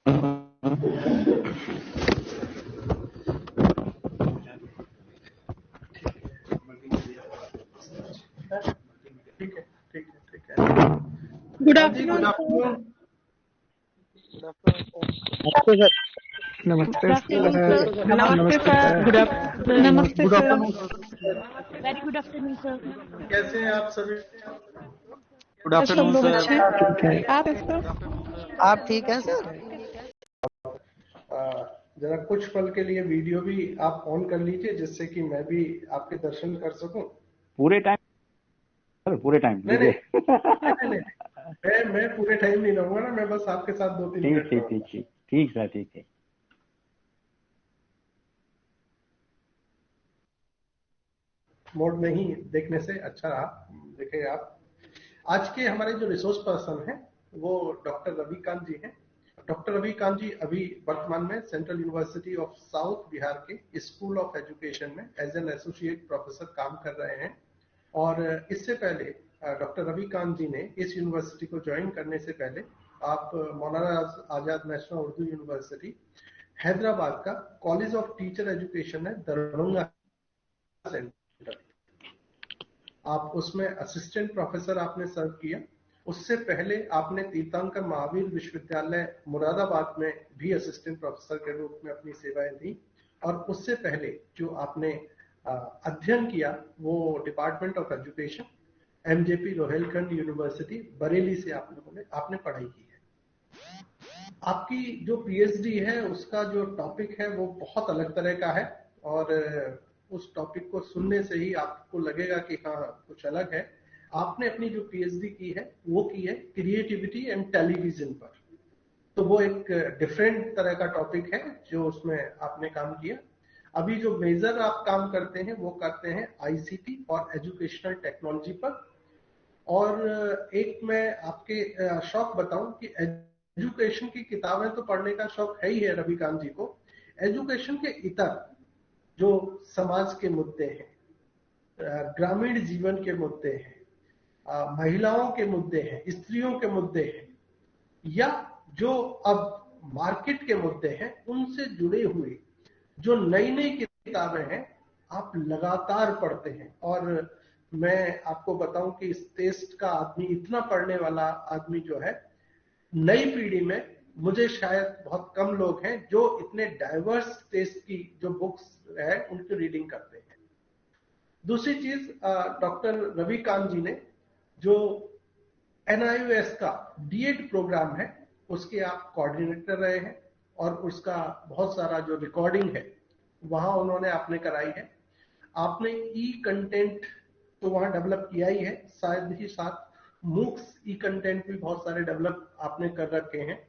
ठीक है, ठीक है, ठीक है। गुड हाँ जी, गुड आफ्टरनून। आफ्टरनून। नमस्ते नमस्ते सर। सर। Good afternoon. नमस्ते good sir. Afternoon. Very good afternoon sir. कैसे हैं आप सभी? गुड सब आफ्टरनून लोग सर। अच्छे हैं। आप सर? आप ठीक हैं सर? जरा कुछ पल के लिए वीडियो भी आप ऑन कर लीजिए, जिससे कि मैं भी आपके दर्शन कर सकूं। पूरे टाइम सर, पूरे टाइम नहीं नहीं नहीं नहीं, मैं पूरे टाइम नहीं रहूंगा ना, मैं बस आपके साथ 2-3 ठीक मिनट ठीक रहूंगा। ठीक ठीक ठीक सर, ठीक है। मोड में ही देखने से अच्छा रहा। देखिए आप, आज के हमारे जो रिसोर्स पर्सन हैं वो डॉक्टर रविकांत जी हैं। डॉक्टर रविकांत जी अभी वर्तमान में central university of south Bihar के स्कूल ऑफ एजुकेशन में एज एन एसोसिएट प्रोफेसर काम कर रहे हैं। और इससे पहले डॉक्टर रविकांत जी ने इस यूनिवर्सिटी को ज्वाइन करने से पहले आप मौलाना आजाद नेशनल उर्दू यूनिवर्सिटी हैदराबाद का कॉलेज ऑफ टीचर एजुकेशन है दरभंगा सेंटर, आप उसमें असिस्टेंट प्रोफेसर आपने सर्व किया। उससे पहले आपने तीर्थंकर महावीर विश्वविद्यालय मुरादाबाद में भी असिस्टेंट प्रोफेसर के रूप में अपनी सेवाएं दी। और उससे पहले जो आपने अध्ययन किया वो department of education MJP Rohilkhand university Bareilly से आपने पढ़ाई की है। आपकी जो पीएचडी है उसका जो टॉपिक है वो बहुत अलग तरह का है, और उस टॉपिक को सुनने से ही आपको लगेगा कि हाँ कुछ अलग है। आपने अपनी जो पीएचडी की है वो की है क्रिएटिविटी एंड टेलीविजन पर, तो वो एक डिफरेंट तरह का टॉपिक है जो उसमें आपने काम किया। अभी जो मेजर आप काम करते हैं वो करते हैं आईसीटी और एजुकेशनल टेक्नोलॉजी पर। और एक मैं आपके शौक बताऊं कि एजुकेशन की किताबें तो पढ़ने का शौक है ही है रविकांत जी को, एजुकेशन के इतर जो समाज के मुद्दे हैं, ग्रामीण जीवन के मुद्दे हैं, महिलाओं के मुद्दे हैं, स्त्रियों के मुद्दे हैं, या जो अब मार्केट के मुद्दे हैं, उनसे जुड़े हुए जो नई नई किताबें हैं आप लगातार पढ़ते हैं। और मैं आपको बताऊं कि इस टेस्ट का आदमी, इतना पढ़ने वाला आदमी जो है नई पीढ़ी में, मुझे शायद बहुत कम लोग हैं जो इतने डाइवर्स टेस्ट की जो बुक्स है उनकी रीडिंग करते हैं। दूसरी चीज, डॉक्टर रविकांत जी ने जो NIOS का डीएड प्रोग्राम है उसके आप कोऑर्डिनेटर रहे हैं, और उसका बहुत सारा जो रिकॉर्डिंग है वहां उन्होंने आपने कराई है। आपने ई कंटेंट तो वहां डेवलप किया ही है, शायद ही साथ मूक्स ई कंटेंट भी बहुत सारे डेवलप आपने कर रखे हैं।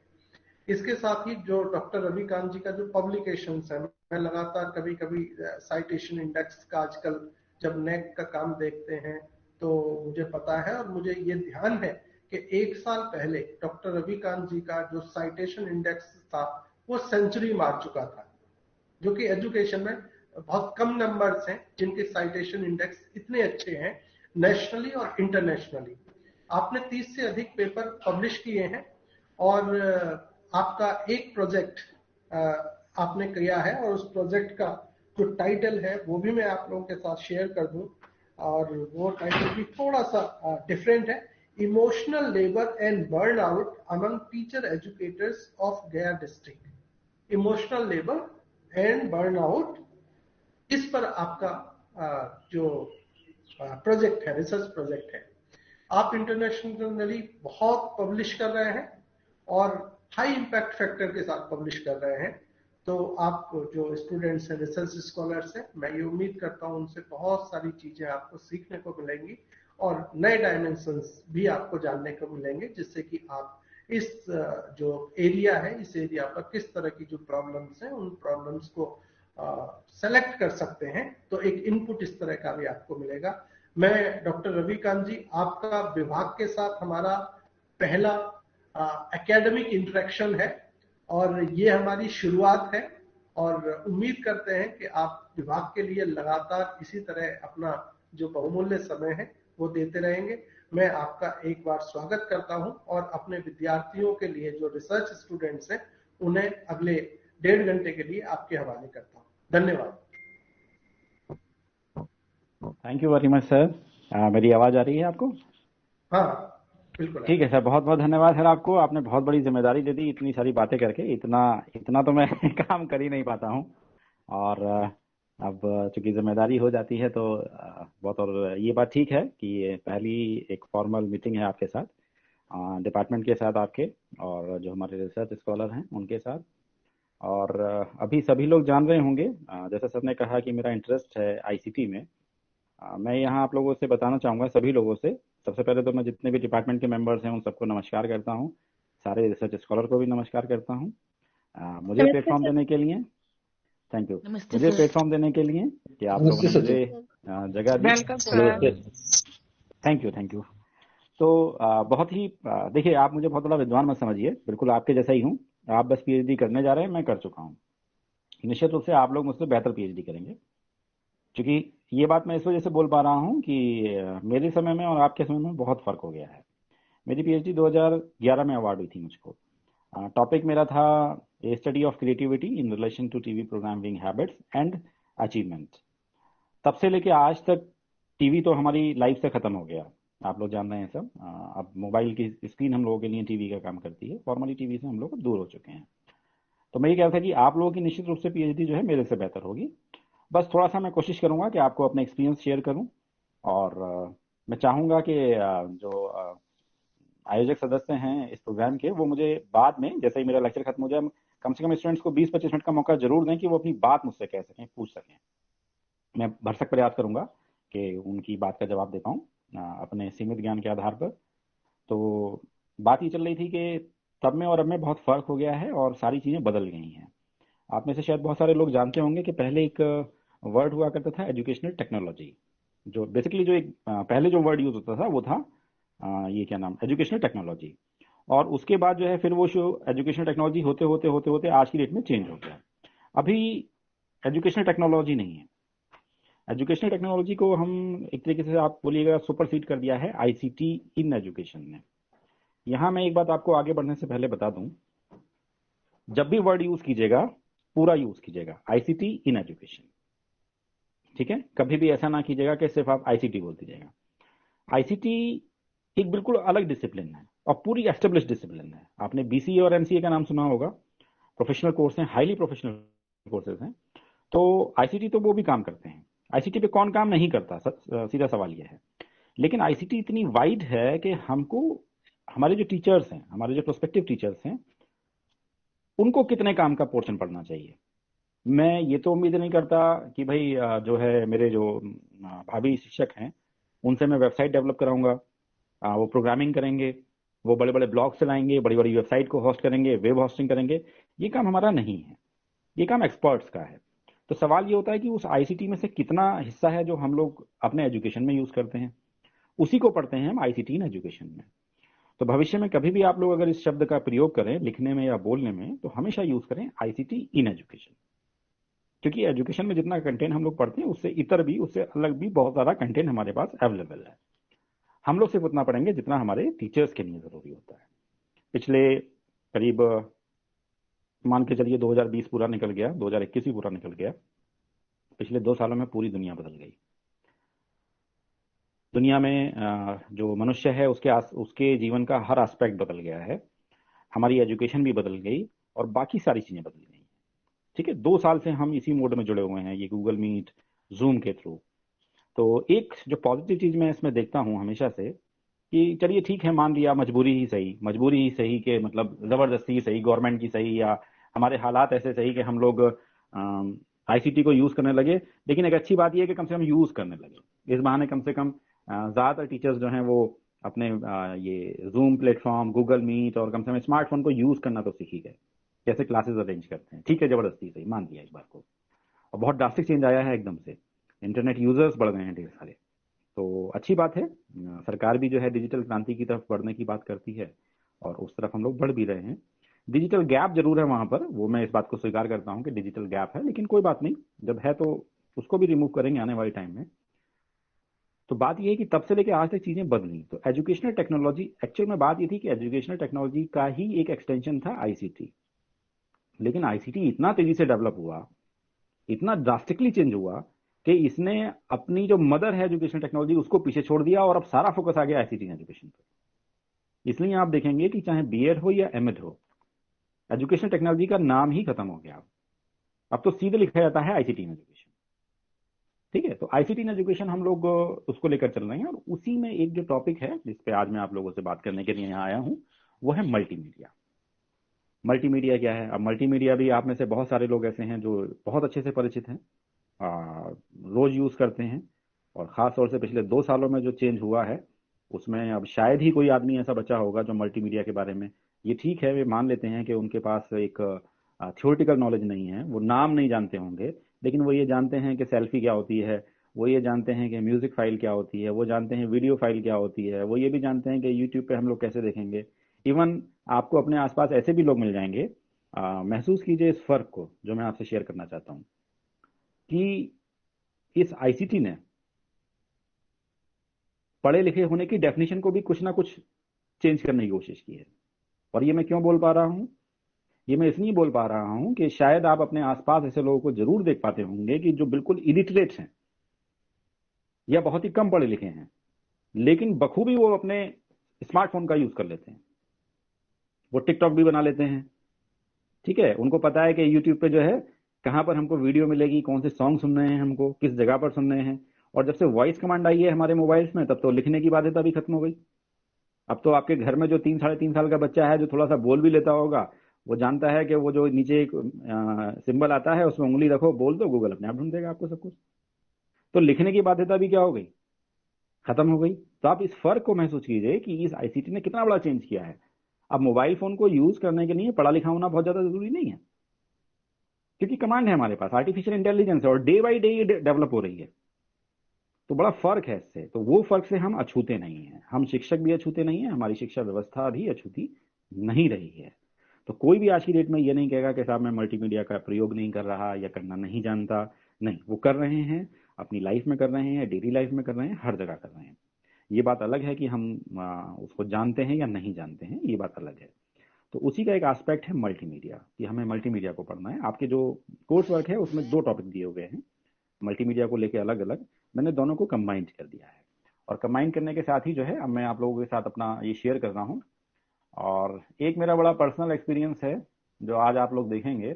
इसके साथ ही जो डॉक्टर रविकांत जी का जो पब्लिकेशंस है, मैं लगातार कभी कभी साइटेशन इंडेक्स का आजकल जब नेक का काम देखते हैं तो मुझे पता है और मुझे ये ध्यान है कि 1 साल पहले डॉक्टर रविकांत जी का जो साइटेशन इंडेक्स था वो सेंचुरी मार चुका था, जो कि एजुकेशन में बहुत कम नंबर्स हैं जिनके साइटेशन इंडेक्स इतने अच्छे हैं नेशनली और इंटरनेशनली। आपने 30 से अधिक पेपर पब्लिश किए हैं, और आपका एक प्रोजेक्ट आपने किया है, और उस प्रोजेक्ट का जो टाइटल है वो भी मैं आप लोगों के साथ शेयर कर दूं, और वो टाइटल भी थोड़ा सा डिफरेंट है, emotional labour and burnout among teacher educators of Gaya district. Emotional labour and burnout, इस पर आपका जो प्रोजेक्ट है, रिसर्च प्रोजेक्ट है। आप इंटरनेशनली बहुत पब्लिश कर रहे हैं और हाई इंपैक्ट फैक्टर के साथ पब्लिश कर रहे हैं। तो आप जो स्टूडेंट्स हैं, रिसर्च स्कॉलर्स हैं, मैं ये उम्मीद करता हूं उनसे बहुत सारी चीजें आपको सीखने को मिलेंगी और नए डायमेंशंस भी आपको जानने को मिलेंगे, जिससे कि आप इस जो एरिया है, इस एरिया पर किस तरह की जो प्रॉब्लम्स हैं उन प्रॉब्लम्स को सेलेक्ट कर सकते हैं। तो एक इनपुट इस तरह का भी आपको मिलेगा। मैं डॉक्टर रविकांत जी, आपका विभाग के साथ हमारा पहला एकेडमिक इंटरेक्शन है और ये हमारी शुरुआत है, और उम्मीद करते हैं कि आप विभाग के लिए लगातार इसी तरह अपना जो बहुमूल्य समय है वो देते रहेंगे। मैं आपका एक बार स्वागत करता हूं और अपने विद्यार्थियों के लिए, जो रिसर्च स्टूडेंट्स हैं, उन्हें अगले 1.5 घंटे के लिए आपके हवाले करता हूँ। धन्यवाद। Thank you very much sir. मेरी आवाज आ रही है आपको? हाँ, बिल्कुल। ठीक है सर, बहुत बहुत धन्यवाद सर आपको। आपने बहुत बड़ी जिम्मेदारी दे दी, इतनी सारी बातें करके। इतना इतना तो मैं काम कर ही नहीं पाता हूँ। और अब चूंकि जिम्मेदारी हो जाती है तो बहुत। और ये बात ठीक है कि ये पहली एक फॉर्मल मीटिंग है आपके साथ, डिपार्टमेंट के साथ आपके, और जो हमारे रिसर्च स्कॉलर हैं उनके साथ। और अभी सभी लोग जान रहे होंगे, जैसे सर ने कहा कि मेरा इंटरेस्ट है आईसीटी में। मैं यहाँ आप लोगों से बताना चाहूँगा, सभी लोगों से। सबसे पहले तो मैं जितने भी डिपार्टमेंट के मेंबर्स हैं उन सबको नमस्कार करता हूँ। सारे रिसर्च स्कॉलर को भी नमस्कार करता हूँ मुझे नमस्ते प्लेटफॉर्म सर। देने के लिए। Thank you. नमस्ते मुझे सर। प्लेटफॉर्म देने के लिए कि आप लोगों नमस्ते ने सर मुझे जगह दी। Welcome sir. Thank you, thank you. तो बहुत ही देखिए, आप मुझे बहुत बड़ा विद्वान मत समझिए, बिल्कुल आपके जैसा ही हूँ। आप बस पीएचडी करने जा रहे हैं, मैं कर चुका हूँ। निश्चित रूप से आप लोग मुझसे बेहतर पीएचडी करेंगे, क्योंकि ये बात मैं इस वजह से बोल पा रहा हूँ कि मेरे समय में और आपके समय में बहुत फर्क हो गया है। मेरी पीएचडी 2011 में अवार्ड हुई थी मुझको। टॉपिक मेरा था a study of creativity in relation to TV programming habits and achievement. तब से लेके आज तक टीवी तो हमारी लाइफ से खत्म हो गया, आप लोग जान रहे हैं सब। अब मोबाइल की स्क्रीन हम लोगों के लिए टीवी का काम करती है। फॉर्मली टीवी से हम लोग दूर हो चुके हैं। तो मैं ये कह रहा था कि आप लोगों की निश्चित रूप से पीएचडी जो है मेरे से बेहतर होगी। बस थोड़ा सा मैं कोशिश करूंगा कि आपको अपने एक्सपीरियंस शेयर करूं। और मैं चाहूंगा कि जो आयोजक सदस्य हैं इस प्रोग्राम के, वो मुझे बाद में जैसे ही मेरा लेक्चर खत्म हो जाए, कम से कम स्टूडेंट्स को 20-25 मिनट का मौका जरूर दें कि वो अपनी बात मुझसे कह सकें, पूछ सकें। मैं भरसक प्रयास करूंगा कि उनकी बात का जवाब दे पाऊं अपने सीमित ज्ञान के आधार पर। तो बात ये चल रही थी कि तब में और अब में बहुत फर्क हो गया है और सारी चीज़ें बदल गई हैं। आप में से शायद बहुत सारे लोग जानते होंगे कि पहले एक वर्ड हुआ करता था, एजुकेशनल टेक्नोलॉजी। जो बेसिकली जो एक पहले जो वर्ड यूज होता था वो था ये क्या नाम, एजुकेशनल टेक्नोलॉजी। और उसके बाद जो है फिर वो जो एजुकेशनल टेक्नोलॉजी होते होते होते होते आज की डेट में चेंज हो गया। अभी एजुकेशनल टेक्नोलॉजी नहीं है। एजुकेशनल टेक्नोलॉजी को हम एक तरीके से आप बोलिएगा सुपरसीड कर दिया है आईसीटी इन एजुकेशन ने। यहाँ मैं एक बात आपको आगे बढ़ने से पहले बता दूं, जब भी वर्ड यूज कीजिएगा पूरा यूज कीजिएगा आईसीटी इन एजुकेशन, ठीक है? कभी भी ऐसा ना कीजिएगा कि सिर्फ आप आईसीटी बोल दीजिएगा। आईसीटी एक बिल्कुल अलग डिसिप्लिन है और पूरी एस्टेब्लिश डिसिप्लिन है। आपने बीसीए और एमसीए का नाम सुना होगा, प्रोफेशनल कोर्स हैं, हाईली प्रोफेशनल कोर्सेज हैं। तो आईसीटी तो वो भी काम करते हैं। आईसीटी पे कौन काम नहीं करता, सीधा सवाल यह है। लेकिन आईसीटी इतनी वाइड है कि हमको, हमारे जो टीचर्स हैं, हमारे जो प्रोस्पेक्टिव टीचर्स हैं, उनको कितने काम का पोर्शन पढ़ना चाहिए। मैं ये तो उम्मीद नहीं करता कि भाई जो है मेरे जो भाभी शिक्षक हैं उनसे मैं वेबसाइट डेवलप कराऊंगा। वो प्रोग्रामिंग करेंगे, वो बड़े बड़े ब्लॉग चलाएंगे, बड़ी बड़ी वेबसाइट को होस्ट करेंगे, वेब होस्टिंग करेंगे। ये काम हमारा नहीं है, ये काम एक्सपर्ट्स का है। तो सवाल ये होता है कि उस आईसीटी में से कितना हिस्सा है जो हम लोग अपने एजुकेशन में यूज करते हैं, उसी को पढ़ते हैं हम आईसीटी इन एजुकेशन में। तो भविष्य में कभी भी आप लोग अगर इस शब्द का प्रयोग करें लिखने में या बोलने में, तो हमेशा यूज करें आईसीटी इन एजुकेशन। क्योंकि एजुकेशन में जितना कंटेंट हम लोग पढ़ते हैं उससे इतर भी, उससे अलग भी बहुत सारा कंटेंट हमारे पास अवेलेबल है। हम लोग सिर्फ उतना पढ़ेंगे जितना हमारे टीचर्स के लिए जरूरी होता है। पिछले करीब मान के चलिए 2020 पूरा निकल गया, 2021 भी पूरा निकल गया। पिछले 2 सालों में पूरी दुनिया बदल गई। दुनिया में जो मनुष्य है उसके जीवन का हर एस्पेक्ट बदल गया है। हमारी एजुकेशन भी बदल गई और बाकी सारी चीजें बदल गई। ठीक है, 2 साल से हम इसी मोड में जुड़े हुए हैं, ये गूगल मीट, जूम के थ्रू। तो एक जो पॉजिटिव चीज मैं इसमें देखता हूं हमेशा से, कि चलिए ठीक है, मान लिया मजबूरी ही सही कि मतलब जबरदस्ती ही सही, गवर्नमेंट की सही, या हमारे हालात ऐसे सही कि हम लोग आईसीटी को यूज करने लगे। लेकिन एक अच्छी बात यह है कि कम से कम यूज करने लगे। इस बहाने कम से कम ज्यादातर टीचर्स जो हैं वो अपने ये जूम प्लेटफॉर्म, गूगल मीट और कम से कम स्मार्टफोन को यूज करना तो सीख ही गए। कैसे क्लासेस अरेंज करते हैं, ठीक है, जबरदस्ती सही, मान लिया इस बात को। और बहुत ड्रास्टिक चेंज आया है एकदम से, इंटरनेट यूजर्स बढ़ गए हैं ढेर सारे। तो अच्छी बात है, सरकार भी जो है डिजिटल क्रांति की तरफ बढ़ने की बात करती है और उस तरफ हम लोग बढ़ भी रहे हैं। डिजिटल गैप जरूर है वहां पर, वो मैं इस बात को स्वीकार करता हूं कि डिजिटल गैप है, लेकिन कोई बात नहीं, जब है तो उसको भी रिमूव करेंगे आने वाले टाइम में। तो बात यह है कि तब से लेकर आज तक चीजें बदली। तो एजुकेशनल टेक्नोलॉजी, एक्चुअल में बात ये थी कि एजुकेशनल टेक्नोलॉजी का ही एक एक्सटेंशन था आईसीटी। लेकिन आईसीटी इतना तेजी से डेवलप हुआ, इतना ड्रास्टिकली चेंज हुआ कि इसने अपनी जो मदर है एजुकेशन टेक्नोलॉजी उसको पीछे छोड़ दिया और अब सारा फोकस आ गया आईसीटी एजुकेशन पर। इसलिए आप देखेंगे कि चाहे बीएड हो या एमएड हो, एजुकेशन टेक्नोलॉजी का नाम ही खत्म हो गया। अब तो सीधे लिखा जाता है आईसीटी एजुकेशन। ठीक है, तो आईसीटी एजुकेशन हम लोग उसको लेकर चल रहे हैं, और उसी में एक जो टॉपिक है जिस पे आज मैं आप लोगों से बात करने के लिए यहाँ आया हूँ वो है मल्टीमीडिया। मल्टीमीडिया क्या है? अब मल्टीमीडिया भी आप में से बहुत सारे लोग ऐसे हैं जो बहुत अच्छे से परिचित हैं, रोज यूज करते हैं, और खास तौर से पिछले 2 सालों में जो चेंज हुआ है उसमें अब शायद ही कोई आदमी ऐसा बचा होगा जो मल्टीमीडिया के बारे में, ये ठीक है वे मान लेते हैं कि उनके पास एक थ्योरेटिकल नॉलेज नहीं है, वो नाम नहीं जानते होंगे, लेकिन वो ये जानते हैं कि सेल्फी क्या होती है, वो ये जानते हैं कि म्यूजिक फाइल क्या होती है, वो जानते हैं वीडियो फाइल क्या होती है, वो ये भी जानते हैं कि यूट्यूब पे हम लोग कैसे देखेंगे। इवन आपको अपने आसपास ऐसे भी लोग मिल जाएंगे, महसूस कीजिए इस फर्क को जो मैं आपसे शेयर करना चाहता हूँ, कि इस आईसीटी ने पढ़े लिखे होने की डेफिनेशन को भी कुछ ना कुछ चेंज करने की कोशिश की है। और ये मैं क्यों बोल पा रहा हूं? ये मैं इसलिए बोल पा रहा हूं कि शायद आप अपने आसपास ऐसे लोगों को जरूर देख पाते होंगे कि जो बिल्कुल इलिटरेट हैं या बहुत ही कम पढ़े लिखे हैं, लेकिन बखूबी वो अपने स्मार्टफोन का यूज कर लेते हैं। वो टिकटॉक भी बना लेते हैं। ठीक है, उनको पता है कि यूट्यूब पे जो है कहां पर हमको वीडियो मिलेगी, कौन से सॉन्ग सुनने हैं, हमको किस जगह पर सुनने हैं। और जब से वॉइस कमांड आई है हमारे मोबाइल्स में, तब तो लिखने की बाध्यता भी खत्म हो गई। अब तो आपके घर में जो 3-3.5 साल का बच्चा है जो थोड़ा सा बोल भी लेता होगा, वो जानता है कि वो जो नीचे एक सिंबल आता है उसमें उंगली रखो, बोल दो, गूगल अपने आप ढूंढ देगा आपको सब कुछ। तो लिखने की बाध्यता भी क्या हो गई? खत्म हो गई। तो आप इस फर्क को महसूस कीजिए कि इस आईसीटी ने कितना बड़ा चेंज किया है। अब मोबाइल फोन को यूज करने के लिए पढ़ा लिखा होना बहुत ज्यादा जरूरी नहीं है, क्योंकि कमांड है हमारे पास, आर्टिफिशियल इंटेलिजेंस है, और डे बाई डे ये डेवलप हो रही है। तो बड़ा फर्क है इससे। तो वो फर्क से हम अछूते नहीं हैं, हम शिक्षक भी अछूते नहीं है, हमारी शिक्षा व्यवस्था भी अछूती नहीं रही है। तो कोई भी आज की डेट में ये नहीं कहेगा कि साहब मैं मल्टीमीडिया का प्रयोग नहीं कर रहा या करना नहीं जानता। नहीं, वो कर रहे हैं, अपनी लाइफ में कर रहे हैं, डेली लाइफ में कर रहे हैं, हर जगह कर रहे हैं। ये बात अलग है कि हम उसको जानते हैं या नहीं जानते हैं, ये बात अलग है। तो उसी का एक एस्पेक्ट है मल्टीमीडिया, कि हमें मल्टीमीडिया को पढ़ना है। आपके जो कोर्स वर्क है उसमें 2 टॉपिक दिए हुए हैं मल्टीमीडिया को लेके अलग अलग, मैंने दोनों को कंबाइन कर दिया है। और कंबाइन करने के साथ ही जो है अब मैं आप लोगों के साथ अपना ये शेयर कर रहा हूँ। और एक मेरा बड़ा पर्सनल एक्सपीरियंस है जो आज आप लोग देखेंगे।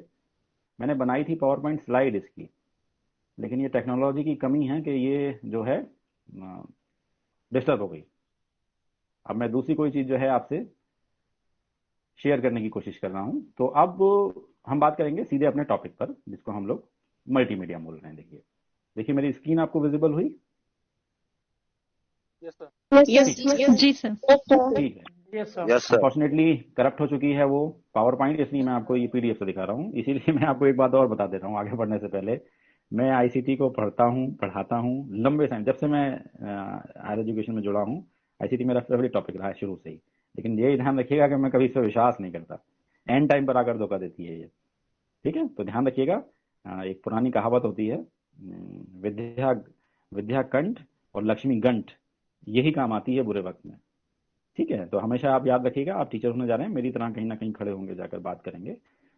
मैंने बनाई थी पावर पॉइंट स्लाइड इसकी, लेकिन ये टेक्नोलॉजी की कमी है कि ये जो है डिस्टर्ब हो गई। अब मैं दूसरी कोई चीज जो है आपसे शेयर करने की कोशिश कर रहा हूं। तो अब हम बात करेंगे सीधे अपने टॉपिक पर, जिसको हम लोग मल्टीमीडिया बोल रहे हैं। देखिए मेरी स्क्रीन आपको विजिबल हुई? जी सर। ठीक है। अनफॉर्चुनेटली करप्ट हो चुकी है वो पावर पॉइंट, इसलिए मैं आपको ये पीडीएफ से दिखा रहा हूँ। इसीलिए मैं आपको एक बात और बता दे रहा हूँ आगे बढ़ने से पहले। मैं आईसीटी को पढ़ता हूँ, पढ़ाता हूँ लंबे टाइम, जब से मैं हायर एजुकेशन में जुड़ा हूँ। आईसीटी मेरा फेवरेट टॉपिक रहा है शुरू से ही। लेकिन ये ध्यान रखिएगा कि मैं कभी इस पर विश्वास नहीं करता, एंड टाइम पर आकर धोखा देती है ये। ठीक है, तो ध्यान रखिएगा। एक पुरानी कहावत होती है, विद्या कंठ और लक्ष्मी गंठ, यही काम आती है बुरे वक्त में। ठीक है, तो हमेशा आप याद रखिएगा, आप टीचर होने जा रहे हैं, मेरी तरह कहीं ना कहीं खड़े होंगे, जाकर बात करेंगे।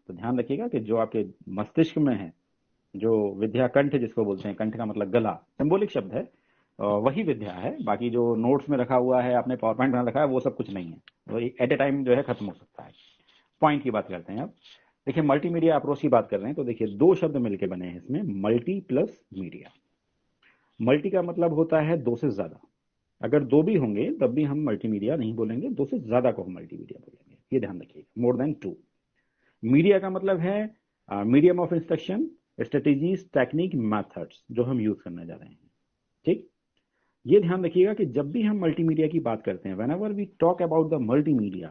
तो ध्यान रखिएगा कि जो आपके मस्तिष्क में है, जो विद्या कंठ जिसको बोलते हैं, कंठ का मतलब गला, सिंबॉलिक शब्द है, वही विद्या है। बाकी जो नोट्स में रखा हुआ है, आपने पावर पॉइंट में रखा है, वो सब कुछ नहीं है, वो एट ए टाइम जो है खत्म हो सकता है। पॉइंट की बात करते हैं अब। देखिए मल्टीमीडिया अप्रोच की बात कर रहे हैं, तो देखिए 2 शब्द मिलके बने हैं इसमें, मल्टी प्लस मीडिया। मल्टी का मतलब होता है 2 से ज्यादा। अगर 2 भी होंगे तब भी हम मल्टीमीडिया नहीं बोलेंगे, 2 से ज्यादा को हम मल्टीमीडिया बोलेंगे, ये ध्यान रखिएगा, मोर देन 2। मीडिया का मतलब है medium of instruction, strategies, technique, methods जो हम यूज करने जा रहे हैं। ठीक, ये ध्यान रखिएगा कि जब भी हम मल्टीमीडिया की बात करते हैं, whenever we talk about the multimedia,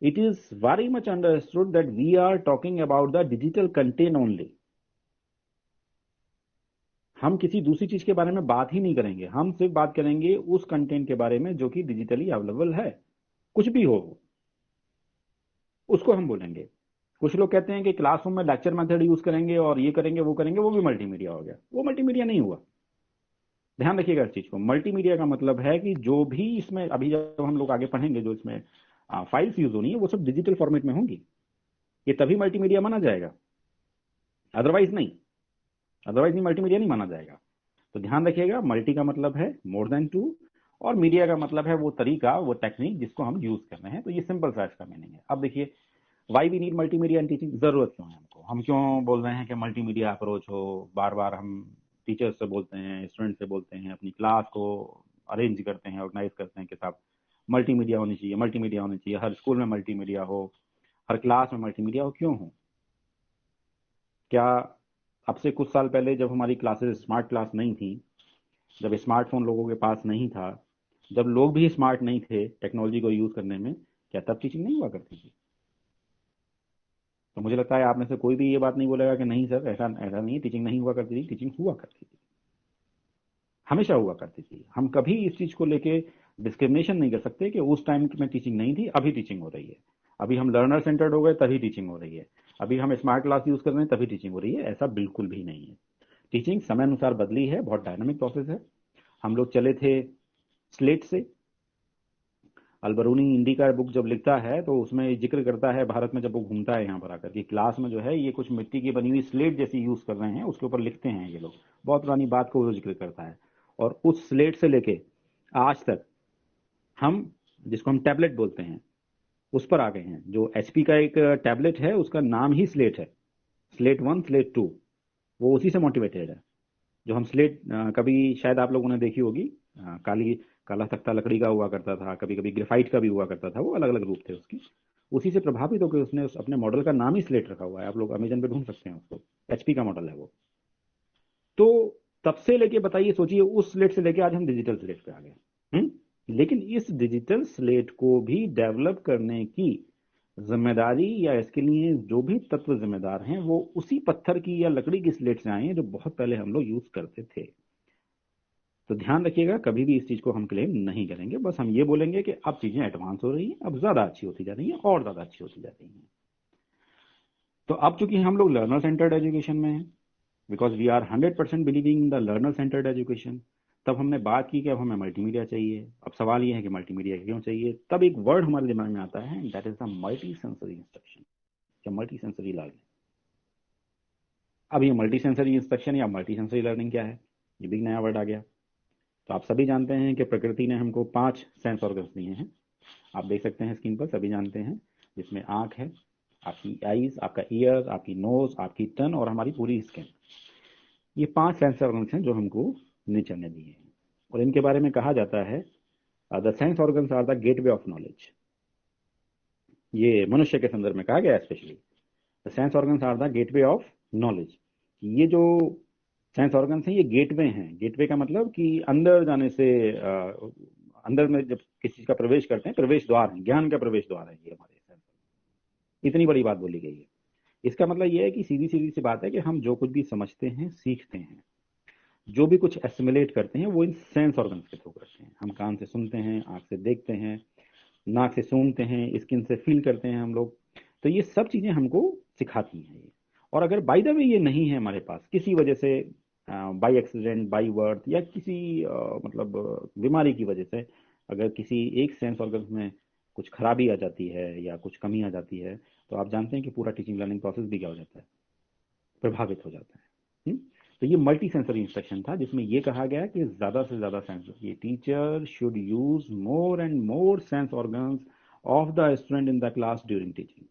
it is very much understood that we are talking about the digital content only. हम किसी दूसरी चीज के बारे में बात ही नहीं करेंगे, हम सिर्फ बात करेंगे उस कंटेंट के बारे में जो कि डिजिटली अवेलेबल है, कुछ भी हो उसको हम बोलेंगे। कुछ लोग कहते हैं कि क्लासरूम में लेक्चर मेथड यूज करेंगे और ये करेंगे वो करेंगे, वो भी मल्टीमीडिया हो गया। वो मल्टीमीडिया नहीं हुआ, ध्यान रखिएगा इस चीज को। मल्टीमीडिया का मतलब है कि जो भी इसमें अभी जब हम लोग आगे पढ़ेंगे, जो इसमें फाइल्स यूज होनी है वो सब डिजिटल फॉर्मेट में होंगी। ये तभी मल्टीमीडिया माना जाएगा, अदरवाइज नहीं, अदरवाइज नहीं मल्टीमीडिया नहीं माना जाएगा। तो ध्यान रखिएगा, मल्टी का मतलब है मोर देन टू, और मीडिया का मतलब है वो तरीका, वो टेक्निक जिसको हम यूज कर रहे हैं। तो ये सिंपल सा इसका मीनिंग है। अब देखिए, why we need multimedia in teaching, जरूरत क्यों है हमको, हम क्यों बोल रहे हैं कि मल्टीमीडिया अप्रोच हो, बार बार हम टीचर्स से बोलते हैं, स्टूडेंट से बोलते हैं, अपनी क्लास को अरेंज करते हैं, ऑर्गेनाइज करते हैं कि साहब मल्टीमीडिया होनी चाहिए, मल्टीमीडिया होनी चाहिए, हर स्कूल में मल्टीमीडिया हो, हर क्लास में मल्टीमीडिया हो, क्यों हो? क्या अब से कुछ साल पहले जब हमारी क्लासेस स्मार्ट क्लास नहीं थी, जब स्मार्टफोन लोगों के पास नहीं था, जब लोग भी स्मार्ट नहीं थे टेक्नोलॉजी को यूज करने में, क्या तब टीचिंग नहीं हुआ करती थी? तो मुझे लगता है आप में से कोई भी ये बात नहीं बोलेगा कि नहीं सर ऐसा ऐसा नहीं, टीचिंग नहीं हुआ करती थी। टीचिंग हुआ करती थी, हमेशा हुआ करती थी। हम कभी इस चीज को लेके डिस्क्रिमिनेशन नहीं कर सकते कि उस टाइम में टीचिंग नहीं थी, अभी टीचिंग हो रही है। अभी हम लर्नर सेंटर्ड हो गए तभी टीचिंग हो रही है, अभी हम स्मार्ट क्लास यूज कर रहे हैं तभी टीचिंग हो रही है, ऐसा बिल्कुल भी नहीं है। टीचिंग समय अनुसार बदली है, बहुत डायनामिक प्रोसेस है। हम लोग चले थे स्लेट से। अलबरूनी इंडी का बुक जब लिखता है तो उसमें जिक्र करता है, भारत में जब वो घूमता है यहाँ पर आकर कि क्लास में जो है ये कुछ मिट्टी की बनी हुई स्लेट जैसी यूज कर रहे हैं, उसके ऊपर लिखते हैं ये लोग। बहुत पुरानी बात को वो जिक्र करता है। और उस स्लेट से लेके आज तक हम, जिसको हम टैबलेट बोलते हैं, उस पर आ गए हैं। जो एचपी का एक टैबलेट है उसका नाम ही स्लेट है, स्लेट 1 स्लेट 2, वो उसी से मोटिवेटेड है। जो हम स्लेट कभी शायद आप लोगों ने देखी होगी, काली काला तख्ता लकड़ी का हुआ करता था, कभी कभी ग्रेफाइट का भी हुआ करता था, वो अलग अलग रूप थे उसके। उसी से प्रभावित होकर उसने अपने मॉडल का नाम ही स्लेट रखा हुआ है, आप लोग अमेजन पे ढूंढ सकते हैं उसको, एचपी का मॉडल है वो। तो तब से लेके बताइए, सोचिए उस स्लेट से लेके आज हम डिजिटल स्लेट पे आ गए। लेकिन इस डिजिटल स्लेट को भी डेवलप करने की जिम्मेदारी, या इसके लिए जो भी तत्व जिम्मेदार हैं, वो उसी पत्थर की या लकड़ी की स्लेट से आए हैं जो बहुत पहले हम लोग यूज करते थे। तो ध्यान रखिएगा, कभी भी इस चीज को हम क्लेम नहीं करेंगे, बस हम ये बोलेंगे कि अब चीजें एडवांस हो रही हैं, अब ज्यादा अच्छी होती जा रही हैं, और ज्यादा अच्छी होती जा रही हैं। तो अब चूंकि हम लोग लर्नर सेंटर्ड एजुकेशन में हैं, because we are 100% believing in the learner centred education, तब हमने बात की कि अब हमें मल्टीमीडिया चाहिए। अब सवाल ये है कि मल्टीमीडिया क्यों चाहिए? तब एक वर्ड हमारे दिमाग में आता है, that is the multi sensory instruction या मल्टी सेंसरी लर्निंग। अब ये मल्टी सेंसरी इंस्ट्रक्शन या मल्टी सेंसरी लर्निंग क्या है? ये भी नया वर्ड आ गया। तो आप सभी जानते हैं कि प्रकृति ने हमको 5 सेंस ऑर्गन्स दिए हैं, आप देख सकते हैं स्क्रीन पर, सभी जानते हैं, जिसमें आंख है, आपकी आईज, आपका ईयर, आपकी नोज, आपकी टन और हमारी पूरी स्किन। ये 5 सेंस ऑर्गन्स हैं जो हमको नेचर ने दिए हैं। और इनके बारे में कहा जाता है the sense organs are the gateway of knowledge. ये मनुष्य के संदर्भ में कहा गया है specially, the sense organs are the gateway of knowledge. ये जो सेंस ऑर्गन्स हैं ये गेटवे हैं। गेटवे का मतलब कि अंदर जाने से, अंदर में जब किसी चीज का प्रवेश करते हैं, प्रवेश द्वार है, ज्ञान का प्रवेश द्वार है ये हमारे सेंस। इतनी बड़ी बात बोली गई है। इसका मतलब ये है कि सीधी सीधी सी बात है कि हम जो कुछ भी समझते हैं, सीखते हैं, जो भी कुछ एसिमिलेट करते हैं, वो इन सेंस ऑर्गन्स के थ्रू करते हैं। हम कान से सुनते हैं, आंख से देखते हैं, नाक से सूंघते हैं, स्किन से फील करते हैं हम लोग। तो ये सब चीजें हमको सिखाती हैं ये। और अगर बाय द वे ये नहीं है हमारे पास किसी वजह से, बाई एक्सीडेंट, बाई बर्थ, या किसी मतलब बीमारी की वजह से, अगर किसी एक सेंस ऑर्गन में कुछ खराबी आ जाती है या कुछ कमी आ जाती है, तो आप जानते हैं कि पूरा टीचिंग लर्निंग प्रोसेस भी क्या हो जाता है, प्रभावित हो जाता है। तो ये मल्टी सेंसरी इंस्ट्रक्शन था, जिसमें ये कहा गया कि ज्यादा से ज्यादा सेंस, ये teacher should use more and more sense organs of the student in the class during teaching.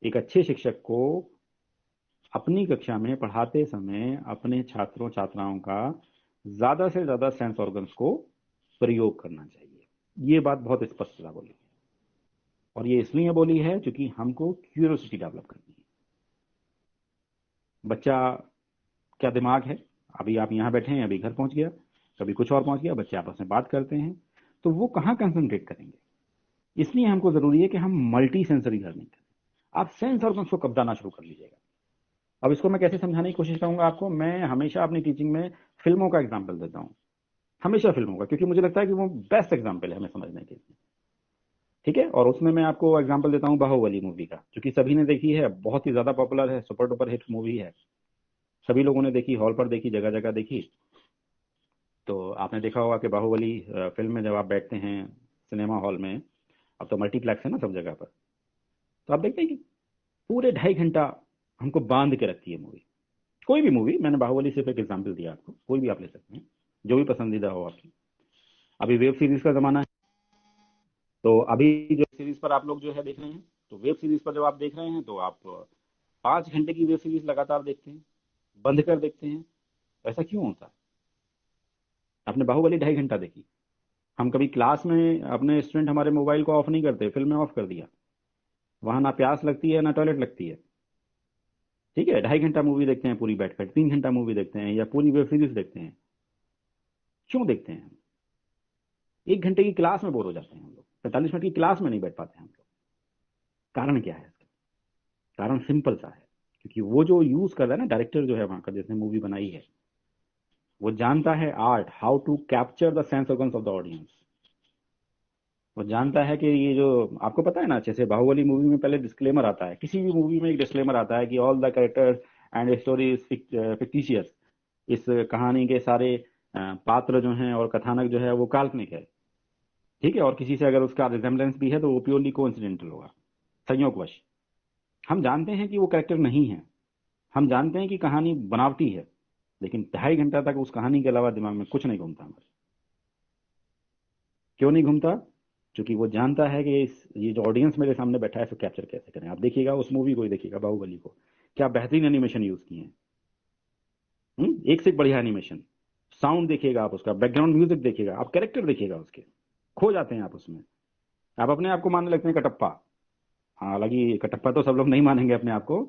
एक अच्छे शिक्षक को अपनी कक्षा में पढ़ाते समय अपने छात्रों छात्राओं का ज्यादा से ज्यादा सेंस ऑर्गन्स को प्रयोग करना चाहिए। ये बात बहुत स्पष्टता बोली है, और ये इसलिए बोली है क्योंकि हमको क्यूरियोसिटी डेवलप करनी है। बच्चा क्या दिमाग है, अभी आप यहाँ बैठे हैं, अभी घर पहुंच गया, कभी कुछ और पहुंच गया, बच्चे आपस में बात करते हैं, तो वो कहाँ कंसंट्रेट करेंगे? इसलिए हमको जरूरी है कि हम मल्टी सेंसरी लर्निंग करें। आप सेंस ऑर्गन्स को कब्जाना शुरू कर लीजिएगा। अब इसको मैं कैसे समझाने की कोशिश करूंगा आपको, मैं हमेशा अपनी टीचिंग में फिल्मों का एग्जाम्पल देता हूं, हमेशा फिल्मों का, क्योंकि मुझे लगता है कि वो बेस्ट एग्जाम्पल है हमें समझने के लिए। ठीक है, और उसमें मैं आपको एग्जाम्पल देता हूं बाहुबली मूवी का, क्योंकि सभी ने देखी है, बहुत ही ज्यादा पॉपुलर है, सुपर डुपर हिट मूवी है, सभी लोगों ने देखी, हॉल पर देखी, जगह जगह देखी। तो आपने देखा होगा कि बाहुबली फिल्म में जब आप बैठते हैं सिनेमा हॉल में, अब तो मल्टीप्लेक्स है ना सब जगह पर, तो आप देखते हैं कि पूरे 2.5 घंटा हमको बांध के रखती है मूवी। कोई भी मूवी, मैंने बाहुबली सिर्फ एक एग्जाम्पल दिया आपको, कोई भी आप ले सकते हैं जो भी पसंदीदा हो आपकी। अभी वेब सीरीज का जमाना है, तो अभी जो सीरीज पर आप लोग जो है देख रहे हैं, तो वेब सीरीज पर जब आप देख रहे हैं तो आप 5 घंटे की वेब सीरीज लगातार देखते हैं, बंद कर देखते हैं। ऐसा क्यों होता है? आपने बाहुबली 2.5 घंटा देखी, हम कभी क्लास में अपने स्टूडेंट हमारे मोबाइल को ऑफ नहीं करते, फिल्म में ऑफ कर दिया, वहां ना प्यास लगती है ना टॉयलेट लगती है, ठीक है, 2.5 घंटा मूवी देखते हैं पूरी बैठकर, 3 घंटा मूवी देखते हैं या पूरी वेब सीरीज देखते हैं। क्यों देखते हैं? 1 घंटे की क्लास में बोर हो जाते हैं हम लोग, 45 मिनट की क्लास में नहीं बैठ पाते हम लोग। कारण क्या है इसका? कारण सिंपल सा है, क्योंकि वो जो यूज कर रहा है ना डायरेक्टर जो है वहां का, जिसने मूवी बनाई है, वो जानता है art, how to capture the sense organs of the audience. वो जानता है कि ये जो आपको पता है ना, जैसे बाहुबली मूवी में पहले डिस्क्लेमर आता है, किसी भी मूवी में एक डिस्क्लेमर आता है कि all the characters and story is fictitious. इस कहानी के सारे पात्र जो हैं और कथानक जो है वो काल्पनिक है, ठीक है, और किसी से अगर उसका रिजेम्बलेंस भी है तो वो प्योरली कोइंसिडेंटल होगा, संयोगवश। हम जानते हैं कि वो कैरेक्टर नहीं है, हम जानते हैं कि कहानी बनावटी है, लेकिन 2.5 घंटा तक उस कहानी के अलावा दिमाग में कुछ नहीं घूमता हमारे। क्यों नहीं घूमता? क्योंकि वो जानता है कि ये जो ऑडियंस मेरे सामने बैठा है इसको कैप्चर कैसे करें। आप देखिएगा उस मूवी को ही देखिएगा, बाहुबली को, क्या बेहतरीन एनिमेशन यूज किए हैं। एक से एक बढ़िया एनिमेशन, साउंड देखिएगा आप उसका, बैकग्राउंड म्यूजिक देखिएगा आप, कैरेक्टर देखिएगा उसके, खो जाते हैं आप उसमें। आप अपने आप को मानने लगते हैं कटप्पा। हालांकि कटप्पा तो सब लोग नहीं मानेंगे अपने आप को,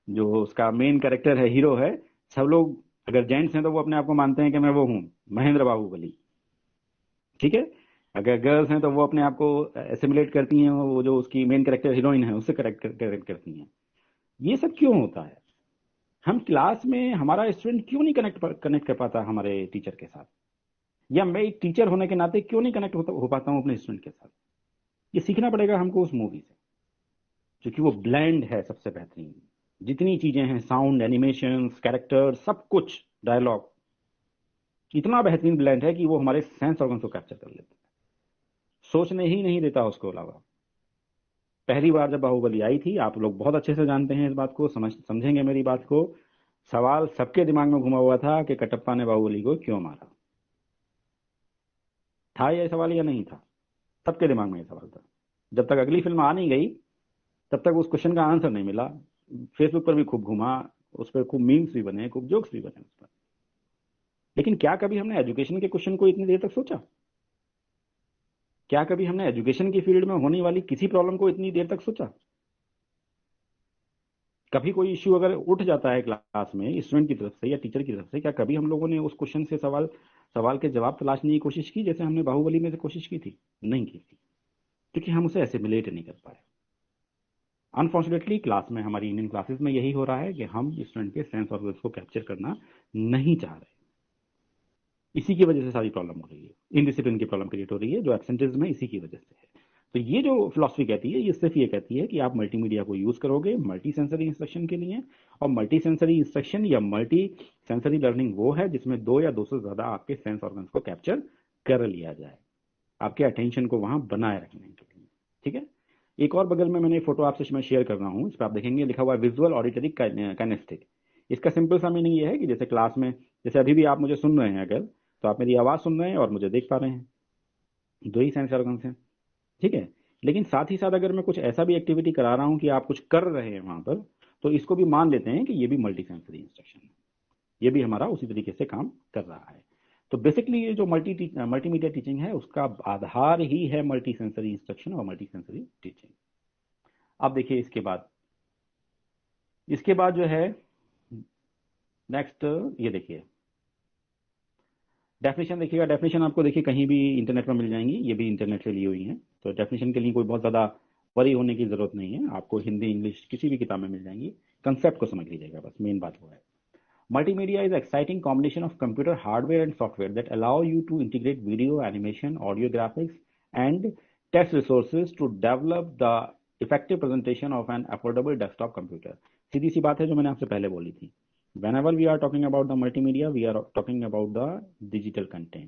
जो उसका मेन कैरेक्टर है, हीरो है, सब लोग अगर जेंट्स हैं तो वो अपने आप को मानते हैं कि मैं वो हूं, महेंद्र बाहुबली, ठीक है। अगर गर्ल्स हैं तो वो अपने आप को एसिमुलेट करती हैं, वो जो उसकी मेन कैरेक्टर हीरोइन है उससे करेक्ट करती हैं। ये सब क्यों होता है? हम क्लास में, हमारा स्टूडेंट क्यों नहीं कनेक्ट कर पाता हमारे टीचर के साथ, या मैं एक टीचर होने के नाते क्यों नहीं कनेक्ट हो पाता हूं अपने स्टूडेंट के साथ? ये सीखना पड़ेगा हमको उस मूवी से, क्योंकि वो ब्लेंड है सबसे बेहतरीन। जितनी चीजें हैं, साउंड, एनिमेशन, कैरेक्टर, सब कुछ, डायलॉग, इतना बेहतरीन ब्लेंड है कि वो हमारे सेंस ऑर्गन को कैप्चर कर लेते हैं, सोचने ही नहीं देता उसको अलावा। पहली बार जब बाहुबली आई थी, आप लोग बहुत अच्छे से जानते हैं इस बात को, समझेंगे मेरी बात को, सवाल सबके दिमाग में घुमा हुआ था कि कटप्पा ने बाहुबली को क्यों मारा। था ये सवाल या नहीं था? सबके दिमाग में ये सवाल था। जब तक अगली फिल्म आ नहीं गई तब तक उस क्वेश्चन का आंसर नहीं मिला। फेसबुक पर भी खूब घुमा, उस पर खूब मीम्स भी बने, खूब जोक्स भी बने उस पर। लेकिन क्या कभी हमने एजुकेशन के क्वेश्चन को इतनी देर तक सोचा? क्या कभी हमने एजुकेशन की फील्ड में होने वाली किसी प्रॉब्लम को इतनी देर तक सोचा? कभी कोई इश्यू अगर उठ जाता है क्लास में स्टूडेंट की तरफ से या टीचर की तरफ से, क्या कभी हम लोगों ने उस क्वेश्चन से सवाल के जवाब तलाशने की कोशिश की, जैसे हमने बाहुबली में से कोशिश की थी? नहीं की थी, क्योंकि हम उसे एसिमुलेट नहीं कर पाए। अनफॉर्चुनेटली क्लास में, हमारी इंडियन क्लासेस में यही हो रहा है कि हम स्टूडेंट के सेंस ऑर्गन्स को कैप्चर करना नहीं चाह रहे। इसी की वजह से सारी प्रॉब्लम हो रही है, इनडिसिप्लिन की प्रॉब्लम क्रिएट हो रही है, जो एब्सेंटिज्म है इसी की वजह से है। तो ये जो फिलॉसफी कहती है, ये सिर्फ ये कहती है कि आप मल्टीमीडिया को यूज करोगे मल्टी सेंसरी इंस्ट्रक्शन के लिए, और मल्टी सेंसरी इंस्ट्रक्शन या मल्टी सेंसरी लर्निंग वो है जिसमें 2 या 2 से ज्यादा आपके सेंस ऑर्गन्स को कैप्चर कर लिया जाए, आपके अटेंशन को वहां बनाए रखने के लिए, ठीक है। एक और बगल में मैंने फोटो आपसे मैं शेयर कर रहा हूँ, इस पर आप देखेंगे लिखा हुआ है विजुअल ऑडिटरी काइनेस्थिक। इसका सिंपल सा मीनिंग ये है कि जैसे क्लास में, जैसे अभी भी आप मुझे सुन रहे हैं, अगर तो आप मेरी आवाज सुन रहे हैं और मुझे देख पा रहे हैं, 2 ही सेंस ऑर्गन्स हैं, ठीक है। लेकिन साथ ही साथ अगर मैं कुछ ऐसा भी एक्टिविटी करा रहा हूं कि आप कुछ कर रहे हैं वहां पर, तो इसको भी मान लेते हैं कि ये भी मल्टी सेंसरी इंस्ट्रक्शन है, ये भी हमारा उसी तरीके से काम कर रहा है। तो बेसिकली ये जो मल्टीमीडिया टीचिंग है उसका आधार ही है मल्टी सेंसरी इंस्ट्रक्शन और मल्टी सेंसरी टीचिंग। अब देखिए इसके बाद जो है नेक्स्ट, ये देखिए डेफिनेशन देखिएगा। डेफिनेशन आपको देखिए कहीं भी इंटरनेट पर मिल जाएंगी, ये भी इंटरनेट से ली हुई हैं, तो डेफिनेशन के लिए कोई बहुत ज़्यादा वरी होने की ज़रूरत नहीं है, आपको हिंदी इंग्लिश किसी भी किताब में मिल जाएंगी। कंसेप्ट को समझ लीजिएगा बस, मेन बात वो है। Multimedia is exciting combination of computer hardware and software that allow you to integrate video, animation, audio, graphics and text resources to develop the effective presentation of an affordable desktop computer. सीधी सी बात है जो मैंने आपसे पहले बोली थी, whenever we are talking about the multimedia, we are talking about the digital content,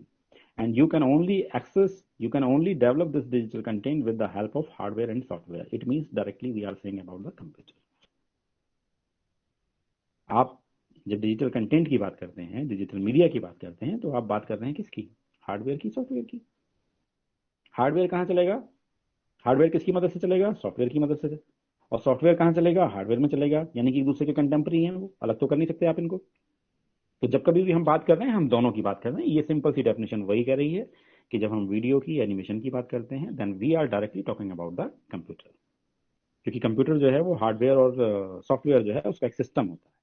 and you can only develop this digital content with the help of hardware and software. It means directly we are saying about the computer. आप जब digital content की बात करते हैं, digital media की बात करते हैं, तो आप बात कर रहे हैं किसकी? हार्डवेयर की, सॉफ्टवेयर की। हार्डवेयर कहाँ चलेगा? हार्डवेयर किसकी मदद से चलेगा? सॉफ्टवेयर की मदद से। और सॉफ्टवेयर कहाँ चलेगा? हार्डवेयर में चलेगा, यानी कि एक दूसरे के कंटेम्पररी हैं, वो अलग तो कर नहीं सकते आप इनको। तो जब कभी भी हम बात कर रहे हैं, हम दोनों की बात कर रहे हैं। ये सिंपल सी डेफिनेशन वही कह रही है कि जब हम वीडियो की, एनिमेशन की बात करते हैं, then we are directly talking about the computer, क्योंकि कंप्यूटर जो है वो हार्डवेयर और सॉफ्टवेयर जो है उसका एक सिस्टम होता है।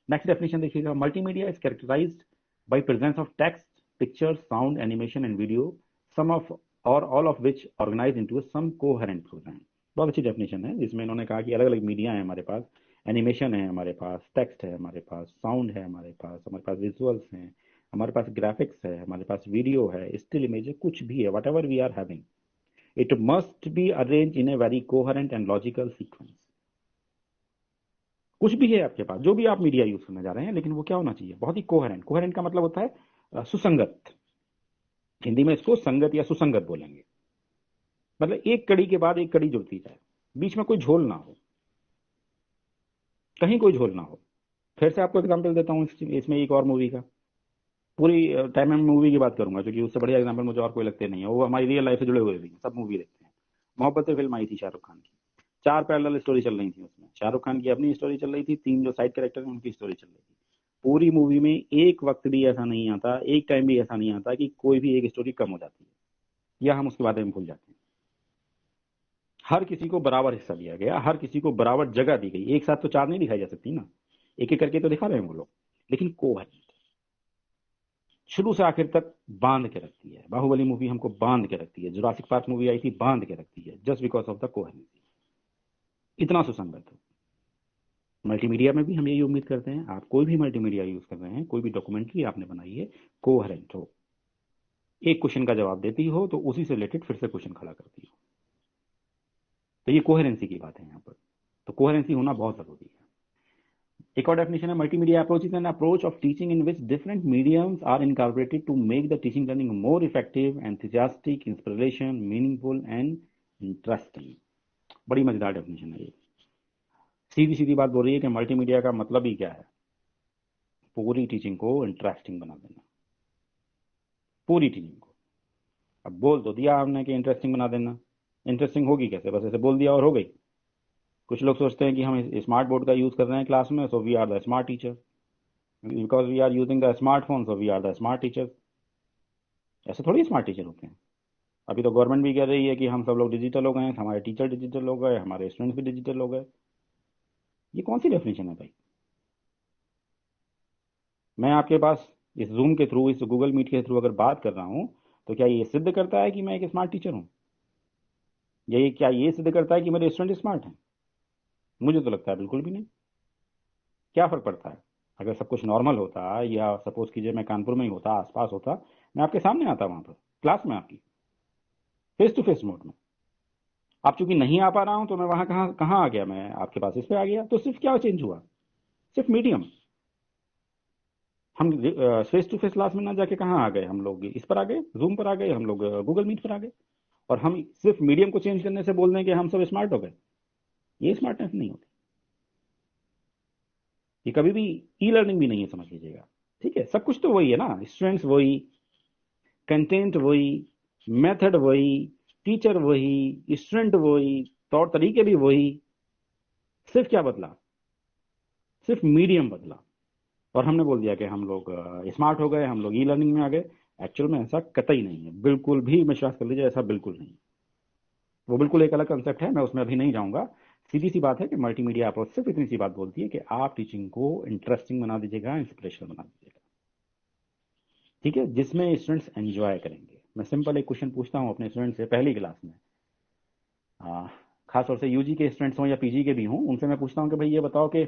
नेक्स्ट डेफिनेशन देखिएगा, multimedia is characterized by presence of text, picture, sound, animation and video, some of और all of which organize into some coherent program. बहुत अच्छी डेफिनेशन है, जिसमें इन्होंने कहा कि अलग अलग मीडिया है हमारे पास, एनिमेशन है हमारे पास, टेक्स्ट है हमारे पास, साउंड है हमारे पास विजुअल्स हैं, हमारे पास ग्राफिक्स है, हमारे पास वीडियो है, स्टिल इमेज है, कुछ भी है, whatever we are having, it must be arrange in a very coherent and logical sequence. कुछ भी है आपके पास, जो भी आप मीडिया यूज करने जा रहे हैं, लेकिन वो क्या होना चाहिए? बहुत ही कोहेरेंट। कोहेरेंट का मतलब होता है सुसंगत। हिंदी में इसको संगत या सुसंगत बोलेंगे। मतलब एक कड़ी के बाद एक कड़ी जुड़ती जाए, बीच में कोई झोल ना हो, कहीं कोई झोल ना हो। फिर से आपको एग्जांपल देता हूँ इसमें एक और मूवी का। पूरी टाइम में मूवी की बात करूंगा, क्योंकि उससे बढ़िया एग्जांपल मुझे और कोई लगते नहीं है, वो हमारी रियल लाइफ से जुड़े हुए भी हैं, सब मूवी देखते हैं। मोहब्बत से फिल्म आई थी शाहरुख खान की, 4 पैरेलल स्टोरी चल रही थी उसमें। शाहरुख खान की अपनी स्टोरी चल रही थी, 3 जो साइड कैरेक्टर हैं उनकी स्टोरी चल रही थी। पूरी मूवी में एक वक्त भी ऐसा नहीं आता, एक टाइम भी ऐसा नहीं आता कि कोई भी एक स्टोरी कम हो जाती है या हम उसके बारे में भूल जाते हैं। हर किसी को बराबर हिस्सा दिया गया, हर किसी को बराबर जगह दी गई। एक साथ तो 4 नहीं दिखाई जा सकती ना, एक एक करके तो दिखा रहे हैं वो लोग, लेकिन कोहेरेंट, शुरू से आखिर तक बांध के रखती है। बाहुबली मूवी हमको बांध के रखती है, जुरासिक पार्क मूवी आई थी, बांध के रखती है, just because of the coherency. इतना सुसंगत है। मल्टीमीडिया में भी हम यही उम्मीद करते हैं, आप कोई भी मल्टीमीडिया यूज कर रहे हैं, कोई भी डॉक्यूमेंट्री आपने बनाई है, कोहेरेंट हो, एक क्वेश्चन का जवाब देती हो तो उसी से रिलेटेड फिर से क्वेश्चन खड़ा करती हो। तो ये कोहेरेंसी की बात है यहाँ पर। तो कोहेरेंसी होना बहुत जरूरी है। एक और डेफिनेशन है, multimedia approach is an approach of teaching in which different mediums are incorporated to make the teaching learning more effective, enthusiastic, inspiration, meaningful and interesting. बड़ी मजेदार डेफिनेशन है ये। सीधी सीधी बात बोल रही है कि मल्टीमीडिया का मतलब ही क्या है? पूरी टीचिंग को इंटरेस्टिंग बना देना, पूरी टीचिंग को। अब बोल तो दिया हमने कि इंटरेस्टिंग बना देना, इंटरेस्टिंग होगी कैसे? बस ऐसे बोल दिया और हो गई। कुछ लोग सोचते हैं कि हम स्मार्ट बोर्ड का यूज कर रहे हैं क्लास में, so we are the smart teacher, because we are using the smartphone, so we are the smart teacher. ऐसे थोड़ी स्मार्ट टीचर होते हैं। अभी तो गवर्नमेंट भी कह रही है कि हम सब लोग डिजिटल हो गए हैं, हमारे टीचर डिजिटल हो गए, हमारे स्टूडेंट्स भी डिजिटल हो गए। ये कौन सी डेफिनेशन है भाई? मैं आपके पास इस जूम के थ्रू, इस गूगल मीट के थ्रू अगर बात कर रहा हूं, तो क्या ये सिद्ध करता है कि मैं एक स्मार्ट टीचर हूं? क्या ये सिद्ध करता है कि मेरे स्टूडेंट स्मार्ट हैं? मुझे तो लगता है बिल्कुल भी नहीं। क्या फर्क पड़ता है? अगर सब कुछ नॉर्मल होता, या सपोज कीजिए मैं कानपुर में ही होता, आसपास होता, मैं आपके सामने आता वहां पर क्लास में, आपकी फेस टू फेस मोड में। आप चूंकि नहीं आ पा रहा हूं तो मैं वहां कहाँ कहाँ आ गया, मैं आपके पास इस पे आ गया। तो सिर्फ क्या चेंज हुआ? सिर्फ मीडियम। हम फेस टू फेस क्लास में ना जाके कहाँ आ गए, हम लोग इस पर आ गए, जूम पर आ गए, हम लोग गूगल मीट पर आ गए, और हम सिर्फ मीडियम को चेंज करने से बोल दें कि हम सब स्मार्ट हो गए। ये स्मार्टनेस नहीं होती। ये कभी भी ई लर्निंग भी नहीं है, समझ लीजिएगा। ठीक है, सब कुछ तो वही है ना, स्टूडेंट्स वही, कंटेंट वही, मेथड वही, टीचर वही, स्टूडेंट वही, तौर तरीके भी वही। सिर्फ क्या बदला? सिर्फ मीडियम बदला, और हमने बोल दिया कि हम लोग स्मार्ट हो गए, हम लोग ई लर्निंग में आ गए। एक्चुअल में ऐसा कतई नहीं है, बिल्कुल भी विश्वास कर लीजिए, ऐसा बिल्कुल नहीं। वो बिल्कुल एक अलग कंसेप्ट है, मैं उसमें अभी नहीं जाऊंगा। सीधी सी बात है कि मल्टीमीडिया अप्रोच सिर्फ इतनी सी बात बोलती है कि आप टीचिंग को इंटरेस्टिंग बना दीजिएगा, इंस्पिरेशनल बना दीजिएगा, ठीक है, जिसमें स्टूडेंट्स एंजॉय करेंगे। मैं सिंपल एक क्वेश्चन पूछता हूँ अपने स्टूडेंट से पहली क्लास में, खासतौर से यूजी के स्टूडेंट्स हों या पीजी के भी हों, उनसे मैं पूछता हूँ कि भाई ये बताओ कि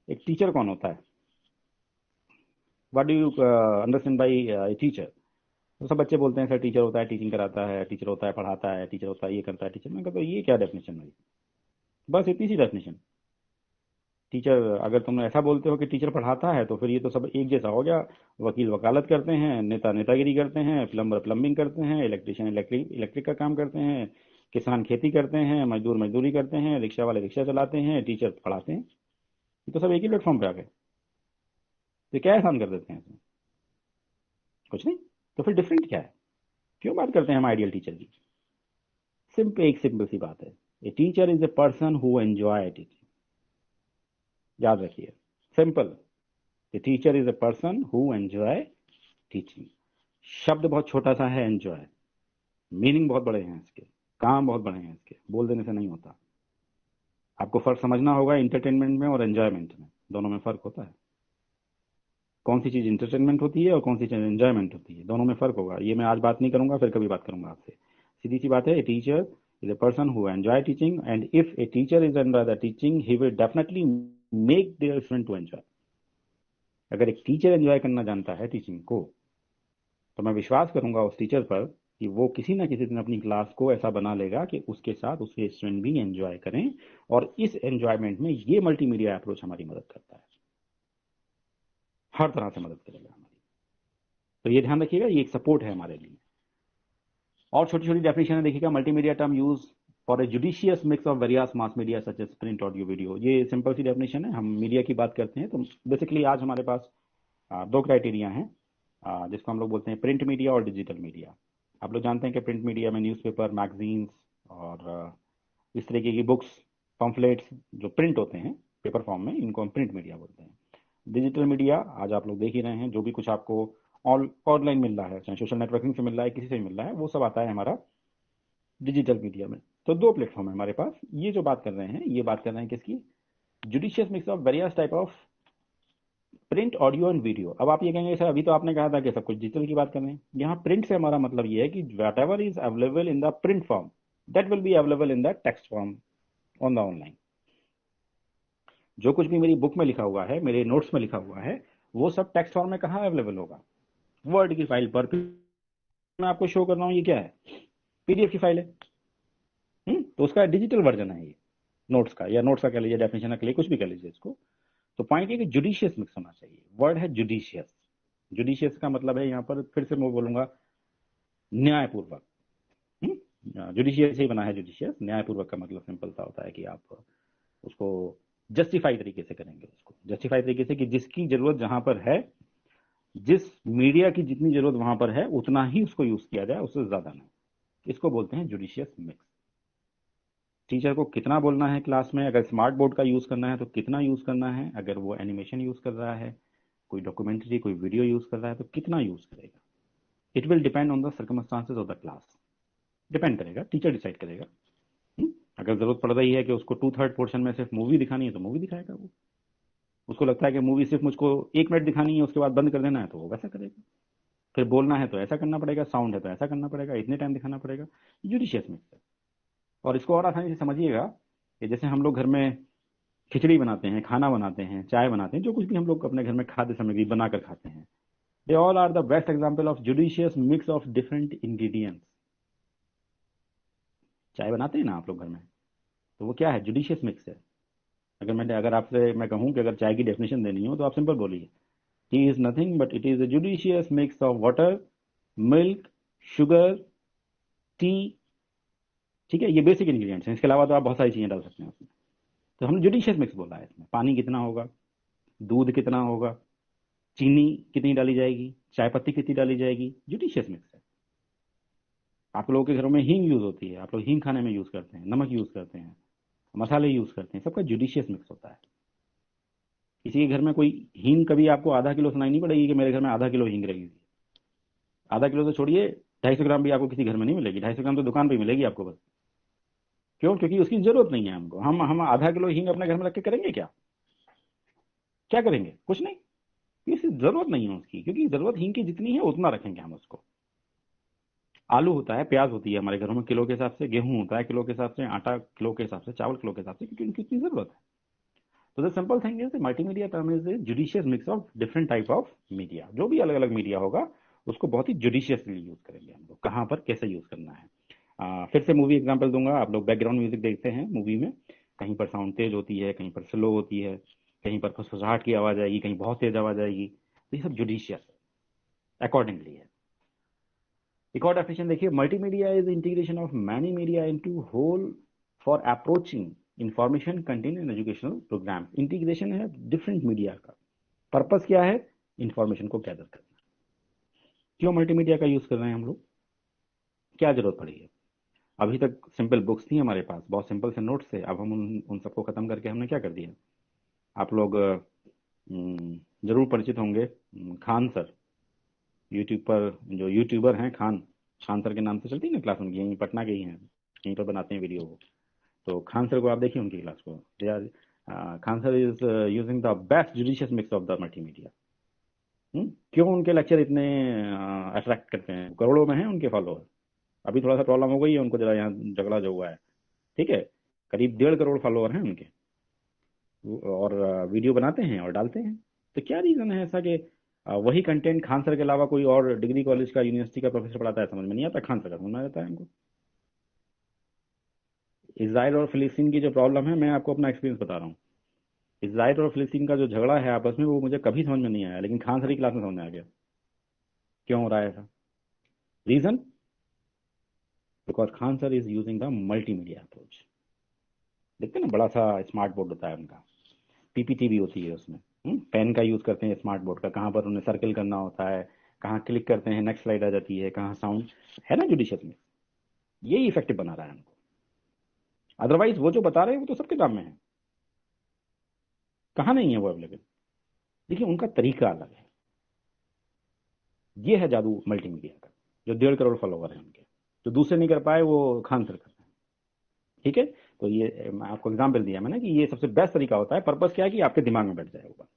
एक टीचर कौन होता है? What do you understand by a teacher? तो सब बच्चे बोलते हैं सर टीचर होता है टीचिंग कराता है, टीचर होता है पढ़ाता है, टीचर होता है ये करता है टीचर। मैं कहता हूँ ये क्या डेफिनेशन भाई? बस इतनी सी डेफिनेशन। टीचर, अगर तुम ऐसा बोलते हो कि टीचर पढ़ाता है तो फिर ये तो सब एक जैसा हो गया। वकील वकालत करते हैं, नेता नेतागिरी करते हैं, प्लम्बर प्लम्बिंग करते हैं, इलेक्ट्रिशियन इलेक्ट्रिक का काम करते हैं, किसान खेती करते हैं, मजदूर मजदूरी करते हैं, रिक्शा वाले रिक्शा चलाते हैं, टीचर पढ़ाते हैं। ये तो सब एक ही प्लेटफॉर्म पे आ गए। तो क्या एहसान कर देते हैं इसमें? कुछ नहीं। तो फिर डिफरेंट क्या है? क्यों बात करते हैं हम आइडियल टीचर की? एक सिंपल सी बात है, a teacher is a person who enjoy teaching. याद रखिए, simple. A teacher is a person who enjoy teaching. शब्द बहुत छोटा सा है, एंजॉय, मीनिंग बहुत बड़े हैं इसके, काम बहुत बड़े हैं इसके, बोल देने से नहीं होता। आपको फर्क समझना होगा इंटरटेनमेंट में और एंजॉयमेंट में, दोनों में फर्क होता है। कौन सी चीज इंटरटेनमेंट होती है और कौन सी चीज एंजॉयमेंट होती है, दोनों में फर्क होगा। ये मैं आज बात नहीं करूंगा, फिर कभी बात करूंगा आपसे। सीधी सी बात है, a teacher is a person who enjoy teaching, and if a teacher is enjoy the teaching he will definitely make their student to enjoy. अगर एक टीचर एंजॉय करना जानता है टीचिंग को, तो मैं विश्वास करूंगा उस टीचर पर कि वो किसी ना किसी दिन अपनी क्लास को ऐसा बना लेगा कि उसके साथ उसके स्टूडेंट भी एंजॉय करें। और इस एंजॉयमेंट में ये मल्टीमीडिया अप्रोच हमारी मदद करता है, हर तरह से मदद करेगा हमारी। तो ये ध्यान रखिएगा, ये एक सपोर्ट है हमारे लिए। और छोटी छोटी डेफिनेशन है, देखिएगा, multimedia term use for a judicious mix of various mass media such as print, audio, video. ये सिंपल सी डेफिनेशन है। हम मीडिया की बात करते हैं तो बेसिकली आज हमारे पास दो क्राइटेरिया हैं, जिसको हम लोग बोलते हैं प्रिंट मीडिया और डिजिटल मीडिया। आप लोग जानते हैं कि प्रिंट मीडिया में न्यूज़पेपर, मैगजीन्स और इस तरीके की बुक्स, पम्फलेट्स जो प्रिंट होते हैं पेपर फॉर्म में, इनको हम प्रिंट मीडिया बोलते हैं। डिजिटल मीडिया आज आप लोग देख ही रहे हैं, जो भी कुछ आपको ऑनलाइन मिल रहा है, चाहे सोशल नेटवर्किंग से मिल रहा है, किसी से मिल रहा है, वो सब आता है हमारा डिजिटल मीडिया में। तो दो प्लेटफॉर्म है हमारे पास। ये जो बात कर रहे हैं, ये बात कर रहे हैं किसकी? Judicious mix of various type of print, audio and video. अब आप ये कहेंगे सर अभी तो आपने कहा था कि सब कुछ डिजिटल की बात कर रहे हैं। यहाँ प्रिंट से हमारा मतलब ये है कि what ever is available in the print form that will be available in the text form on the online. जो कुछ भी मेरी बुक में लिखा हुआ है, मेरे नोट्स में लिखा हुआ है, वो सब टेक्स्ट फॉर्म में कहाँ अवेलेबल होगा? वर्ड की फाइल पर। मैं आपको शो कर रहा हूँ, ये क्या है? पीडीएफ की फाइल है। तो उसका डिजिटल वर्जन है ये नोट्स का, या नोट्स का कह लीजिए, डेफिनेशन का कुछ भी कह लीजिए इसको। तो पॉइंट ये कि जुडिशियस मिक्स होना चाहिए। वर्ड है जुडिशियस। जुडिशियस का मतलब है, यहाँ पर फिर से मैं बोलूंगा, न्यायपूर्वक। जुडिशियस ही बना है जुडिशियस। न्यायपूर्वक का मतलब सिंपल सा होता है कि आप उसको जस्टिफाई तरीके से करेंगे, उसको जस्टिफाई तरीके से कि जिसकी जरूरत जहां पर है, जिस मीडिया की जितनी जरूरत वहां पर है, उतना ही उसको यूज किया जाए, उससे ज्यादा नहीं। इसको बोलते हैं जुडिशियस मिक्स। टीचर को कितना बोलना है क्लास में, अगर स्मार्ट बोर्ड का यूज करना है तो कितना यूज करना है, अगर वो एनिमेशन यूज कर रहा है, कोई डॉक्यूमेंट्री, कोई वीडियो यूज कर रहा है, तो कितना यूज करेगा। It will depend on the circumstances of the class. Depend करेगा, टीचर डिसाइड करेगा। अगर जरूरत पड़ रही है कि उसको 2/3 पोर्शन में सिर्फ मूवी दिखानी है तो मूवी दिखाएगा वो। उसको लगता है कि मूवी सिर्फ मुझको 1 मिनट दिखानी है, उसके बाद बंद कर देना है, तो वो वैसा करेगा। फिर बोलना है तो ऐसा करना पड़ेगा, साउंड है तो ऐसा करना पड़ेगा, इतने टाइम दिखाना पड़ेगा। जुडिशियस मिक्स है। और इसको और आसानी से समझिएगा कि जैसे हम लोग घर में खिचड़ी बनाते हैं, खाना बनाते हैं, चाय बनाते हैं, जो कुछ भी हम लोग अपने घर में खाद्य सामग्री बनाकर खाते हैं, they all are the best example of judicious mix of different ingredients. चाय बनाते हैं ना आप लोग घर में, तो वो क्या है? जुडिशियस मिक्स है। अगर आपसे मैं कहूं कि अगर चाय की डेफिनेशन देनी हो तो आप सिंपल बोलिए, T is nothing but it is a judicious mix of water, milk, sugar, T. ठीक है, ये बेसिक इंग्रेडिएंट्स हैं। इसके अलावा तो आप बहुत सारी चीजें डाल सकते हैं उसमें। तो हमने जुडिशियस मिक्स बोला है। इसमें पानी कितना होगा, दूध कितना होगा, चीनी कितनी डाली जाएगी, चाय पत्ती कितनी डाली जाएगी, जुडिशियस मिक्स है। आप लोगों के घरों में हींग यूज होती है, आप लोग हींग खाने में यूज करते हैं, नमक यूज करते हैं, मसाले यूज करते हैं, सबका जुडिशियस मिक्स होता है। किसी के घर में कोई हींग कभी आपको आधा किलो सुनाई नहीं पड़ेगी कि मेरे घर में आधा किलो हींग रहेगी। आधा किलो तो छोड़िए, 250 ग्राम भी आपको किसी घर में नहीं मिलेगी। 250 ग्राम तो दुकान पर मिलेगी आपको बस। क्यों? क्योंकि उसकी जरूरत नहीं है हमको। हम आधा किलो हींग अपने घर में रख के करेंगे क्या? क्या करेंगे? कुछ नहीं। इसकी जरूरत नहीं है उसकी, क्योंकि जरूरत हींग की जितनी है उतना रखेंगे हम उसको। आलू होता है, प्याज होती है हमारे घरों में किलो के हिसाब से, गेहूं होता है किलो के हिसाब से, आटा किलो के हिसाब से, चावल किलो के हिसाब से, क्योंकि उनकी इतनी जरूरत है। तो the simple thing is multimedia term is a judicious mix of different type of media. जो भी अलग अलग मीडिया होगा उसको बहुत ही जुडिशियसली यूज करेंगे हम लोग, कहाँ पर कैसे यूज करना है। फिर से मूवी एग्जाम्पल दूंगा। आप लोग बैकग्राउंड म्यूजिक देखते हैं मूवी में, कहीं पर साउंड तेज होती है, कहीं पर स्लो होती है, कहीं पर फुसफुसाहट की आवाज़ आएगी, कहीं बहुत तेज आवाज़ आएगी, तो ये सब जुडिशियस है, अकॉर्डिंगली है। एक और डेफिनेशन देखिए, multimedia is integration of many media into whole for approaching information content in educational program. Integration है डिफरेंट मीडिया का, पर्पस क्या है, इंफॉर्मेशन को गैदर करना। क्यों मल्टीमीडिया का यूज कर रहे हैं हम लोग, क्या जरूरत पड़ी है? अभी तक सिंपल बुक्स थी हमारे पास, बहुत सिंपल से नोट्स थे, अब हम उन सबको खत्म करके हमने क्या कर दिया। आप लोग जरूर परिचित होंगे खान सर, यूट्यूब पर जो यूट्यूबर हैं खान खान सर के नाम से चलती है ना क्लास उनकी, यहीं पटना के ही हैं, यहीं पर बनाते हैं वीडियो। तो खान सर को आप देखिए उनकी क्लास को, they are Khan sir is using the best judicious mix of the multimedia. क्यों उनके लेक्चर इतने अट्रैक्ट करते हैं, करोड़ों में हैं उनके फॉलोअर। अभी थोड़ा सा प्रॉब्लम हो गई है उनको, जरा यहाँ झगड़ा जो हुआ है, ठीक है, करीब 1.5 करोड़ फॉलोअर हैं उनके, और वीडियो बनाते हैं और डालते हैं। तो क्या रीजन है ऐसा कि वही कंटेंट खान सर के अलावा कोई और डिग्री कॉलेज का यूनिवर्सिटी का प्रोफेसर पढ़ाता है, समझ में नहीं आता, खान सर का समझ में आता है हमको। इजराइल और फिलिस्तीन की जो प्रॉब्लम है, मैं आपको अपना एक्सपीरियंस बता रहा हूँ। इजराइल और फिलिस्तीन का जो झगड़ा है आपस में, वो मुझे कभी समझ में नहीं आया, लेकिन खान सर की क्लास में समझ में आ गया क्यों हो रहा है ऐसा। Reason, because Khan sir is using the multimedia approach. देखते हैं ना, बड़ा सा स्मार्ट बोर्ड होता है उनका, पीपीटी भी होती है उसमें, पेन का यूज करते हैं स्मार्ट बोर्ड का, कहाँ पर उन्हें सर्कल करना होता है, कहाँ क्लिक करते हैं नेक्स्ट स्लाइड आ जाती है, कहाँ साउंड है ना जुडिशियस में। यही इफेक्टिव बना रहा है हमको, अदरवाइज वो जो बता रहे हैं वो तो सबके काम में है, कहाँ नहीं है वो अवेलेबल। देखिए उनका तरीका अलग है, ये है जादू मल्टीमीडिया का। जो 1.5 करोड़ फॉलोवर है उनके, जो दूसरे नहीं कर पाए वो खान सर कर रहे हैं, ठीक है। तो ये मैं आपको एग्जाम्पल दिया मैंने कि ये सबसे बेस्ट तरीका होता है। पर्पस क्या है कि आपके दिमाग में बैठ जाए वो बात,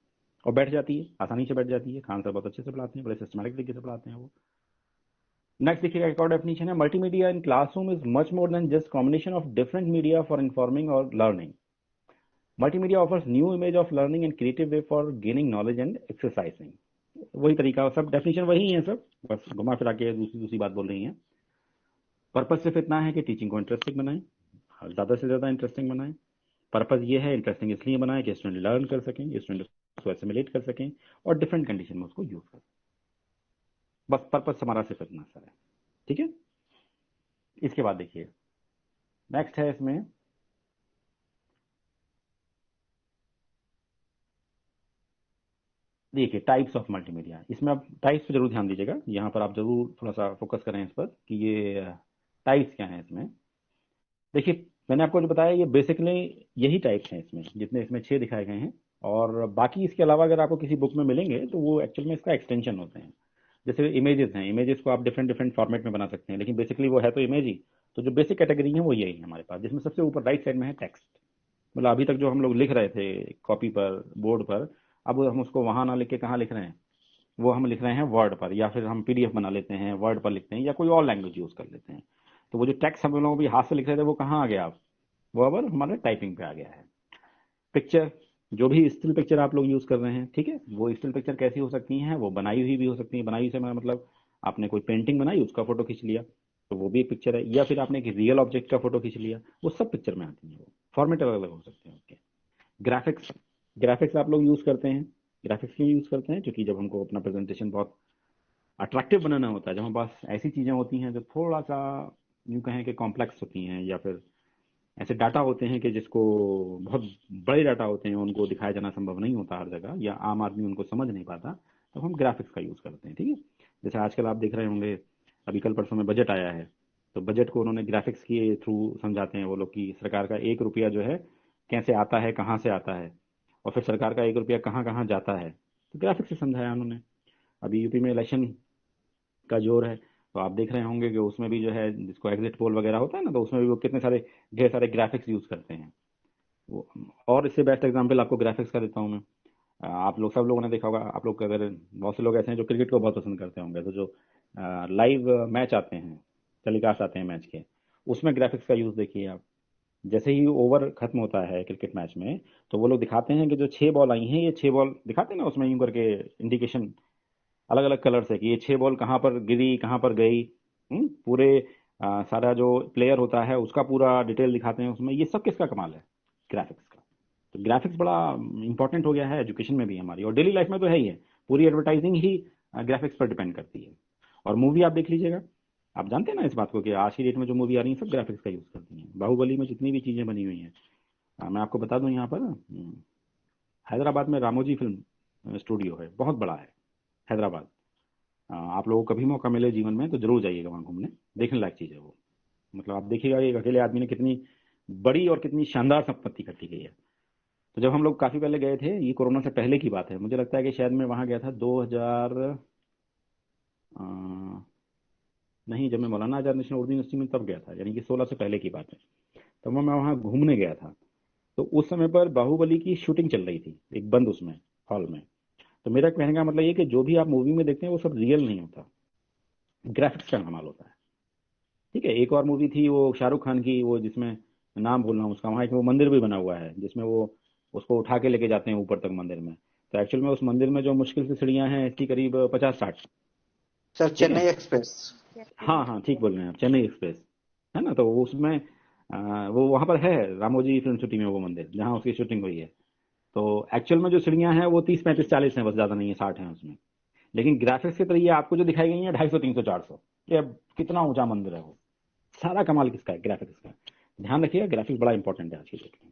और बैठ जाती है, आसानी से बैठ जाती है। खान सर बहुत अच्छे से पढ़ाते हैं, बड़े सिस्टमैटिक तरीके से पढ़ाते हैं वो। नेक्स्ट देखिएगा, एक और डेफिनेशन है, multimedia in classroom is much more than just combination of different media for informing और learning. Multimedia offers new image of learning and creative way for gaining knowledge and exercising. वही तरीका, सब definition वही है, सब बस घुमा फिरा के दूसरी दूसरी बात बोल रही हैं। पर्पस सिर्फ इतना है कि टीचिंग को इंटरेस्टिंग बनाएं, ज़्यादा से ज़्यादा इंटरेस्टिंग बनाएं। पर्पस ये है, इंटरेस्टिंग इसलिए बनाएं कि स्टूडेंट लर्न कर सकें, स्टूडेंट उसको एसिमिलेट कर सकें और डिफरेंट कंडीशन में उसको यूज कर सकें। बस पर्पस हमारा सिर्फ इतना सा है, ठीक है। इसके बाद देखिए नेक्स्ट है इसमें, देखिए टाइप्स ऑफ मल्टीमीडिया। इसमें आप टाइप्स पे जरूर ध्यान दीजिएगा, यहाँ पर आप जरूर थोड़ा सा फोकस करें इस पर कि ये टाइप्स क्या हैं इसमें। देखिए मैंने आपको जो बताया ये बेसिकली यही टाइप्स हैं इसमें, जितने इसमें 6 दिखाए गए हैं, और बाकी इसके अलावा अगर आपको किसी बुक में मिलेंगे तो वो एक्चुअल में इसका एक्सटेंशन होते हैं। जैसे इमेजेस हैं, इमेजेस को आप डिफरेंट डिफरेंट फॉर्मेट में बना सकते हैं, लेकिन बेसिकली वो है तो इमेज ही। तो जो बेसिक कैटेगरी है वो यही है हमारे पास, जिसमें सबसे ऊपर राइट साइड में है टेक्स्ट। मतलब अभी तक जो हम लोग लिख रहे थे कॉपी पर, बोर्ड पर, अब हम उसको वहां ना लिख के कहाँ लिख रहे हैं, वो हम लिख रहे हैं वर्ड पर, या फिर हम पीडीएफ बना लेते हैं वर्ड पर लिखते हैं, या कोई और लैंग्वेज यूज कर लेते हैं। तो वो जो टेक्स्ट हम लोग भी हाथ से लिख रहे थे वो कहाँ आ गया, आप वो अब हमारे टाइपिंग पे आ गया है। पिक्चर, जो भी स्टिल पिक्चर आप लोग यूज कर रहे हैं, ठीक है, वो स्टिल पिक्चर कैसी हो सकती हैं, वो बनाई हुई भी हो सकती है। बनाई हुई से मतलब आपने कोई पेंटिंग बनाई, उसका फोटो खींच लिया तो वो भी एक पिक्चर है, या फिर आपने एक रियल ऑब्जेक्ट का फोटो खींच लिया, वो सब पिक्चर में आती है। वो फॉर्मेट अलग अलग हो सकते हैं उसके। ग्राफिक्स, ग्राफिक्स आप लोग यूज करते हैं। ग्राफिक्स क्यों यूज करते हैं, क्योंकि जब हमको अपना प्रेजेंटेशन बहुत अट्रैक्टिव बनाना होता है, जब हमारे पास ऐसी चीजें होती हैं जो थोड़ा सा यूं कहें कि कॉम्प्लेक्स होती हैं, या फिर ऐसे डाटा होते हैं कि जिसको बहुत बड़े डाटा होते हैं, उनको दिखाया जाना संभव नहीं होता हर जगह, या आम आदमी उनको समझ नहीं पाता, तो हम ग्राफिक्स का यूज करते हैं, ठीक है। जैसे आजकल आप देख रहे होंगे, अभी कल परसों में बजट आया है, तो बजट को उन्होंने ग्राफिक्स के थ्रू समझाते हैं वो लोग कि सरकार का 1 रुपया जो है कैसे आता है, कहाँ से आता है, और फिर सरकार का 1 रुपया कहाँ कहाँ जाता है, तो ग्राफिक्स से समझाया उन्होंने। अभी यूपी में इलेक्शन का जोर है, तो आप देख रहे होंगे कि उसमें भी जो है, जिसको एग्जिट पोल वगैरह होता है ना, तो उसमें भी वो कितने सारे ढेर सारे ग्राफिक्स यूज करते हैं वो। और इससे बेस्ट एग्जांपल आपको ग्राफिक्स का देता हूँ मैं। आप लोग सब लोगों ने देखा होगा, आप लोग अगर, बहुत से लोग ऐसे हैं जो क्रिकेट को बहुत पसंद करते होंगे, तो जो लाइव मैच आते हैं, टेलीकास्ट आते हैं मैच के, उसमें ग्राफिक्स का यूज देखिए आप। जैसे ही ओवर खत्म होता है क्रिकेट मैच में, तो वो लोग दिखाते हैं कि जो 6 बॉल आई हैं, ये 6 बॉल दिखाते हैं ना उसमें, यूं करके इंडिकेशन अलग अलग कलर से कि ये 6 बॉल कहाँ पर गिरी, कहाँ पर गई। पूरे सारा जो प्लेयर होता है उसका पूरा डिटेल दिखाते हैं उसमें। ये सब किसका कमाल है, ग्राफिक्स का। तो ग्राफिक्स बड़ा इंपॉर्टेंट हो गया है एजुकेशन में भी हमारी, और डेली लाइफ में तो है ही है। पूरी एडवर्टाइजिंग ही ग्राफिक्स पर डिपेंड करती है। और मूवी आप देख लीजिएगा, आप जानते हैं ना इस बात को कि आज की डेट में जो मूवी आ रही है सब ग्राफिक्स का यूज़ करती हैं। बाहुबली में जितनी भी चीज़ें बनी हुई हैं, मैं आपको बता दूं यहाँ पर हैदराबाद में रामोजी फिल्म स्टूडियो है, बहुत बड़ा है हैदराबाद। आप लोगों को कभी मौका मिले जीवन में तो जरूर जाइएगा वहाँ घूमने, देखने लायक चीज़ है वो। मतलब आप देखिएगा एक अकेले आदमी ने कितनी बड़ी और कितनी शानदार संपत्ति इकट्ठी की है। तो जब हम लोग काफ़ी पहले गए थे, ये कोरोना से पहले की बात है, मुझे लगता है कि शायद मैं वहाँ गया था 2000 नहीं, जब मैं मौलाना आजाद नेशनल उर्दू यूनिवर्सिटी में तब गया था, यानी कि 16 से पहले की बात है। तब मैं वहाँ घूमने गया था, तो उस समय पर बाहुबली की शूटिंग चल रही थी एक बंद उसमें हॉल में। तो मेरा कहने का मतलब ये कि जो भी आप मूवी में देखते हैं वो सब रियल नहीं होता, ग्राफिक्स का कमाल होता है। ठीक है, एक और मूवी थी वो शाहरुख खान की, वो जिसमें नाम भूल रहा हूँ उसका, वहाँ एक वो मंदिर भी बना हुआ है जिसमें वो उसको उठा के लेके जाते हैं ऊपर तक मंदिर में। तो एक्चुअल में उस मंदिर में जो मुश्किल से सीढ़ियाँ हैं इसकी करीब 50-60। Sir Chennai express. हाँ हाँ ठीक बोल रहे हैं आप, चेन्नई एक्सप्रेस है ना। तो उसमें वो वहाँ पर है रामोजी फिल्म सिटी में वो मंदिर जहाँ उसकी शूटिंग हुई है। तो एक्चुअल में जो सीढ़ियाँ हैं वो 30-35-40 हैं, बस ज़्यादा नहीं है, 60 हैं उसमें। लेकिन ग्राफिक्स के तरीके आपको जो दिखाई गई है 250, 300, 400, ये अब कितना ऊंचा मंदिर है वो। सारा कमाल किसका है, ग्राफिक्स का। ध्यान रखिएगा, ग्राफिक्स बड़ा इंपॉर्टेंट है आज की डेट में।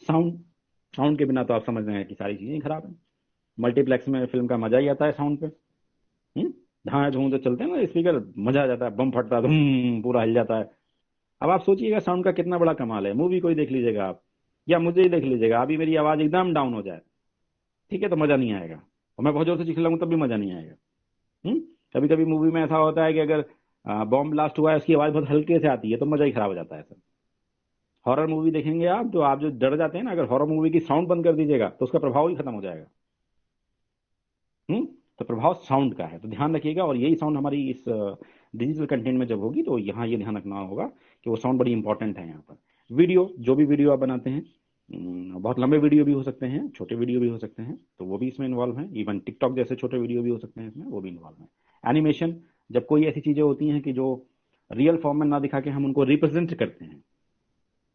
साउंड, साउंड के बिना तो आप समझ रहे हैं कि सारी चीज़ें खराब हैं। मल्टीप्लेक्स में फिल्म का मजा ही आता है साउंड पे। धाए धूम तो चलते हैं ना स्पीकर, मजा आ जाता है, बम फटता है, धूम पूरा हिल जाता है। अब आप सोचिएगा साउंड का कितना बड़ा कमाल है। मूवी कोई देख लीजिएगा आप, या मुझे ही देख लीजिएगा, अभी मेरी आवाज़ एकदम डाउन हो जाए, ठीक है, तो मज़ा नहीं आएगा। और मैं बहुत जोर से चिल्लाऊं तब भी मज़ा नहीं आएगा। कभी कभी मूवी में ऐसा होता है कि अगर बॉम्ब ब्लास्ट हुआ है उसकी आवाज़ बहुत हल्के से आती है तो मज़ा ही खराब हो जाता है सर। हॉरर मूवी देखेंगे आप जो डर जाते हैं ना, अगर हॉरर मूवी की साउंड बंद कर दीजिएगा तो उसका प्रभाव ही खत्म हो जाएगा। तो प्रभाव साउंड का है, तो ध्यान रखिएगा। और यही साउंड हमारी इस डिजिटल कंटेंट में जब होगी तो यहाँ ये ध्यान रखना होगा कि वो साउंड बड़ी इंपॉर्टेंट है यहाँ पर। वीडियो, जो भी वीडियो आप बनाते हैं, बहुत लंबे वीडियो भी हो सकते हैं, छोटे वीडियो भी हो सकते हैं, तो वो भी इसमें इन्वॉल्व हैं। इवन टिकटॉक जैसे छोटे वीडियो भी हो सकते हैं इसमें, वो भी इन्वॉल्व हैं। एनिमेशन, जब कोई ऐसी चीज़ें होती हैं कि जो रियल फॉर्म में ना दिखा के हम उनको रिप्रेजेंट करते हैं,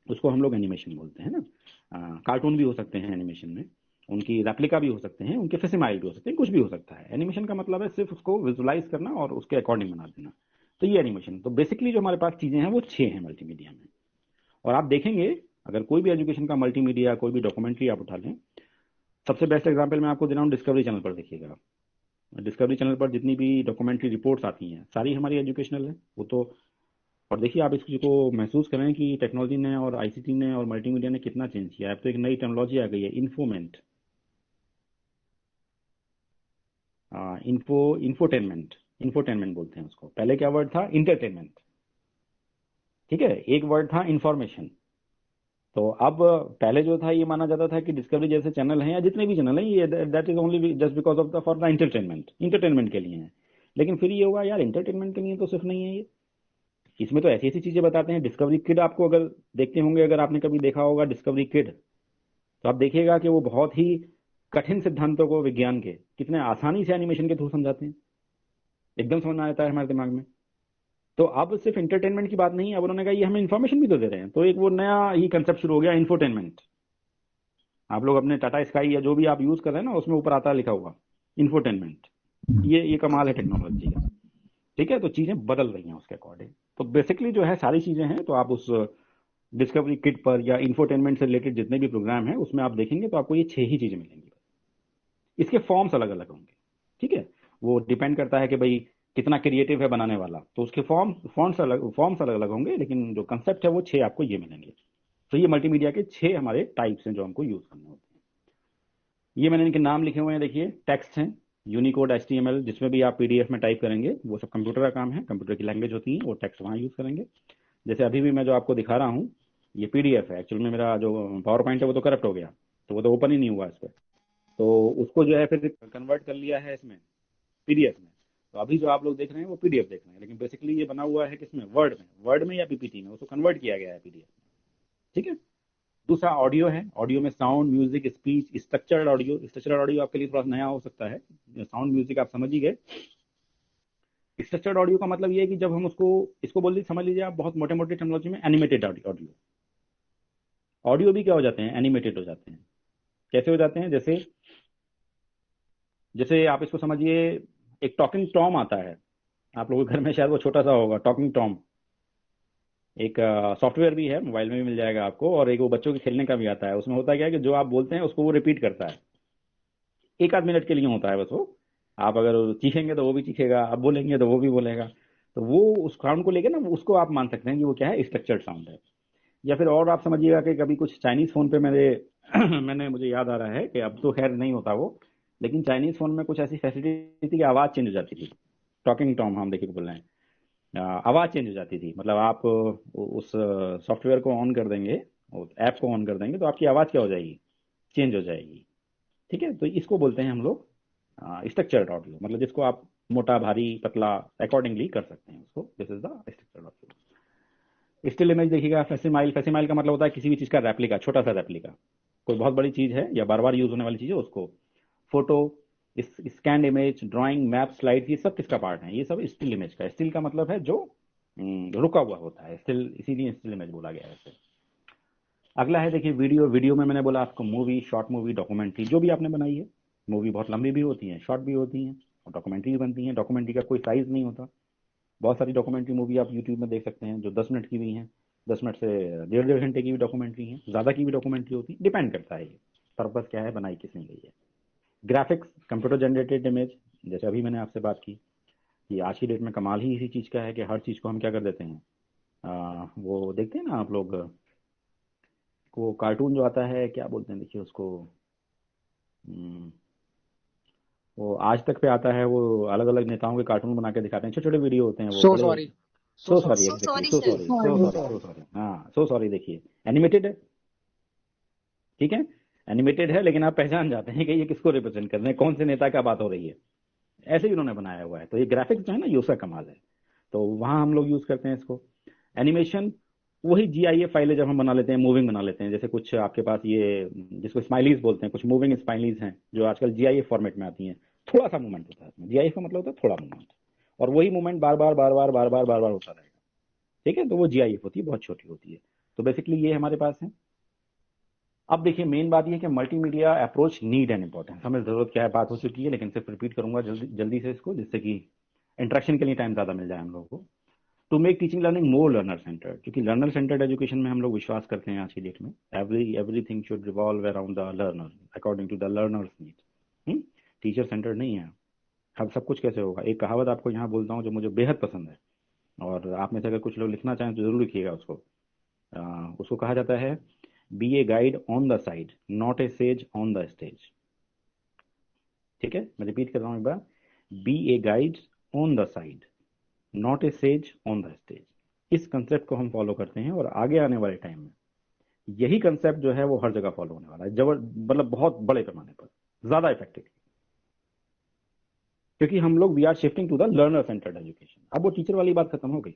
उसको हम लोग एनिमेशन बोलते हैं ना। कार्टून भी हो सकते हैं एनिमेशन में, उनकी रेप्लिका भी हो सकते हैं, उनके फेसिमाइल भी हो सकते हैं, कुछ भी हो सकता है। एनिमेशन का मतलब है सिर्फ उसको विजुलाइज करना और उसके अकॉर्डिंग बना देना, तो ये एनिमेशन। तो बेसिकली जो हमारे पास चीज़ें हैं वो 6 हैं मल्टीमीडिया में। और आप देखेंगे अगर कोई भी एजुकेशन का मल्टीमीडिया, कोई भी डॉक्यूमेंट्री आप उठा लें, सबसे बेस्ट एग्जांपल मैं आपको दे रहा हूँ, डिस्कवरी चैनल पर देखिएगा। डिस्कवरी चैनल पर जितनी भी डॉक्यूमेंट्री रिपोर्ट्स आती हैं सारी हमारी एजुकेशनल है वो तो। और देखिए आप इसको महसूस करें कि टेक्नोलॉजी ने और आईसीटी ने और मल्टीमीडिया ने कितना चेंज किया है। अब तो एक नई टेक्नोलॉजी आ गई है, इंफोटेनमेंट बोलते हैं उसको। पहले क्या वर्ड था, इंटरटेनमेंट, ठीक है, एक वर्ड था इंफॉर्मेशन। तो अब पहले जो था ये माना जाता था कि डिस्कवरी जैसे चैनल हैं या जितने भी चैनल हैं ये that is only just because of the for the entertainment के लिए है। लेकिन फिर ये हुआ यार इंटरटेनमेंट के लिए तो सिर्फ नहीं है ये, इसमें तो ऐसी ऐसी चीजें बताते हैं। डिस्कवरी किड आपको अगर देखते होंगे, अगर आपने कभी देखा होगा डिस्कवरी किड, तो आप देखिएगा कि वो बहुत ही कठिन सिद्धांतों को विज्ञान के कितने आसानी से एनिमेशन के थ्रू समझाते हैं, एकदम समझ में आता है हमारे दिमाग में। तो अब सिर्फ इंटरटेनमेंट की बात नहीं, अब उन्होंने कहा ये हमें इन्फॉर्मेशन भी तो दे रहे हैं, तो एक वो नया ही कंसेप्ट शुरू हो गया, इंफोटेनमेंट। आप लोग अपने टाटा स्काई या जो भी आप यूज कर रहे हैं ना उसमें ऊपर आता है लिखा हुआ इंफोटेनमेंट। ये कमाल है टेक्नोलॉजी का, ठीक है। तो चीजें बदल रही हैं उसके अकॉर्डिंग। तो बेसिकली जो है सारी चीजें हैं, तो आप उस डिस्कवरी किट पर या इंफोटेनमेंट से रिलेटेड जितने भी प्रोग्राम हैं उसमें आप देखेंगे तो आपको ये 6 ही चीजें मिलेंगी। इसके फॉर्म्स अलग अलग होंगे, ठीक है, वो डिपेंड करता है कि भाई कितना क्रिएटिव है बनाने वाला, तो उसके फॉर्म्स अलग अलग होंगे, लेकिन जो कंसेप्ट है वो 6 आपको ये मिलेंगे। तो ये मल्टीमीडिया के 6 हमारे टाइप्स हैं जो हमको यूज करने होते हैं। ये मैंने इनके नाम लिखे हुए हैं, देखिए टेक्स्ट हैं, यूनिकोड, HTML, जिसमें भी आप PDF में टाइप करेंगे वो सब कंप्यूटर का काम है, कंप्यूटर की लैंग्वेज होती है, वो टेक्स्ट वहाँ यूज करेंगे। जैसे अभी भी मैं जो आपको दिखा रहा हूँ ये PDF है, एक्चुअल में मेरा जो पावर पॉइंट है वो तो करप्ट हो गया, तो वो तो ओपन ही नहीं हुआ इस पर, तो उसको जो है फिर कन्वर्ट कर लिया है इसमें PDF में। तो अभी जो आप लोग देख रहे हैं वो PDF देख रहे हैं, लेकिन बेसिकली ये बना हुआ है किसमें, वर्ड में या PPT में, उसको कन्वर्ट किया गया है PDF में, ठीक है। दूसरा ऑडियो है, ऑडियो में sound, music, speech, structured audio आपके लिए थोड़ा नया हो सकता है। साउंड म्यूजिक आप समझ ही गए। स्ट्रक्चर्ड ऑडियो का मतलब ये है कि जब हम इसको बोल समझ लीजिए आप बहुत मोटे मोटे टेक्नोलॉजी में एनिमेटेड ऑडियो भी क्या हो जाते हैं, एनिमेटेड हो जाते हैं। कैसे हो जाते हैं? जैसे जैसे आप इसको समझिए, एक टॉकिंग टॉम आता है, आप लोगों के घर में शायद वो छोटा सा होगा, टॉकिंग टॉम। एक सॉफ्टवेयर भी है, मोबाइल में भी मिल जाएगा आपको, और एक वो बच्चों के खेलने का भी आता है। उसमें होता क्या है कि जो आप बोलते हैं उसको वो रिपीट करता है, एक आध मिनट के लिए होता है बस वो। आप अगर चीखेंगे तो वो भी चीखेगा, आप बोलेंगे तो वो भी बोलेगा। तो वो उस साउंड को लेके ना, उसको आप मान सकते हैं कि वो क्या है, स्ट्रक्चर्ड साउंड है। या फिर और आप समझिएगा कि कभी कुछ चाइनीज फोन पे मेरे मुझे याद आ रहा है कि अब तो खैर नहीं होता वो, लेकिन चाइनीज फोन में कुछ ऐसी फैसिलिटी थी कि आवाज चेंज हो जाती थी। टॉकिंग टॉम हम देखिए बोल रहे हैं, आवाज चेंज हो जाती थी। मतलब आप उस सॉफ्टवेयर को ऑन कर देंगे, उस ऐप को ऑन कर देंगे, तो आपकी आवाज क्या हो जाएगी, चेंज हो जाएगी। ठीक है, तो इसको बोलते हैं हम लोग स्ट्रक्चर्ड ऑडियो, मतलब जिसको आप मोटा भारी पतला अकॉर्डिंगली कर सकते हैं उसको। This is the structured audio. Still image देखिएगा, फैसिमाइल। फैसिमाइल का मतलब होता है किसी भी चीज का रेप्लिका, छोटा सा रेप्लिका। कोई बहुत बड़ी चीज है या बार बार यूज होने वाली चीज है, उसको। Photo, scan image, drawing, map, slide, ये सब किसका पार्ट है? ये सब स्टिल इमेज का। स्टिल का मतलब है जो रुका हुआ होता है, स्टिल, इसीलिए स्टिल इमेज बोला गया है इसे। अगला है देखिए वीडियो। वीडियो में मैंने बोला आपको मूवी, शॉर्ट मूवी, डॉक्यूमेंट्री, जो भी आपने बनाई है। मूवी बहुत लंबी भी होती है, शॉर्ट भी होती हैं, और डॉक्यूमेंट्री भी बनती है। डॉक्यूमेंट्री का कोई साइज नहीं होता। बहुत सारी डॉक्यूमेंट्री मूवी आप यूट्यूब में देख सकते हैं जो 10 मिनट की भी हैं, 10 मिनट से 1.5 घंटे की भी डॉक्यूमेंट्री है, ज़्यादा की भी डॉक्यूमेंट्री होती है। डिपेंड करता है ये पर्पज़ क्या है, बनाई किसने गई है। ग्राफिक्स, कंप्यूटर जनरेटेड इमेज, जैसे अभी मैंने आपसे बात की कि आज की डेट में कमाल ही इसी चीज़ का है कि हर चीज़ को हम क्या कर देते हैं, वो देखते हैं ना आप लोग, वो कार्टून जो आता है, क्या बोलते हैं देखिए उसको, हम्म, वो आज तक पे आता है, वो अलग अलग नेताओं के कार्टून बना के दिखाते हैं, छोटे छोटे वीडियो होते हैं वो So बड़े। sorry. So sorry, exactly, so sorry, so sorry, हाँ सो सॉरी। देखिए एनिमेटेड है, ठीक है, एनिमेटेड है, लेकिन आप पहचान जाते हैं कि ये किसको रिप्रेजेंट कर रहे हैं, कौन से नेता का बात हो रही है। ऐसे ही उन्होंने बनाया हुआ है। तो ये ग्राफिक्स जो है ना, ये उसका कमाल है। तो वहां हम लोग यूज करते हैं इसको। एनिमेशन, वही GIF फाइलें जब हम बना लेते हैं, मूविंग बना लेते हैं, जैसे कुछ आपके पास ये जिसको स्माइलीज बोलते हैं, कुछ मूविंग स्माइलीज हैं जो आजकल GIF फॉर्मेट में आती हैं। थोड़ा सा मूवमेंट होता है, GIF का मतलब होता है थोड़ा मूवमेंट, और वही मूवमेंट बार बार बार बार बार बार बार बार होता रहेगा। ठीक है, तो वो GIF होती है, बहुत छोटी होती है। तो बेसिकली ये हमारे पास है। अब देखिए मेन बात ये है कि multimedia approach need and importance, हमें जरूरत क्या है, बात हो चुकी है, लेकिन सिर्फ रिपीट करूंगा जल्दी जल्दी से इसको, जिससे कि इंटरेक्शन के लिए टाइम ज्यादा मिल जाए हम लोगों को। To make teaching learning more learner centred, क्योंकि लर्नर सेंटर्ड एजुकेशन में हम लोग विश्वास करते हैं आज की डेट में। Everything should revolve around the learner according to the learner's need. Teacher centred नहीं है। अब सब कुछ कैसे होगा? एक कहावत आपको यहाँ बोलता हूँ जो मुझे बेहद पसंद है, और आप में से अगर कुछ लोग लिखना चाहें तो जरूर लिखिएगा उसको। उसको कहा जाता है, be a guide on the side, not a sage on the stage. ठीक है, मैं रिपीट कर रहा हूँ एक बार, be a guide on the side, not a sage on the stage. इस कंसेप्ट को हम फॉलो करते हैं, और आगे आने वाले टाइम में यही कंसेप्ट जो है वो हर जगह फॉलो होने वाला है, मतलब बहुत बड़े पैमाने पर, ज्यादा इफेक्टिव। क्योंकि हम लोग we are shifting to the learner centred education. अब वो टीचर वाली बात खत्म हो गई।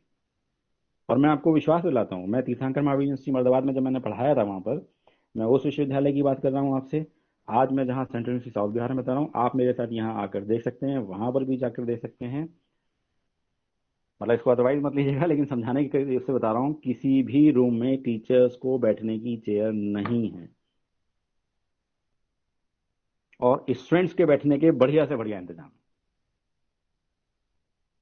और मैं आपको विश्वास दिलाता हूँ, मैं तीर्थंकर महावीर यूनिवर्सिटी मर्दाबाद में जब मैंने पढ़ाया था वहां पर, मैं उस विश्वविद्यालय की बात कर रहा हूँ आपसे। आज मैं जहाँ सेंट्रल यूनिवर्सिटी साउथ बिहार में बता रहा हूँ, आप मेरे साथ यहाँ आकर देख सकते हैं, वहां पर भी जाकर देख सकते हैं। मतलब इसको अदरवाइज मत लीजिएगा, लेकिन समझाने की उससे बता रहा हूँ, किसी भी रूम में टीचर्स को बैठने की चेयर नहीं है, और स्टूडेंट्स के बैठने के बढ़िया से बढ़िया इंतजाम।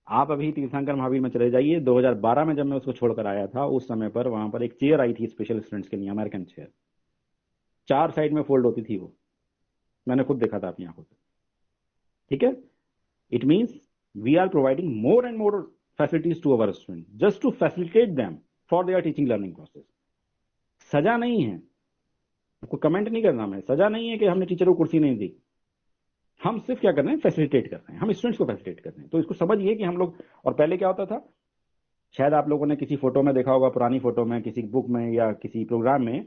आप अभी तीर्थंकर महावीर में चले जाइए, 2012 में जब मैं उसको छोड़कर आया था, उस समय पर वहां पर एक चेयर आई थी स्पेशल स्टूडेंट्स के लिए, अमेरिकन चेयर, 4 साइड में फोल्ड होती थी वो, मैंने खुद देखा था अपनी आंखों से। ठीक है, it means we are providing more and more facilities to our student just to facilitate them for their teaching learning process. सजा नहीं है, कोई कमेंट नहीं करना, मैं सजा नहीं है कि हमने टीचर को कुर्सी नहीं दी, हम सिर्फ क्या कर रहे हैं, फैसिलिटेट कर रहे हैं, हम स्टूडेंट्स को फैसिलिटेट कर रहे हैं। तो इसको समझिए कि हम लोग, और पहले क्या होता था, शायद आप लोगों ने किसी फोटो में देखा होगा, पुरानी फोटो में, किसी बुक में या किसी प्रोग्राम में,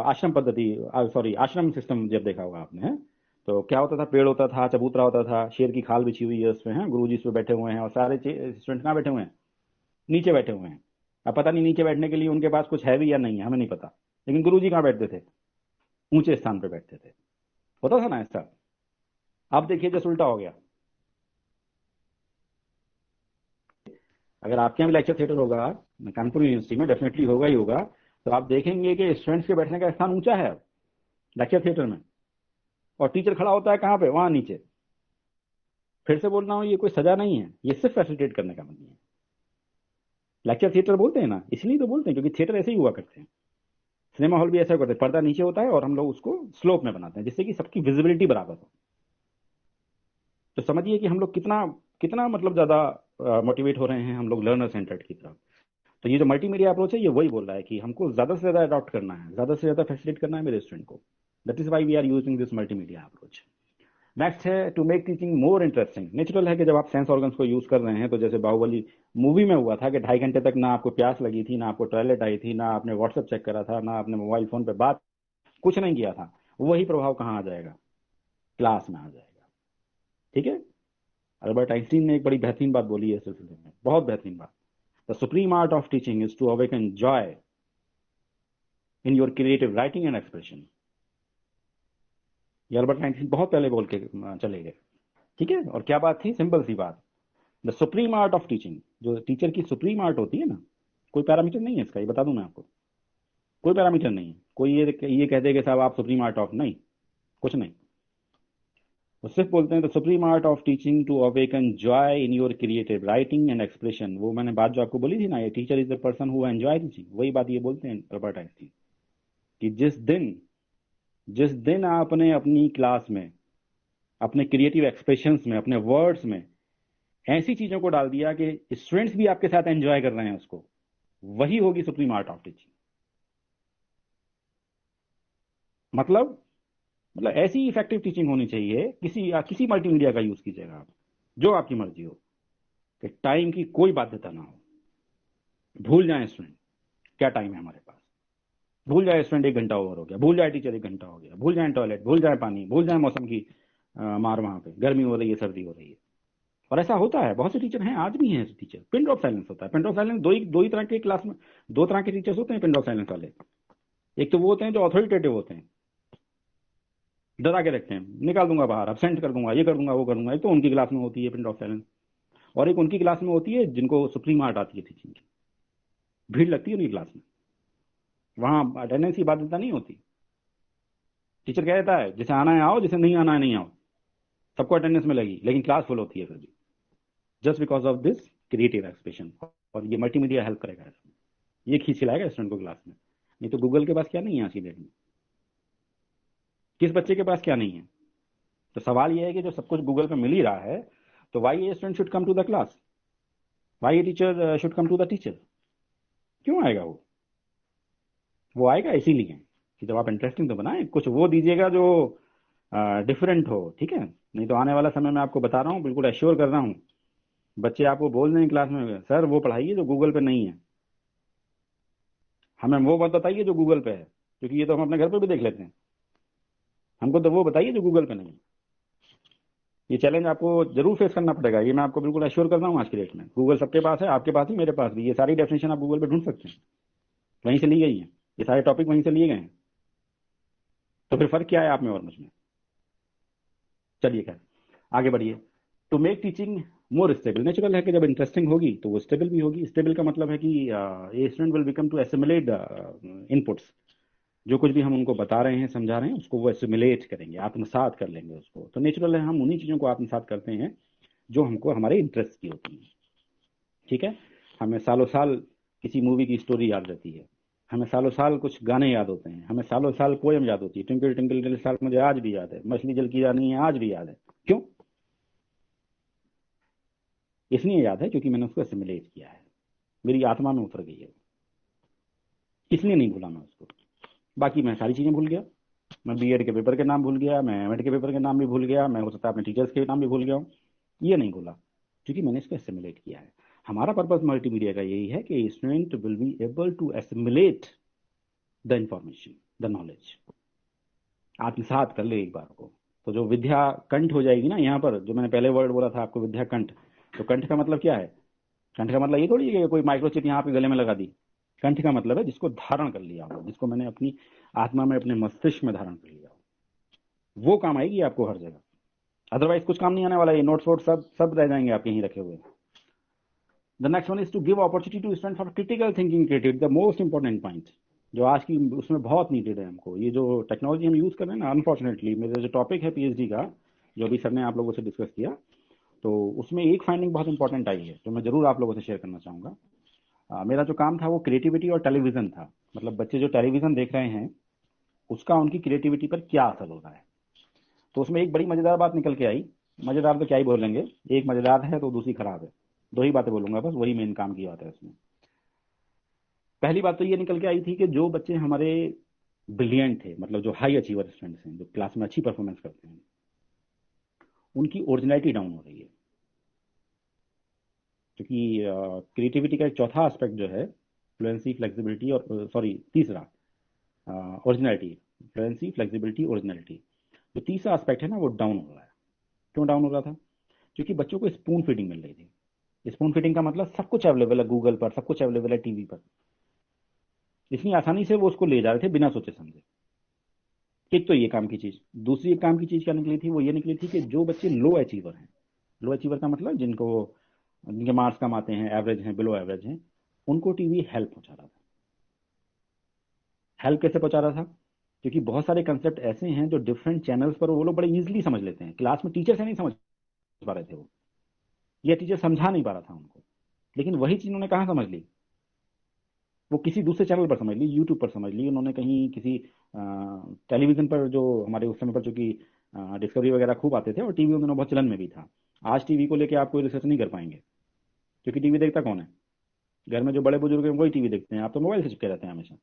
आश्रम पद्धति, सॉरी आश्रम सिस्टम जब देखा होगा आपने, है? तो क्या होता था, पेड़ होता था, चबूतरा होता था, शेर की खाल बिछी हुई है उसमें, है, गुरु जी इस पे बैठे हुए हैं, और सारे स्टूडेंट कहाँ बैठे हुए हैं, नीचे बैठे हुए हैं। अब पता नहीं नीचे बैठने के लिए उनके पास कुछ है भी या नहीं है, हमें नहीं पता, लेकिन गुरु जी कहाँ बैठते थे, ऊंचे स्थान पर बैठते थे। होता था ना ऐसा। अब देखिए जस्ट उल्टा हो गया। अगर आपके यहाँ भी लेक्चर थिएटर होगा, कानपुर यूनिवर्सिटी में डेफिनेटली होगा ही होगा, तो आप देखेंगे कि स्टूडेंट्स के बैठने का स्थान ऊंचा है। लेक्चर थिएटर में, और टीचर खड़ा होता है कहाँ पे, वहां नीचे। फिर से बोल रहा हूँ, ये कोई सजा नहीं है, ये सिर्फ फैसिलिटेट करने का मतलब है। लेक्चर थिएटर बोलते हैं ना, इसलिए तो बोलते हैं क्योंकि थिएटर ऐसे ही हुआ करते हैं। सिनेमा हॉल भी ऐसा करते हैं, पर्दा नीचे होता है और हम लोग उसको स्लोप में बनाते हैं जिससे कि सबकी विजिबिलिटी बराबर हो। तो समझिए कि हम लोग कितना कितना मतलब ज्यादा मोटिवेट हो रहे हैं हम लोग लर्नर सेंटर्ड की तरफ। तो ये जो मल्टीमीडिया अप्रोच है, ये वही बोल रहा है कि हमको ज्यादा से ज्यादा अडॉप्ट करना है, ज्यादा से ज्यादा फैसिलिटेट करना है मेरे स्टूडेंट को। That is why we are using this multimedia approach. Next है to make teaching more interesting. Natural है कि जब आप सेंस ऑर्गन्स को यूज कर रहे हैं, तो जैसे बाहुबली मूवी में हुआ था कि 2.5 घंटे तक ना आपको प्यास लगी थी, ना आपको टॉयलेट आई थी, ना आपने व्हाट्सएप चेक करा था, ना आपने मोबाइल फोन पे बात कुछ नहीं किया था। वही प्रभाव कहाँ आ जाएगा, क्लास में आ जाएगा। ठीक है, अल्बर्ट आइंस्टीन ने एक बड़ी बेहतरीन बात बोली है इस सिलसिले में, बहुत बेहतरीन बात। The supreme art of teaching is to awaken joy in your creative writing and expression. ये अल्बर्ट आइंस्टीन बहुत पहले बोल के चले गए। ठीक है, और क्या बात थी, सिंपल सी बात, the supreme art of teaching, जो टीचर की सुप्रीम आर्ट होती है ना, कोई पैरामीटर नहीं है इसका, ये बता दूं मैं आपको, कोई पैरामीटर नहीं है। कोई ये कहते कि साहब आप सुप्रीम आर्ट ऑफ, नहीं, कुछ नहीं। वो सिर्फ बोलते हैं the supreme art of teaching to awaken joy in your creative writing and expression. वो मैंने बात जो आपको बोली थी ना, ये teacher is the person who enjoy teaching, वही बात ये बोलते हैं अल्बर्ट आइंस्टीन कि जिस दिन आपने अपनी क्लास में, अपने क्रिएटिव एक्सप्रेशंस में, अपने वर्ड्स में ऐसी चीजों को डाल दिया कि स्टूडेंट्स भी आपके साथ एंजॉय कर रहे हैं उसको, वही होगी सुप्रीम आर्ट ऑफ टीचिंग। मतलब ऐसी इफेक्टिव टीचिंग होनी चाहिए। किसी मल्टीमीडिया का यूज कीजिएगा आप, जो आपकी मर्जी हो, कि टाइम की कोई बाध्यता ना हो। भूल जाए स्टूडेंट क्या टाइम है हमारे पास, भूल जाए स्टूडेंट 1 घंटा ओवर हो गया, भूल जाए टीचर 1 घंटा हो गया, भूल जाए टॉयलेट, भूल जाए पानी, भूल जाए मौसम की मार, वहां पे गर्मी हो रही है, सर्दी हो रही है। और ऐसा होता है, बहुत से टीचर हैं, आज भी हैं टीचर, पिन ड्रॉप साइलेंस होता है। पिन ड्रॉप साइलेंस दो ही तरह के क्लास में, 2 तरह के टीचर्स होते हैं पिन ड्रॉप साइलेंस वाले। एक तो वो होते हैं जो अथॉरिटेटिव होते हैं, डरा के रखते हैं, निकाल दूंगा बाहर, अब्सेंट कर दूंगा, ये कर दूंगा, वो कर दूंगा। एक तो उनकी क्लास में होती है पिन ऑफ साइलेंस, और एक उनकी क्लास में होती है जिनको सुप्रीम आर्ट आती है टीचिंग की। भीड़ लगती है उनकी क्लास में, वहां अटेंडेंस की बाध्यता नहीं होती। टीचर कह देता है जिसे आना है आओ, जिसे नहीं आना है नहीं आओ, सबको अटेंडेंस में लगी, लेकिन क्लास फुल होती है फिर भी, just because of this creative expression. और ये मल्टीमीडिया हेल्प करेगा इसमें, ये खींच लाएगा स्टूडेंट को क्लास में। नहीं तो गूगल के पास क्या नहीं है आज की डेट में, किस बच्चे के पास क्या नहीं है। तो सवाल यह है कि जो सब कुछ गूगल पे मिल ही रहा है, तो why a student should come to the class, why a teacher should come to the teacher. क्यों आएगा वो आएगा इसीलिए कि जब आप इंटरेस्टिंग तो बनाए, कुछ वो दीजिएगा जो डिफरेंट हो। ठीक है, नहीं तो आने वाला समय में आपको बता रहा हूँ, बिल्कुल एश्योर कर रहा हूँ, बच्चे आपको बोल रहे हैं क्लास में, सर वो पढ़ाइए जो गूगल पे नहीं है, हमें वो मत बताइए जो गूगल पे है, क्योंकि ये तो हम अपने घर पे भी देख लेते हैं। हमको तो वो बताइए जो गूगल पे नहीं है। ये चैलेंज आपको जरूर फेस करना पड़ेगा, ये मैं आपको बिल्कुल एश्योर कर रहा हूँ। आज की डेट में गूगल सबके पास है, आपके पास ही, मेरे पास भी। ये सारी डेफिनेशन आप गूगल पे ढूंढ सकते हैं, वहीं से ली गई है, ये सारे टॉपिक वहीं से लिए गए हैं। तो फिर फर्क क्या है आप में और मुझ में। चलिए खैर आगे बढ़िए। To make teaching more stable, natural है कि जब इंटरेस्टिंग होगी तो वो स्टेबल भी होगी। स्टेबल का मतलब है कि a student will become to assimilate inputs, जो कुछ भी हम उनको बता रहे हैं, समझा रहे हैं, उसको वो एसिमुलेट करेंगे, आत्मसात कर लेंगे उसको। तो नेचुरल है हम उन्हीं चीज़ों को आत्मसात करते हैं जो हमको हमारे इंटरेस्ट की होती हैं। ठीक है, हमें सालों साल किसी मूवी की स्टोरी याद रहती है, हमें सालों साल कुछ गाने याद होते हैं, हमें सालों साल पोएम याद होती है। ट्विंकल ट्विंकल लिटिल स्टार मुझे आज भी याद है, मछली जल की रानी है आज भी याद है। क्यों? इसलिए याद है क्योंकि मैंने उसको एसिमुलेट किया है, मेरी आत्मा में उतर गई है, इसलिए नहीं भूला मैं उसको। बाकी मैं सारी चीजें भूल गया, मैं बीएड के पेपर के नाम भूल गया, मैं एमएड के पेपर के नाम भी भूल गया, मैं हो सकता है अपने टीचर्स के नाम भी भूल गया हूँ, ये नहीं भूला क्योंकि मैंने इसको एसिमुलेट किया है। हमारा पर्पस मल्टीमीडिया का यही है कि student will be able to assimilate the information, the knowledge, आत्मसात कर ले एक बार को। तो जो विद्या कंठ हो जाएगी ना, यहाँ पर जो मैंने पहले वर्ड बोला था आपको, विद्या कंठ, तो कंठ का मतलब क्या है? कंठ का मतलब ये थोड़ी है कि कोई माइक्रोचिप यहाँ पे गले में लगा दी। कंठ का मतलब है जिसको धारण कर लिया हो, जिसको मैंने अपनी आत्मा में, अपने मस्तिष्क में धारण कर लिया हो, वो काम आएगी आपको हर जगह। अदरवाइज कुछ काम नहीं आने वाला, ये नोट्स वोट्स सब रह जाएंगे आपके यहीं रखे हुए। The next one is to give opportunity to student for critical thinking, creativity, the most important point. जो आज की उसमें बहुत नीडेड है हमको। ये जो टेक्नोलॉजी हम यूज़ कर रहे हैं ना, अनफॉर्चुनेटली मेरा जो टॉपिक है पीएचडी का, जो अभी सर ने आप लोगों से डिस्कस किया, तो उसमें एक फाइंडिंग बहुत इंपॉर्टेंट आई है जो मैं जरूर आप लोगों से शेयर करना चाहूँगा। मेरा जो काम था वो क्रिएटिविटी और टेलीविज़न था। मतलब बच्चे जो टेलीविज़न देख रहे हैं उसका उनकी क्रिएटिविटी पर क्या असर हो रहा है। तो उसमें एक बड़ी मज़ेदार बात निकल के आई। मज़ेदार तो क्या ही बोलेंगे, एक मज़ेदार है तो दूसरी खराब है। दो ही बातें बोलूंगा बस, वही मेन काम की बात है उसमें। पहली बात तो ये निकल के आई थी कि जो बच्चे हमारे ब्रिलियंट थे, मतलब जो हाई अचीवर स्टूडेंट्स हैं, जो क्लास में अच्छी परफॉर्मेंस करते हैं, उनकी ओरिजिनलिटी डाउन हो रही है। क्योंकि क्रिएटिविटी का एक चौथा एस्पेक्ट जो है फ्लुएंसी, फ्लेक्सिबिलिटी और सॉरी तीसरा ओरिजिनलिटी, फ्लुएंसी, फ्लेक्सिबिलिटी, ओरिजिनलिटी, जो तीसरा एस्पेक्ट है ना वो डाउन हो रहा है। क्यों डाउन हो रहा था? क्योंकि बच्चों को स्पून फीडिंग मिल रही थी। स्पून फीडिंग का मतलब सब कुछ अवेलेबल है गूगल पर, सब कुछ अवेलेबल है टीवी पर, इतनी आसानी से वो उसको ले जा रहे थे बिना सोचे समझे। एक तो ये काम की चीज। दूसरी एक काम की चीज क्या निकली थी? वो ये निकली थी कि जो बच्चे लो अचीवर हैं, लो अचीवर का मतलब जिनके मार्क्स कम आते हैं, एवरेज हैं, बिलो एवरेज हैं, उनको टीवी हेल्प पहुंचा रहा था। हेल्प कैसे पहुंचा रहा था? क्योंकि बहुत सारे कंसेप्ट ऐसे हैं जो डिफरेंट चैनल्स पर वो लोग बड़े इजीली समझ लेते हैं, क्लास में टीचर से नहीं समझ पा रहे थे वो, या टीचर समझा नहीं पा रहा था उनको। लेकिन वही चीज उन्होंने कहाँ समझ ली? वो किसी दूसरे चैनल पर समझ ली, यूट्यूब पर समझ ली उन्होंने, कहीं किसी टेलीविजन पर, जो हमारे उस समय पर चूंकि डिस्कवरी वगैरह खूब आते थे और टीवी उन दिनों बहुत चलन में भी था। आज टीवी को लेकर आप कोई रिसर्च नहीं कर पाएंगे, क्योंकि टीवी देखता कौन है? घर में जो बड़े बुजुर्ग हैं वही टीवी देखते हैं, आप तो मोबाइल से चिपके रहते हैं हमेशा।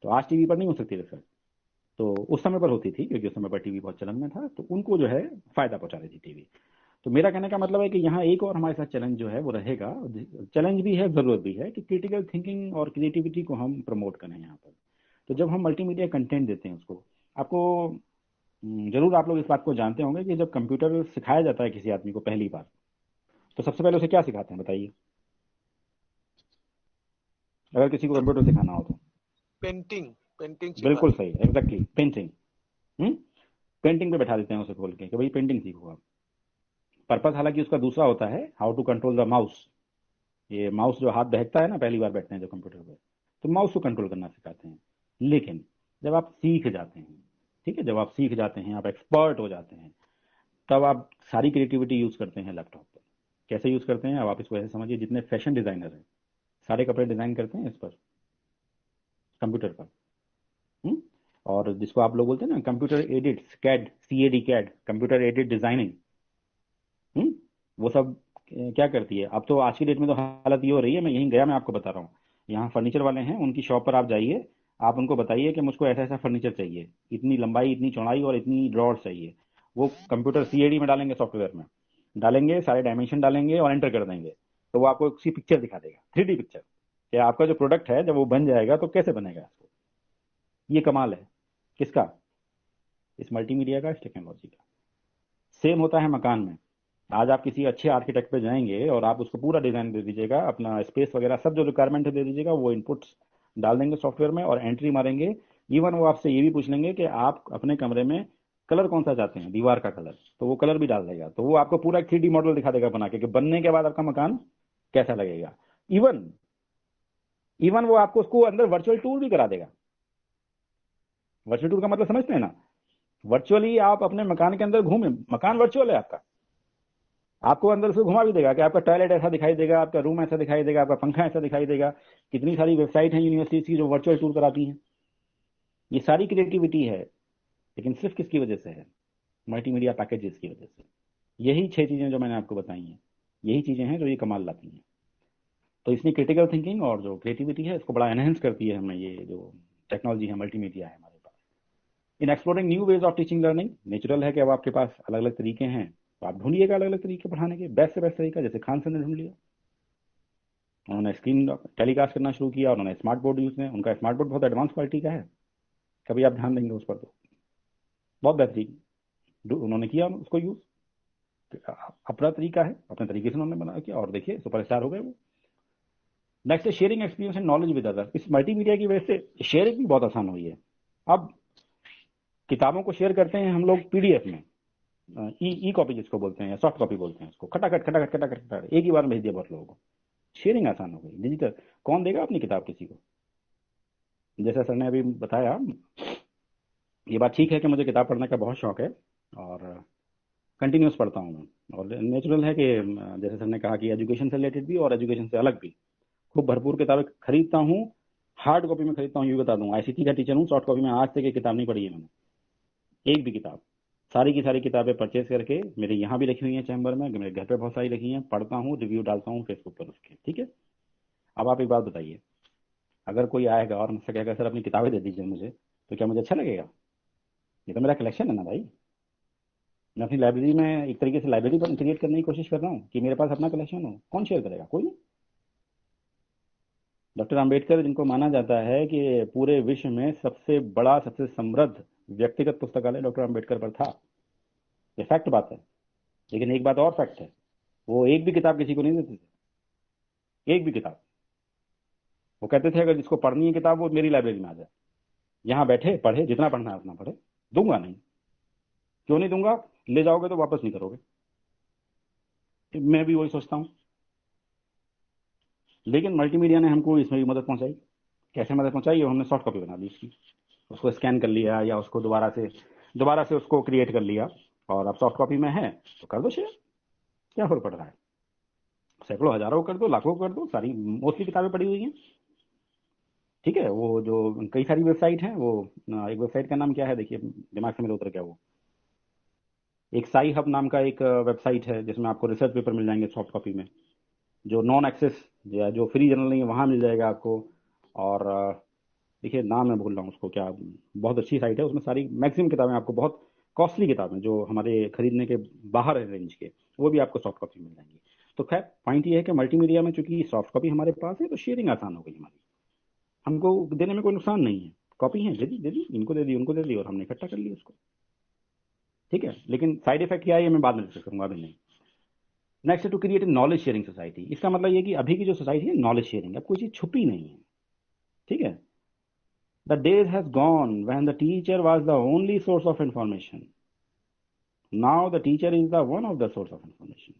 तो आज टीवी पर नहीं हो सकती रिसर्च। तो उस समय पर होती थी, क्योंकि उस समय पर टीवी बहुत चलन में था, तो उनको जो है फायदा पहुंचा रही थी टीवी। तो मेरा कहने का मतलब है कि यहाँ एक और हमारे साथ चैलेंज जो है वो रहेगा, चैलेंज भी है, जरूरत भी है कि क्रिटिकल थिंकिंग और क्रिएटिविटी को हम प्रमोट करें यहाँ पर। तो जब हम मल्टीमीडिया कंटेंट देते हैं उसको, आपको जरूर आप लोग इस बात को जानते होंगे कि जब कंप्यूटर सिखाया जाता है किसी आदमी को पहली बार, तो सबसे पहले उसे क्या सिखाते हैं बताइए, अगर किसी को कंप्यूटर सिखाना हो तो? पेंटिंग पेंटिंग बिल्कुल सिखाते सही, एग्जैक्टली, पेंटिंग। पेंटिंग पे बैठा देते हैं उसे खोल के कि भाई पेंटिंग सीखो आप। पर्पस हालांकि उसका दूसरा होता है, how to control the mouse. ये माउस जो हाथ बहकता है ना पहली बार बैठते हैं जो कंप्यूटर पे, तो माउस को कंट्रोल करना सिखाते हैं। लेकिन जब आप सीख जाते हैं, ठीक है, जब आप सीख जाते हैं, आप एक्सपर्ट हो जाते हैं, तब आप सारी क्रिएटिविटी यूज करते हैं लैपटॉप पर। कैसे यूज करते हैं? अब आप इसको ऐसे समझिए, जितने फैशन डिजाइनर हैं सारे कपड़े डिजाइन करते हैं इस पर, कंप्यूटर पर। हम्म? और जिसको आप लोग बोलते हैं ना computer aided, CAD, CAD, CAD, computer aided designing, वो सब क्या करती है? अब तो आज की डेट में तो हालत ये हो रही है, मैं यहीं गया, मैं आपको बता रहा हूँ, यहाँ फर्नीचर वाले हैं, उनकी शॉप पर आप जाइए, आप उनको बताइए कि मुझको ऐसा ऐसा फर्नीचर चाहिए, इतनी लंबाई, इतनी चौड़ाई और इतनी ड्रॉर चाहिए। वो कंप्यूटर CAD में डालेंगे, सॉफ्टवेयर में डालेंगे, सारे डायमेंशन डालेंगे और एंटर कर देंगे, तो वो आपको उसकी पिक्चर दिखा देगा, 3D पिक्चर, कि आपका जो प्रोडक्ट है जब वो बन जाएगा तो कैसे बनेगा इसको। ये कमाल है किसका? इस मल्टीमीडिया का, इस टेक्नोलॉजी का। सेम होता है मकान में। आज आप किसी अच्छे आर्किटेक्ट पे जाएंगे और आप उसको पूरा डिजाइन दे दीजिएगा, अपना स्पेस वगैरह सब जो रिक्वायरमेंट है दे दीजिएगा, वो इनपुट्स डाल देंगे सॉफ्टवेयर में और एंट्री मारेंगे। इवन वो आपसे ये भी पूछ लेंगे कि आप अपने कमरे में कलर कौन सा चाहते हैं, दीवार का कलर, तो वो कलर भी डाल देगा। तो वो आपको पूरा 3D मॉडल दिखा देगा बना के कि बनने के बाद आपका मकान कैसा लगेगा। इवन इवन वो आपको उसको अंदर वर्चुअल टूर भी करा देगा। वर्चुअल टूर का मतलब समझते हैं ना? वर्चुअली आप अपने मकान के अंदर घूमे, मकान वर्चुअल है आपका, आपको अंदर से घुमा भी देगा कि आपका टॉयलेट ऐसा दिखाई देगा, आपका रूम ऐसा दिखाई देगा, आपका पंखा ऐसा दिखाई देगा। कितनी सारी वेबसाइट हैं यूनिवर्सिटीज की जो वर्चुअल टूर कराती हैं। ये सारी क्रिएटिविटी है, लेकिन सिर्फ किसकी वजह से है? मल्टीमीडिया पैकेजेस की वजह से। यही 6 चीजें जो मैंने आपको बताई हैं, यही चीजें हैं जो ये कमाल लाती हैं। तो इसमें क्रिटिकल थिंकिंग और जो क्रिएटिविटी है इसको बड़ा एनहेंस करती है हमें, ये जो टेक्नोलॉजी है, मल्टीमीडिया है हमारे पास। In exploring new ways of teaching learning, natural है कि अब आपके पास अलग अलग तरीके हैं, तो आप ढूंढिएगा अलग अलग तरीके पढ़ाने के, बेस्ट से बेस्ट तरीका। जैसे खान सर ने ढूंढ लिया, उन्होंने स्क्रीन टेलीकास्ट करना शुरू किया, उन्होंने स्मार्ट बोर्ड यूज किया, उनका स्मार्ट बोर्ड बहुत एडवांस क्वालिटी का है, कभी आप ध्यान देंगे उस पर तो बहुत बेहतरीन उन्होंने किया उसको यूज। अपना तरीका है, अपने तरीके से उन्होंने बना किया और देखिए सुपरस्टार हो गए वो। नेक्स्ट है sharing experience and knowledge with others. इस मल्टीमीडिया की वजह से शेयरिंग भी बहुत आसान हुई है। अब किताबों को शेयर करते हैं हम लोग PDF में, ई कॉपी जिसको बोलते हैं या सॉफ्ट कॉपी बोलते हैं उसको, खटाखट खटाखट खटाखट खटाखट एक ही बार में भेज दिया बहुत लोगों को। शेयरिंग आसान हो गई, डिजिटल। कौन देगा अपनी किताब किसी को? जैसा सर ने अभी बताया, ये बात ठीक है कि मुझे किताब पढ़ने का बहुत शौक है और कंटिन्यूस पढ़ता हूँ मैं। और नेचुरल है कि जैसे सर ने कहा कि एजुकेशन से रिलेटेड भी और एजुकेशन से अलग भी खूब भरपूर किताबें खरीदता हूँ। हार्ड कॉपी में खरीदता हूँ, ये बता दूँ, आईसीटी का टीचर हूँ, सॉफ्ट कॉपी में आज तक एक किताब नहीं पढ़ी है मैंने, एक भी किताब। सारी की सारी किताबें परचेज करके मेरे यहाँ भी रखी हुई हैं चैम्बर में, मेरे घर पे बहुत सारी रखी हैं, पढ़ता हूँ, रिव्यू डालता हूँ फेसबुक पर उसके। ठीक है, अब आप एक बात बताइए, अगर कोई आएगा और मुझसे कहेगा सर अपनी किताबें दे दीजिए मुझे, तो क्या मुझे अच्छा लगेगा? ये तो मेरा कलेक्शन है ना भाई। मैं अपनी लाइब्रेरी में एक तरीके से लाइब्रेरी क्रिएट करने की कोशिश कर रहा हूँ कि मेरे पास अपना कलेक्शन हो। कौन शेयर करेगा? कोई नहीं। डॉक्टर अंबेडकर, जिनको माना जाता है कि पूरे विश्व में सबसे बड़ा सबसे समृद्ध व्यक्तिगत पुस्तकालय डॉक्टर अंबेडकर पर था, ये फैक्ट बात है। लेकिन एक बात और फैक्ट है, वो एक भी किताब किसी को नहीं देते थे, एक भी किताब। वो कहते थे अगर जिसको पढ़नी है किताब वो मेरी लाइब्रेरी में आ जाए, यहाँ बैठे पढ़े, जितना पढ़ना है उतना पढ़े, दूंगा नहीं। क्यों नहीं दूंगा? ले जाओगे तो वापस नहीं करोगे। मैं भी वही सोचता हूँ। लेकिन मल्टीमीडिया ने हमको इसमें भी मदद पहुंचाई। कैसे मदद पहुंचाई? हमने सॉफ्ट कॉपी बना दी उसकी, उसको स्कैन कर लिया या उसको दोबारा से उसको क्रिएट कर लिया, और अब सॉफ्ट कॉपी में है तो कर दो शेयर, क्या फर्क पड़ रहा है? सैकड़ों हजारों कर दो, लाखों कर दो, सारी मोस्टली किताबें पड़ी हुई हैं। ठीक है, वो जो कई सारी वेबसाइट हैं, वो एक वेबसाइट का नाम क्या है देखिए, दिमाग से मेरे उतर गया वो, एक साई हब नाम का एक वेबसाइट है जिसमें आपको रिसर्च पेपर मिल जाएंगे सॉफ्ट कॉपी में, जो नॉन एक्सेस या जो फ्री जर्नल नहीं है वहाँ मिल जाएगा आपको। और देखिए नाम मैं भूल रहा हूँ उसको क्या, बहुत अच्छी साइट है, उसमें सारी मैक्सिमम किताबें आपको, बहुत कॉस्टली किताबें जो हमारे खरीदने के बाहर है रेंज के, वो भी आपको सॉफ्ट कॉपी मिल जाएंगी। तो खैर पॉइंट ये है कि मल्टीमीडिया में चूंकि सॉफ्ट कॉपी हमारे पास है तो शेयरिंग आसान हो गई हमारी, हमको देने में कोई नुकसान नहीं है। कॉपी है, दे दी, इनको दे दी, उनको दे दी, और हमने इकट्ठा कर लिया उसको। ठीक है, लेकिन साइड इफेक्ट क्या है ये मैं बाद में डिस्कस करूंगा, अभी नहीं। Next to create knowledge sharing society. इसका मतलब ये कि अभी की जो सोसाइटी है नॉलेज शेयरिंग, अब कोई चीज छुपी नहीं है। ठीक है, the days has gone when the teacher was the only source of information, now the teacher is the one of the source of information.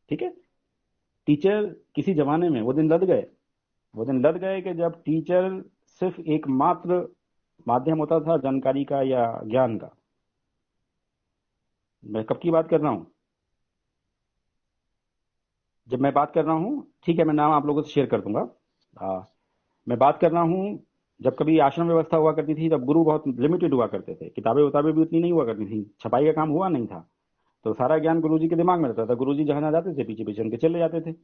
ठीक है, टीचर किसी जमाने में, वो दिन लद गए, वो दिन लद गए कि जब टीचर सिर्फ एकमात्र माध्यम होता था जानकारी का या ज्ञान का। मैं कब की बात कर रहा हूं? जब मैं बात कर रहा हूं, ठीक है मैं नाम आप लोगों से शेयर कर दूंगा। मैं बात कर रहा हूं जब कभी आश्रम व्यवस्था हुआ करती थी तब गुरु बहुत लिमिटेड हुआ करते थे, किताबें उताबें भी उतनी नहीं हुआ करती थी, छपाई का काम हुआ नहीं था, तो सारा ज्ञान गुरुजी के दिमाग में रहता था। गुरुजी जहां जहां जाते थे पीछे पीछे उनके चले जाते थे,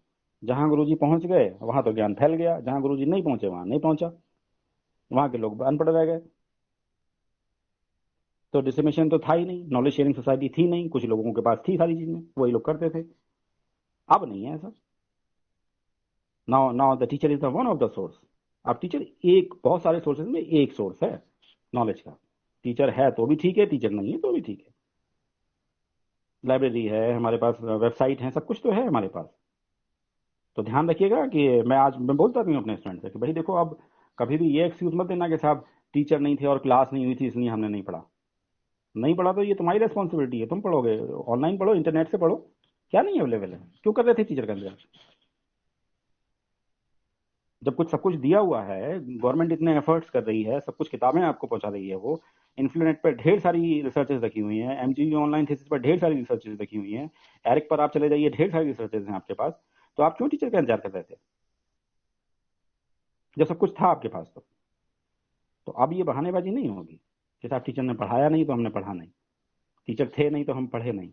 जहां गुरुजी पहुंच गए वहां तो ज्ञान फैल गया, जहां गुरुजी नहीं पहुंचे वहां नहीं पहुंचा, वहां के लोग अनपढ़ रह गए। तो डिसमिशन तो था ही नहीं, नॉलेज शेयरिंग सोसाइटी थी नहीं, कुछ लोगों के पास थी सारी चीजें, वही लोग करते थे। अब नहीं है ऐसा। Now the teacher is the one of the source. अब टीचर एक, बहुत सारे सोर्सेज में एक सोर्स है नॉलेज का। टीचर है तो भी ठीक है, टीचर नहीं है तो भी ठीक है। लाइब्रेरी है हमारे पास, वेबसाइट है, सब कुछ तो है हमारे पास। तो ध्यान रखिएगा कि मैं बोलता भी हूँ अपने स्टूडेंट से कि भाई देखो, अब कभी भी ये एक्सक्यूज मत देना कि साहब टीचर नहीं थे और क्लास नहीं हुई थी इसलिए हमने नहीं पढ़ा। नहीं पढ़ा तो ये तुम्हारी रेस्पॉन्सिबिलिटी है, तुम पढ़ोगे, ऑनलाइन पढ़ो, इंटरनेट से पढ़ो, क्या नहीं अवेलेबल है? क्यों कर रहे थे टीचर का इंतजार? जब कुछ सब कुछ दिया हुआ है, गवर्नमेंट इतने एफर्ट्स कर रही है, सब कुछ किताबें आपको पहुंचा रही है, वो इन्फ्लुएंट पर ढेर सारी रिसर्चेज रखी हुई हैं, एमजीयू ऑनलाइन थीसिस पर ढेर सारी रिसर्चेज रखी हुई हैं, एरिक पर आप चले जाइए, ढेर सारी रिसर्चेज हैं आपके पास, तो आप क्यों टीचर का इंतजार कर रहे थे जब सब कुछ था आपके पास? तो अब ये बहानेबाजी नहीं होगी कि साहब टीचर ने पढ़ाया नहीं तो हमने पढ़ा नहीं, टीचर थे नहीं तो हम पढ़े नहीं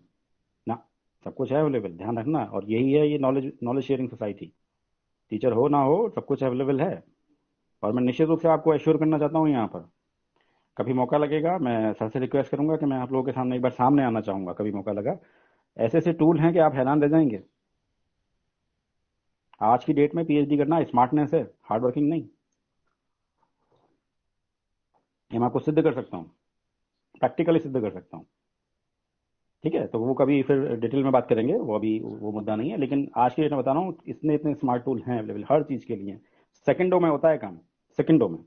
ना। सब कुछ है अवेलेबल, ध्यान रखना। और यही है ये नॉलेज शेयरिंग सोसाइटी। टीचर हो ना हो सब कुछ अवेलेबल है। और मैं निश्चित रूप से आपको एश्योर करना चाहता हूँ, यहाँ पर कभी मौका लगेगा मैं सर से रिक्वेस्ट करूंगा कि मैं आप लोगों के सामने एक बार सामने आना चाहूंगा, कभी मौका लगा। ऐसे ऐसे टूल हैं कि आप हैरान रह जाएंगे। आज की डेट में पीएचडी करना स्मार्टनेस है, हार्ड वर्किंग नहीं। ये मैं आपको सिद्ध कर सकता हूँ, प्रैक्टिकली सिद्ध कर सकता हूँ। ठीक है, तो वो कभी फिर डिटेल में बात करेंगे, वो अभी वो मुद्दा नहीं है। लेकिन आज की डेट में बता रहा हूँ, इतने इतने स्मार्ट टूल हैं अवेलेबल हर चीज के लिए, सेकंडों में होता है काम, सेकंडों में।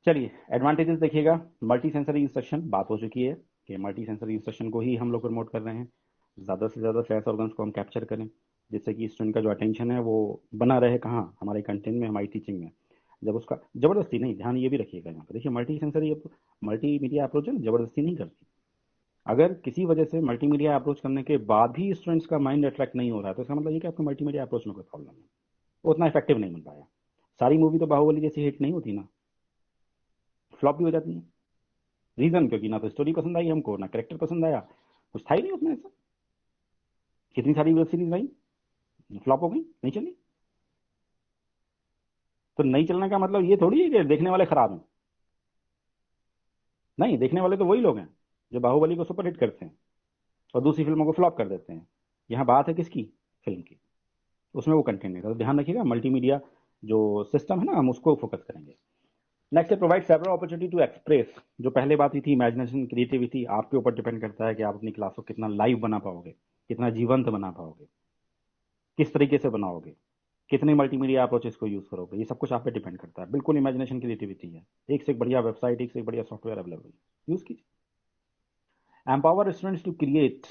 चलिए एडवांटेजेस देखिएगा। मल्टी सेंसरी इंस्ट्रक्शन, बात हो चुकी है कि मल्टी सेंसरी इंस्ट्रक्शन को ही हम लोग प्रमोट कर रहे हैं। ज़्यादा से ज़्यादा सेंस ऑर्गन्स को हम कैप्चर करें जिससे कि स्टूडेंट का जो अटेंशन है वो बना रहे कहाँ, हमारे कंटेंट में, हमारी टीचिंग में, जब उसका जबरदस्ती नहीं, ध्यान ये भी रखिएगा यहाँ पे, देखिए मल्टीमीडिया अप्रोच है ना, जबरदस्ती नहीं करती। अगर किसी वजह से मल्टीमीडिया अप्रोच करने के बाद भी स्टूडेंट्स का माइंड अट्रैक्ट नहीं हो रहा है तो इसका मतलब ये कि आपको मल्टीमीडिया अप्रोच में कोई प्रॉब्लम है, उतना इफेक्टिव नहीं बन पाया। सारी मूवी तो बाहुबली जैसी हिट नहीं होती ना, फ्लॉप भी हो जाती है। रीजन क्योंकि ना तो स्टोरी पसंद आई हमको, ना कैरेक्टर पसंद आया, कुछ था ही नहीं उसमें ऐसा। कितनी सारी वेब सीरीज आई, फ्लॉप हो गई, नहीं चली। तो नहीं चलने का मतलब ये थोड़ी है कि देखने वाले खराब हैं, नहीं, देखने वाले तो वही लोग हैं जो बाहुबली को सुपर हिट करते हैं और दूसरी फिल्मों को फ्लॉप कर देते हैं। यहाँ बात है किसकी, फिल्म की, उसमें वो कंटेंट नहीं था। तो ध्यान रखिएगा, मल्टीमीडिया जो सिस्टम है ना, हम उसको फोकस करेंगे। नेक्स्ट है provide several opportunity to express. जो पहले बात हुई थी इमेजिनेशन क्रिएटिविटी, आपके ऊपर डिपेंड करता है कि आप अपनी क्लास को कितना लाइव बना पाओगे, कितना जीवंत बना पाओगे, किस तरीके से बनाओगे, कितने मल्टीमीडिया अप्रोचेस को यूज करोगे, ये सब कुछ आप पे डिपेंड करता है। बिल्कुल इमेजिनेशन क्रिएटिविटी है, एक से एक बढ़िया वेबसाइट, एक से एक बढ़िया सॉफ्टवेयर अवेलेबल, यूज कीजिए। Empower students to create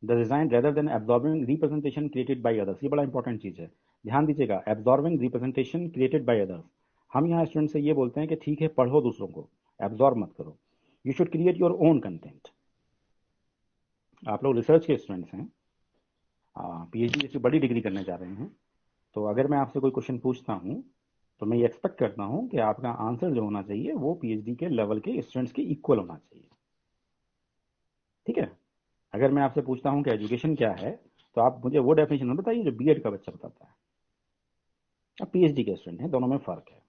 the design rather than absorbing representation created by others. ये बड़ा इंपॉर्टेंट चीज है, ध्यान दीजिएगा, absorbing representation created by others. हम यहाँ स्टूडेंट से ये बोलते हैं कि ठीक है पढ़ो दूसरों को, एब्जॉर्ब मत करो, you should create your own content. आप लोग रिसर्च के स्टूडेंट्स हैं, पीएचडी जैसी बड़ी डिग्री करने जा रहे हैं, तो अगर मैं आपसे कोई क्वेश्चन पूछता हूँ तो मैं ये एक्सपेक्ट करता हूँ कि आपका आंसर जो होना चाहिए वो पीएचडी के लेवल के स्टूडेंट्स के इक्वल होना चाहिए, ठीक है। अगर मैं आपसे पूछता हूँ कि एजुकेशन क्या है तो आप मुझे वो डेफिनेशन बताइए जो बीएड का बच्चा बताता है। अब पीएचडी के स्टूडेंट हैं, दोनों में फर्क है,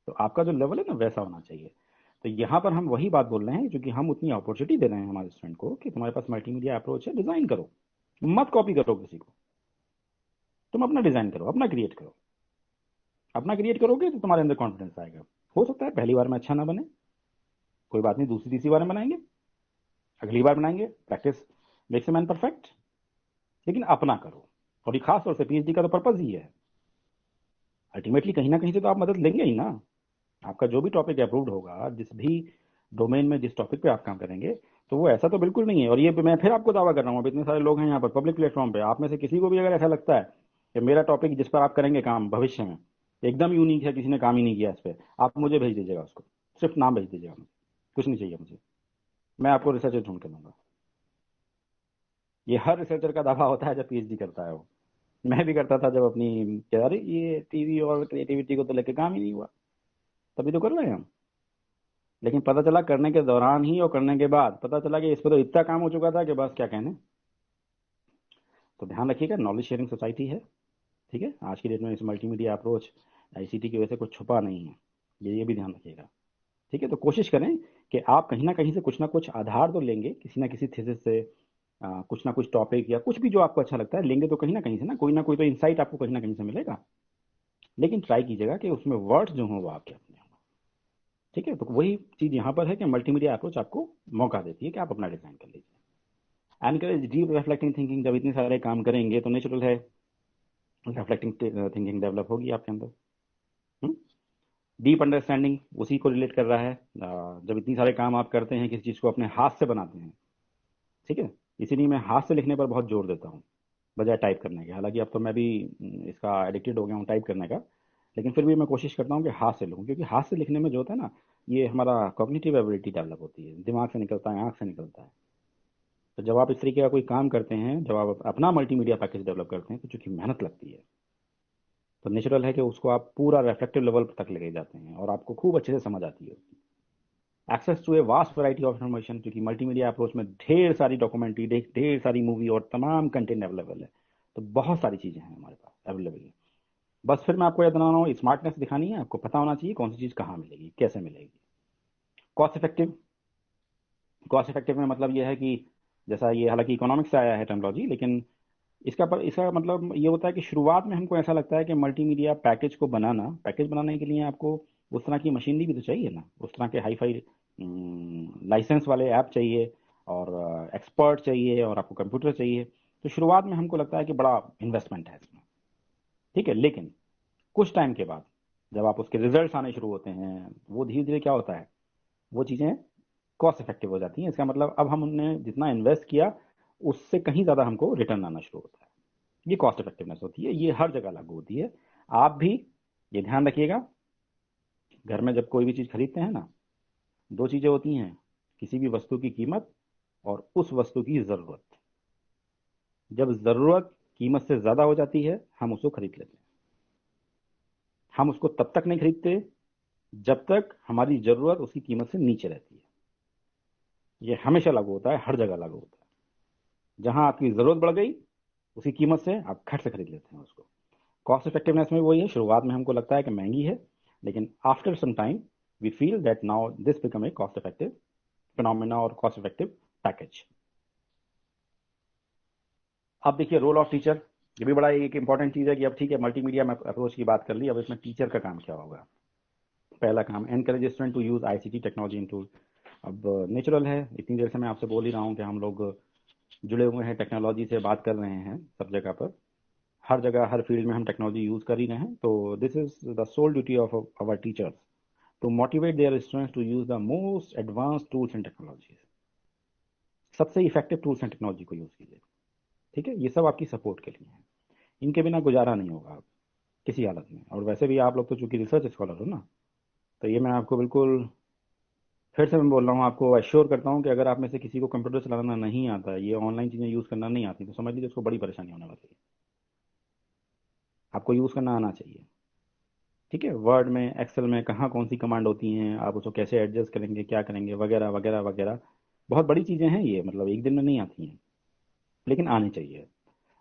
तो आपका जो लेवल है ना वैसा होना चाहिए। तो यहाँ पर हम वही बात बोल रहे हैं, क्योंकि हम उतनी अपॉर्चुनिटी दे रहे हैं हमारे स्टूडेंट को कि तुम्हारे पास मल्टीमीडिया अप्रोच है, डिजाइन करो, मत कॉपी करो किसी को, तुम अपना डिजाइन करो, अपना क्रिएट करो। अपना क्रिएट करोगे तो तुम्हारे अंदर कॉन्फिडेंस आएगा। हो सकता है पहली बार में अच्छा ना बने, कोई बात नहीं, दूसरी तीसरी बार में बनाएंगे, अगली बार बनाएंगे, practice makes a man perfect, लेकिन अपना करो। और ये खास तौर से पीएचडी का तो पर्पज ही है, अल्टीमेटली कहीं ना कहीं से तो आप मदद लेंगे ही ना। आपका जो भी टॉपिक अप्रूव्ड होगा, जिस भी डोमेन में जिस टॉपिक पे आप काम करेंगे, तो वो ऐसा तो बिल्कुल नहीं है। और ये मैं फिर आपको दावा कर रहा हूँ, इतने सारे लोग हैं यहाँ पर पब्लिक प्लेटफॉर्म पे, आप में से किसी को भी अगर ऐसा लगता है कि मेरा टॉपिक जिस पर आप करेंगे काम भविष्य में एकदम यूनिक है, किसी ने काम ही नहीं किया इस पर, आप मुझे भेज दीजिएगा उसको, सिर्फ नाम भेज दीजिएगा, मुझे कुछ नहीं चाहिए मुझे, मैं आपको रिसर्चर ढूंढ के दूंगा। ये हर रिसर्चर का दावा होता है जब पीएचडी करता है वो, मैं भी करता था जब अपनी, अरे ये टीवी और क्रिएटिविटी को तो लेके काम ही नहीं हुआ, तभी तो कर रहे हैं हम। लेकिन पता चला करने के दौरान ही और करने के बाद पता चला कि इस पर तो इतना काम हो चुका था कि बस क्या कहने। तो ध्यान रखिएगा, नॉलेज शेयरिंग सोसाइटी है, ठीक है। आज की डेट में इस मल्टीमीडिया अप्रोच आईसीटी की वजह से कुछ छुपा नहीं है, ये भी ध्यान रखिएगा, ठीक है। तो कोशिश करें कि आप कहीं ना कहीं से कुछ ना कुछ आधार तो लेंगे, किसी ना किसी थीसिस से, कुछ ना कुछ टॉपिक या कुछ भी जो आपको अच्छा लगता है लेंगे, तो कहीं ना कहीं से ना कोई तो इंसाइट आपको कहीं ना कहीं से मिलेगा। लेकिन ट्राई कीजिएगा कि उसमें वर्ड्स जो हों वो आपके अपने हों, ठीक है। तो वही चीज यहाँ पर है कि मल्टीमीडिया अप्रोच आपको मौका देती है कि आप अपना डिजाइन कर लीजिए। Encourage deep reflecting thinking. जब इतने सारे काम करेंगे तो नेचुरल है रिफ्लेक्टिंग थिंकिंग डेवलप होगी आपके अंदर। डीप अंडरस्टैंडिंग उसी को रिलेट कर रहा है। जब इतनी सारे काम आप करते हैं, किसी चीज को अपने हाथ से बनाते हैं, ठीक है, इसीलिए मैं हाथ से लिखने पर बहुत जोर देता हूँ बजाय टाइप करने के। हालांकि अब तो मैं भी इसका एडिक्टेड हो गया हूँ टाइप करने का, लेकिन फिर भी मैं कोशिश करता हूँ कि हाथ से लिखूँ, क्योंकि हाथ से लिखने में जो होता है ना, ये हमारा कॉग्निटिव एबिलिटी डेवलप होती है, दिमाग से निकलता है, आंख से निकलता है। तो जब आप इस तरीके का कोई काम करते हैं, जब आप अपना मल्टीमीडिया पैकेज डेवलप करते हैं, तो चूंकि मेहनत लगती है, तो नेचुरल है कि उसको आप पूरा रिफ्लेक्टिव लेवल तक लेके जाते हैं और आपको खूब अच्छे से समझ आती है। Access to a vast variety of information, क्योंकि मल्टीमीडिया अप्रोच में ढेर सारी डॉक्यूमेंट्री, ढेर सारी मूवी और तमाम कंटेंट अवेलेबल है, तो बहुत सारी चीजें हैं हमारे पास अवेलेबल है। बस फिर मैं आपको याद दिला रहा हूँ, स्मार्टनेस दिखानी है, आपको पता होना चाहिए कौन सी चीज कहाँ मिलेगी, कैसे मिलेगी। Cost effective. कॉस्ट इफेक्टिव में मतलब यह है कि जैसा ये हालांकि इकोनॉमिक्स से आया है टर्मोलॉजी, लेकिन इसका मतलब ये होता है कि शुरुआत में हमको ऐसा लगता है कि मल्टीमीडिया पैकेज बनाने के लिए आपको उस तरह की मशीनरी भी तो चाहिए ना, उस तरह के हाई फाई लाइसेंस वाले ऐप चाहिए और एक्सपर्ट चाहिए और आपको कंप्यूटर चाहिए। तो शुरुआत में हमको लगता है कि बड़ा इन्वेस्टमेंट है इसमें, ठीक है। लेकिन कुछ टाइम के बाद जब आप उसके रिजल्ट्स आने शुरू होते हैं, वो धीरे धीरे क्या होता है, वो चीजें कॉस्ट इफेक्टिव हो जाती हैं। इसका मतलब अब हमने जितना इन्वेस्ट किया उससे कहीं ज्यादा हमको रिटर्न आना शुरू होता है। ये कॉस्ट इफेक्टिवनेस होती है, ये हर जगह लागू होती है। आप भी ये ध्यान रखिएगा घर में जब कोई भी चीज़ खरीदते हैं ना, दो चीज़ें होती हैं, किसी भी वस्तु की कीमत और उस वस्तु की ज़रूरत। जब ज़रूरत कीमत से ज़्यादा हो जाती है हम उसको खरीद लेते हैं। हम उसको तब तक नहीं खरीदते जब तक हमारी ज़रूरत उसकी कीमत से नीचे रहती है। ये हमेशा लागू होता है, हर जगह लागू होता है। जहां आपकी ज़रूरत बढ़ गई उसी कीमत से आप खट से खरीद लेते हैं उसको। कॉस्ट इफेक्टिवनेस में वही है, शुरुआत में हमको लगता है कि महंगी है, लेकिन after some time we feel that now this become a cost effective phenomena और कॉस्ट इफेक्टिव पैकेज। अब देखिए रोल ऑफ टीचर, ये भी बड़ा एक इंपॉर्टेंट चीज़ है कि अब ठीक है मल्टीमीडिया में अप्रोच की बात कर ली, अब इसमें टीचर का काम क्या होगा। पहला काम, encourage student to use ICT technology in tool. अब नेचुरल है, इतनी देर से मैं आपसे बोल ही रहा हूँ कि हम लोग जुड़े हुए हैं टेक्नोलॉजी से, बात कर रहे हैं सब जगह पर, हर जगह हर फील्ड में हम टेक्नोलॉजी यूज कर ही रहे हैं। तो this is the sole duty of our teachers to motivate their students to use the most advance tools and technologies. सबसे इफेक्टिव टूल्स एंड टेक्नोलॉजी को यूज कीजिए, ठीक है। ये सब आपकी सपोर्ट के लिए है, इनके बिना गुजारा नहीं होगा आप किसी हालत में। और वैसे भी आप लोग तो चूंकि रिसर्च स्कॉलर हो ना, तो ये मैं आपको बिल्कुल फिर से मैं बोल रहा हूँ, आपको एश्योर करता हूँ कि अगर आप में से किसी को कंप्यूटर चलाना नहीं आता, ये ऑनलाइन चीज़ें यूज़ करना नहीं आती, तो समझ लीजिए उसको बड़ी परेशानी होने वाली है। आपको यूज़ करना आना चाहिए, ठीक है। वर्ड में, एक्सेल में कहाँ कौन सी कमांड होती हैं, आप उसको कैसे एडजस्ट करेंगे, क्या करेंगे, वगैरह वगैरह वगैरह, बहुत बड़ी चीज़ें हैं ये, मतलब एक दिन में नहीं आती हैं, लेकिन आनी चाहिए।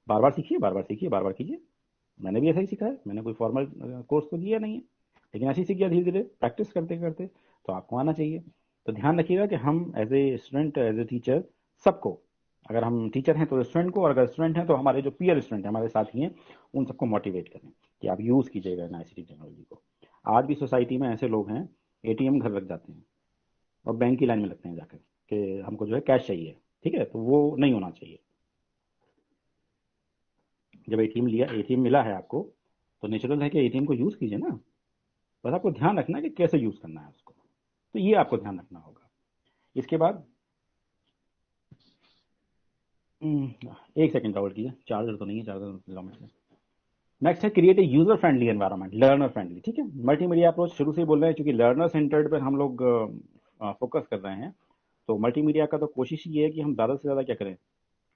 बार बार सीखिए, बार बार सीखिए, बार बार कीजिए। मैंने भी ऐसा ही सीखा है, मैंने कोई फॉर्मल कोर्स तो किया नहीं है, लेकिन ऐसे ही सीख गया धीरे धीरे प्रैक्टिस करते करते। तो आपको आना चाहिए। तो ध्यान रखिएगा कि हम as a student, as a teacher, सबको, अगर हम टीचर हैं तो स्टूडेंट को, और अगर स्टूडेंट हैं तो हमारे जो पीयर स्टूडेंट हैं, हमारे साथी हैं, उन सबको मोटिवेट करें कि आप यूज़ कीजिएगा आईसीटी टेक्नोलॉजी को। आज भी सोसाइटी में ऐसे लोग हैं, एटीएम घर रख जाते हैं और बैंक की लाइन में लगते हैं जाकर कि हमको जो है कैश चाहिए, ठीक है। तो वो नहीं होना चाहिए। जब एटीएम मिला है आपको, तो नेचुरल है कि एटीएम को यूज़ कीजिए ना, बस आपको ध्यान रखना है कि कैसे यूज़ करना है उसको। तो ये आपको ध्यान रखना होगा। इसके बाद एक सेकंड का होल्ड कीजिए, चार्जर तो नहीं है, चार्जर। नेक्स्ट है create a user friendly environment, learner friendly, ठीक है। मल्टीमीडिया अप्रोच शुरू से ही बोल रहे हैं, क्योंकि लर्नर सेंटर्ड पर हम लोग फोकस कर रहे हैं। तो मल्टीमीडिया का तो कोशिश ये है कि हम ज़्यादा से ज़्यादा क्या करें,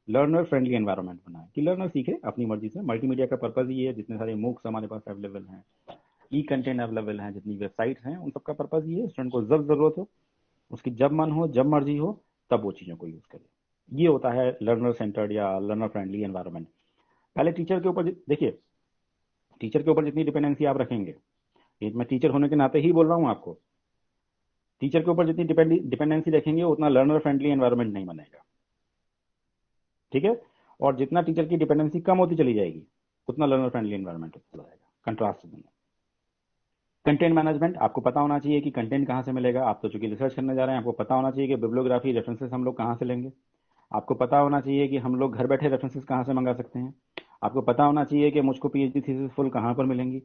लर्नर फ्रेंडली एनवायरनमेंट बनाएं कि लर्नर सीखे अपनी मर्जी से। मल्टीमीडिया का पर्पज़ ये है, जितने सारे मूक्स हमारे पास अवेलेबल हैं, ई कंटेंट अवेलेबल हैं, जितनी वेबसाइट्स हैं, उन सबका पर्पज़ ये है स्टूडेंट को जब ज़रूरत हो, उसकी जब मन हो, जब मर्जी हो, तब वो चीज़ों को यूज़ करे। ये होता है लर्नर सेंटर्ड या लर्नर फ्रेंडली एनवायरनमेंट। पहले टीचर के ऊपर देखिए, टीचर के ऊपर जितनी डिपेंडेंसी आप रखेंगे, ये मैं टीचर होने के नाते ही बोल रहा हूँ आपको, टीचर के ऊपर जितनी डिपेंडेंसी रखेंगे उतना लर्नर फ्रेंडली एनवायरनमेंट नहीं बनेगा, ठीक है। और जितना टीचर की डिपेंडेंसी कम होती चली जाएगी उतना लर्नर फ्रेंडली एनवायरनमेंट होता जाएगा। कंट्रास्ट दोनों। कंटेंट मैनेजमेंट, आपको पता होना चाहिए कि कंटेंट कहाँ से मिलेगा। आप तो चूंकि रिसर्च करने जा रहे हैं, आपको पता होना चाहिए कि बिब्लियोग्राफी रेफरेंसेस हम लोग कहाँ से लेंगे। आपको पता होना चाहिए कि हम लोग घर बैठे रेफरेंसेस कहाँ से मंगा सकते हैं। आपको पता होना चाहिए कि मुझको पीएचडी थीसिस फुल कहाँ पर मिलेंगी।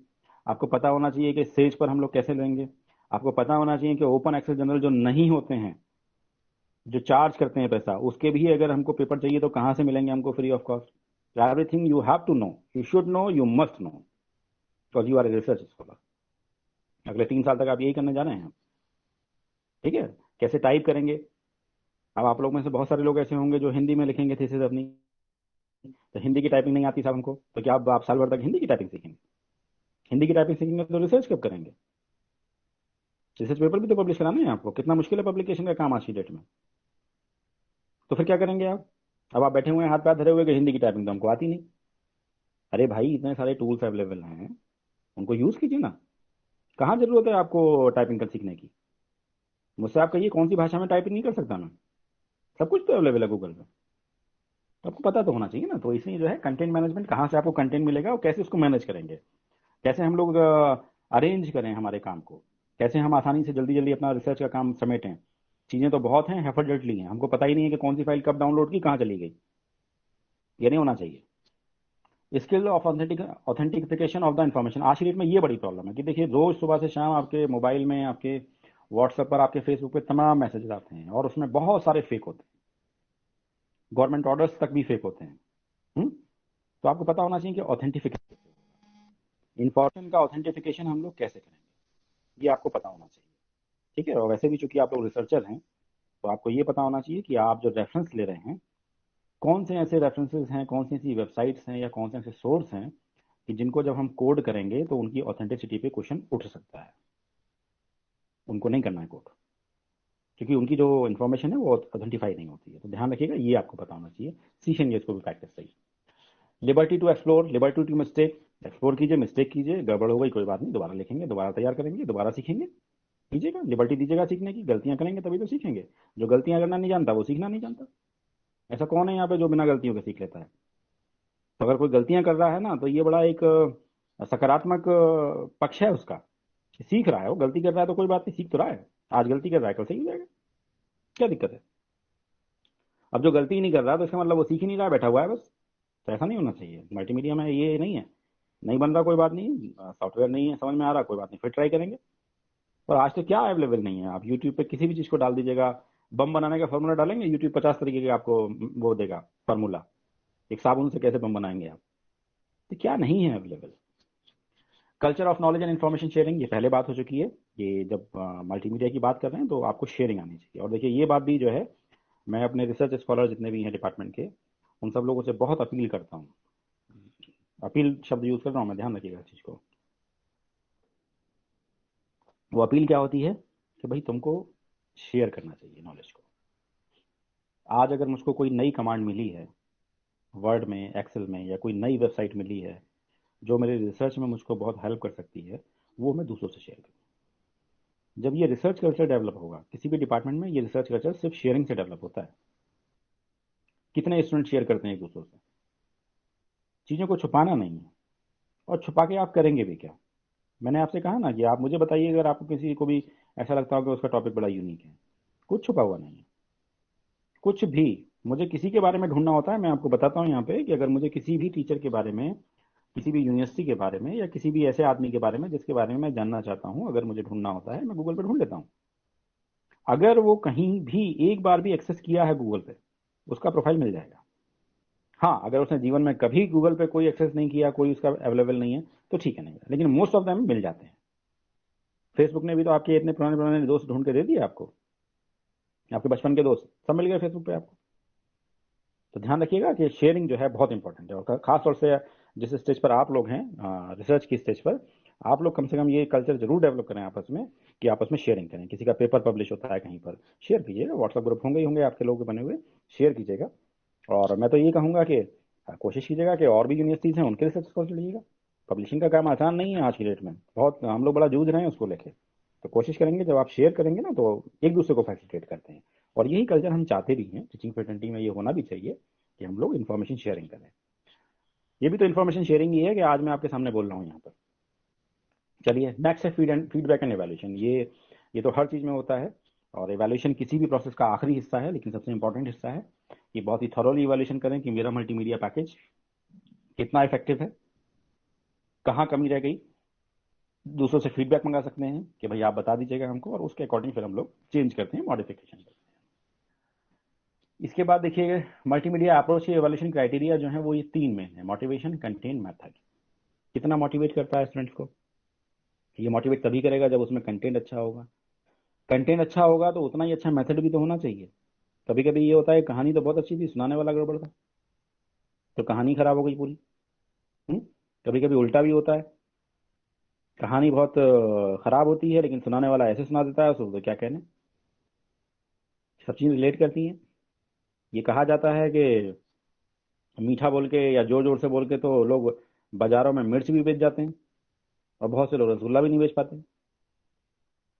आपको पता होना चाहिए कि सेज पर हम लोग कैसे लेंगे। आपको पता होना चाहिए कि ओपन एक्सेस जर्नल जो नहीं होते हैं, जो चार्ज करते हैं पैसा, उसके भी अगर हमको पेपर चाहिए तो कहाँ से मिलेंगे हमको free of cost. Everything you have to know, you should know, you must know, because you are a research scholar. अगले 3 साल तक आप यही करने जा रहे हैं, ठीक है। कैसे टाइप करेंगे, अब आप लोग में से बहुत सारे लोग ऐसे होंगे जो हिंदी में लिखेंगे थीसिस अपनी, तो हिंदी की टाइपिंग नहीं आती साहब हमको, तो क्या आप साल भर तक हिंदी की टाइपिंग सीखेंगे? हिंदी की टाइपिंग सीखेंगे तो रिसर्च कब करेंगे? रिसर्च पेपर भी तो पब्लिश कराना है आपको, कितना मुश्किल है पब्लिकेशन का काम आज की डेट में। तो फिर क्या करेंगे आप? अब आप बैठे हुए हैं हाथ पैर धरे हुए कि हिंदी की टाइपिंग तो हमको आती नहीं। अरे भाई, इतने सारे टूल्स अवेलेबल हैं, उनको यूज कीजिए ना। कहाँ जरूरत है आपको टाइपिंग कर सीखने की? मुझसे आप कहिए कौन सी भाषा में टाइपिंग नहीं कर सकता मैं? सब कुछ तो अवेलेबल है गूगल पे, तो आपको पता तो होना चाहिए ना। तो इसलिए जो है कंटेंट मैनेजमेंट, कहाँ से आपको कंटेंट मिलेगा और कैसे उसको मैनेज करेंगे, कैसे हम लोग अरेंज करें हमारे काम को, कैसे हम आसानी से जल्दी जल्दी अपना रिसर्च का काम समेटें। चीज़ें तो बहुत हैं, हेफर्टली हैं, हमको पता ही नहीं है कि कौन सी फाइल कब डाउनलोड की, कहाँ चली गई। ये नहीं होना चाहिए। Skill of authentification of the information, आज की डेट में ये बड़ी प्रॉब्लम है कि देखिए रोज सुबह से शाम आपके मोबाइल में, आपके व्हाट्सएप पर, आपके फेसबुक पे तमाम मैसेजेस आते हैं और उसमें बहुत सारे फेक होते हैं, गवर्नमेंट ऑर्डर्स तक भी फेक होते हैं। तो आपको पता होना चाहिए कि ऑथेंटिफिकेशन, इन्फॉर्मेशन का ऑथेंटिफिकेशन हम लोग कैसे करेंगे। ये आपको पता होना चाहिए, ठीक है। और वैसे भी चूंकि आप लोग रिसर्चर हैं तो आपको ये पता होना चाहिए कि आप जो रेफरेंस ले रहे हैं कौन से ऐसे रेफरेंसेस हैं, कौन सी ऐसी वेबसाइट्स हैं या कौन से ऐसे सोर्स हैं कि जिनको जब हम कोड करेंगे तो उनकी ऑथेंटिसिटी पे क्वेश्चन उठ सकता है। उनको नहीं करना है कोड, क्योंकि उनकी जो इन्फॉर्मेशन है वो ऑथेंटिफाई नहीं होती है। तो ध्यान रखिएगा, ये आपको पता होना चाहिए, सीखेंगे इसको भी प्रैक्टिस से ही। Liberty to explore, liberty to mistake, explore कीजिए, मिस्टेक कीजिए, गड़बड़ हो गई कोई बात नहीं, दोबारा लिखेंगे, दोबारा तैयार करेंगे, दोबारा सीखेंगे, कीजिएगा, लिबर्टी दीजिएगा सीखने की। गलतियां करेंगे तभी तो सीखेंगे। जो गलतियां करना नहीं जानता वो सीखना नहीं जानता। ऐसा कौन है यहाँ पे जो बिना गलतियों के सीख लेता है? तो अगर कोई गलतियां कर रहा है ना तो ये बड़ा एक सकारात्मक पक्ष है उसका, कि सीख रहा है। वो गलती कर रहा है तो कोई बात नहीं, सीख तो रहा है। आज गलती कर रहा है कल सही हो जाएगा, क्या दिक्कत है? अब जो गलती नहीं कर रहा तो इसका मतलब वो सीख ही नहीं रहा, बैठा हुआ है बस। तो ऐसा नहीं होना चाहिए। मल्टीमीडिया में ये नहीं है, नहीं बन रहा कोई बात नहीं, सॉफ्टवेयर नहीं है समझ में आ रहा कोई बात नहीं, फिर ट्राई करेंगे। और आज तो क्या अवेलेबल नहीं है, आप यूट्यूब पे किसी भी चीज को डाल दीजिएगा। बम बनाने का फॉर्मूला डालेंगे, यूट्यूब 50 तरीके के आपको वो देगा फॉर्मूला। एक साबुन से कैसे बम बनाएंगे आप, तो क्या नहीं है available. Culture of knowledge and information sharing, ये पहले बात हो चुकी है। ये जब मल्टीमीडिया की बात कर रहे हैं तो आपको शेयरिंग आनी चाहिए। और देखिए ये बात भी जो है, मैं अपने रिसर्च स्कॉलर जितने भी हैं डिपार्टमेंट के, उन सब लोगों से बहुत अपील करता हूँ। अपील शब्द यूज कर रहा हूँ मैं, ध्यान रखिएगा इस चीज को। वो अपील क्या होती है कि भाई तुमको शेयर करना चाहिए नॉलेज को। आज अगर मुझको कोई नई कमांड मिली है वर्ड में, एक्सेल में, या कोई नई वेबसाइट मिली है जो मेरे रिसर्च में मुझको बहुत हेल्प कर सकती है, वो मैं दूसरों से शेयर करूँ। जब ये रिसर्च कल्चर डेवलप होगा किसी भी डिपार्टमेंट में, ये रिसर्च कल्चर सिर्फ शेयरिंग से डेवलप होता है। कितने स्टूडेंट शेयर करते हैं एक दूसरों से? चीज़ों को छुपाना नहीं है, और छुपा के आप करेंगे भी क्या? मैंने आपसे कहा ना कि आप मुझे बताइए अगर आपको किसी को भी ऐसा लगता हो कि उसका टॉपिक बड़ा यूनिक है, कुछ छुपा हुआ नहीं है, कुछ भी। मुझे किसी के बारे में ढूंढना होता है, मैं आपको बताता हूँ यहाँ पे कि अगर मुझे किसी भी टीचर के बारे में, किसी भी यूनिवर्सिटी के बारे में, या किसी भी ऐसे आदमी के बारे में जिसके बारे में मैं जानना चाहता हूँ, अगर मुझे ढूंढना होता है, मैं गूगल पे ढूंढ लेता हूँ। अगर वो कहीं भी एक बार भी एक्सेस किया है गूगल पे, उसका प्रोफाइल मिल जाएगा। हाँ, अगर उसने जीवन में कभी गूगल पे कोई एक्सेस नहीं किया, कोई उसका अवेलेबल नहीं है, तो ठीक है, नहीं, लेकिन मोस्ट ऑफ देम मिल जाते हैं। फेसबुक ने भी तो आपके इतने पुराने पुराने दोस्त ढूंढ के दे दिए आपको, आपके बचपन के दोस्त सब मिल गए फेसबुक पे आपको। तो ध्यान रखिएगा कि शेयरिंग जो है बहुत इंपॉर्टेंट है। और खास तौर से जिस स्टेज पर आप लोग हैं, रिसर्च की स्टेज पर, आप लोग कम से कम ये कल्चर जरूर डेवलप करें आपस में, कि आपस में शेयरिंग करें। किसी का पेपर पब्लिश होता है कहीं पर, शेयर कीजिएगा। व्हाट्सएप ग्रुप होंगे ही होंगे आपके लोग बने हुए, शेयर कीजिएगा। और मैं तो ये कहूंगा कि कोशिश कीजिएगा कि और भी यूनिवर्सिटीज हैं उनके रिसर्च को लीजिएगा। पब्लिशिंग का काम आसान नहीं है आज की डेट में, बहुत हम लोग बड़ा जूझ रहे हैं उसको लेके। तो कोशिश करेंगे, जब आप शेयर करेंगे ना तो एक दूसरे को फैसिलिटेट करते हैं। और यही कल्चर हम चाहते भी हैं, टीचिंग फ्रेटर्निटी में ये होना भी चाहिए कि हम लोग इन्फॉर्मेशन शेयरिंग करें। ये भी तो इन्फॉर्मेशन शेयरिंग ही है कि आज मैं आपके सामने बोल रहा हूँ यहाँ पर। चलिए नेक्स्ट है फीडबैक एंड एवेल्यूशन। ये तो हर चीज में होता है, और एवेल्यूशन किसी भी प्रोसेस का आखिरी हिस्सा है, लेकिन सबसे इंपॉर्टेंट हिस्सा है। कि बहुत ही थॉरोली इवैल्यूएशन करें कि मेरा मल्टीमीडिया पैकेज कितना इफेक्टिव है, कहाँ कमी रह गई। दूसरों से फीडबैक मंगा सकते हैं कि भाई आप बता दीजिएगा हमको, और उसके अकॉर्डिंग फिर हम लोग चेंज करते हैं, मॉडिफिकेशन करते हैं। इसके बाद देखिए मल्टीमीडिया अप्रोच इवैल्यूएशन क्राइटेरिया जो है वो ये 3 में है: मोटिवेशन, कंटेंट, मेथड। कितना मोटिवेट करता है स्टूडेंट्स को? ये मोटिवेट तभी करेगा जब उसमें कंटेंट अच्छा होगा। कंटेंट अच्छा होगा तो उतना ही अच्छा मेथड भी तो होना चाहिए। कभी कभी ये होता है कहानी तो बहुत अच्छी थी, सुनाने वाला गड़बड़ था, तो कहानी खराब हो गई पूरी। कभी कभी उल्टा भी होता है, कहानी बहुत खराब होती है लेकिन सुनाने वाला ऐसे सुना देता है उसको तो क्या कहने। सब चीज रिलेट करती हैं। ये कहा जाता है कि मीठा बोल के या जोर जोर से बोल के तो लोग बाजारों में मिर्च भी बेच जाते हैं, और बहुत से लोग रसगुल्ला भी नहीं बेच पाते।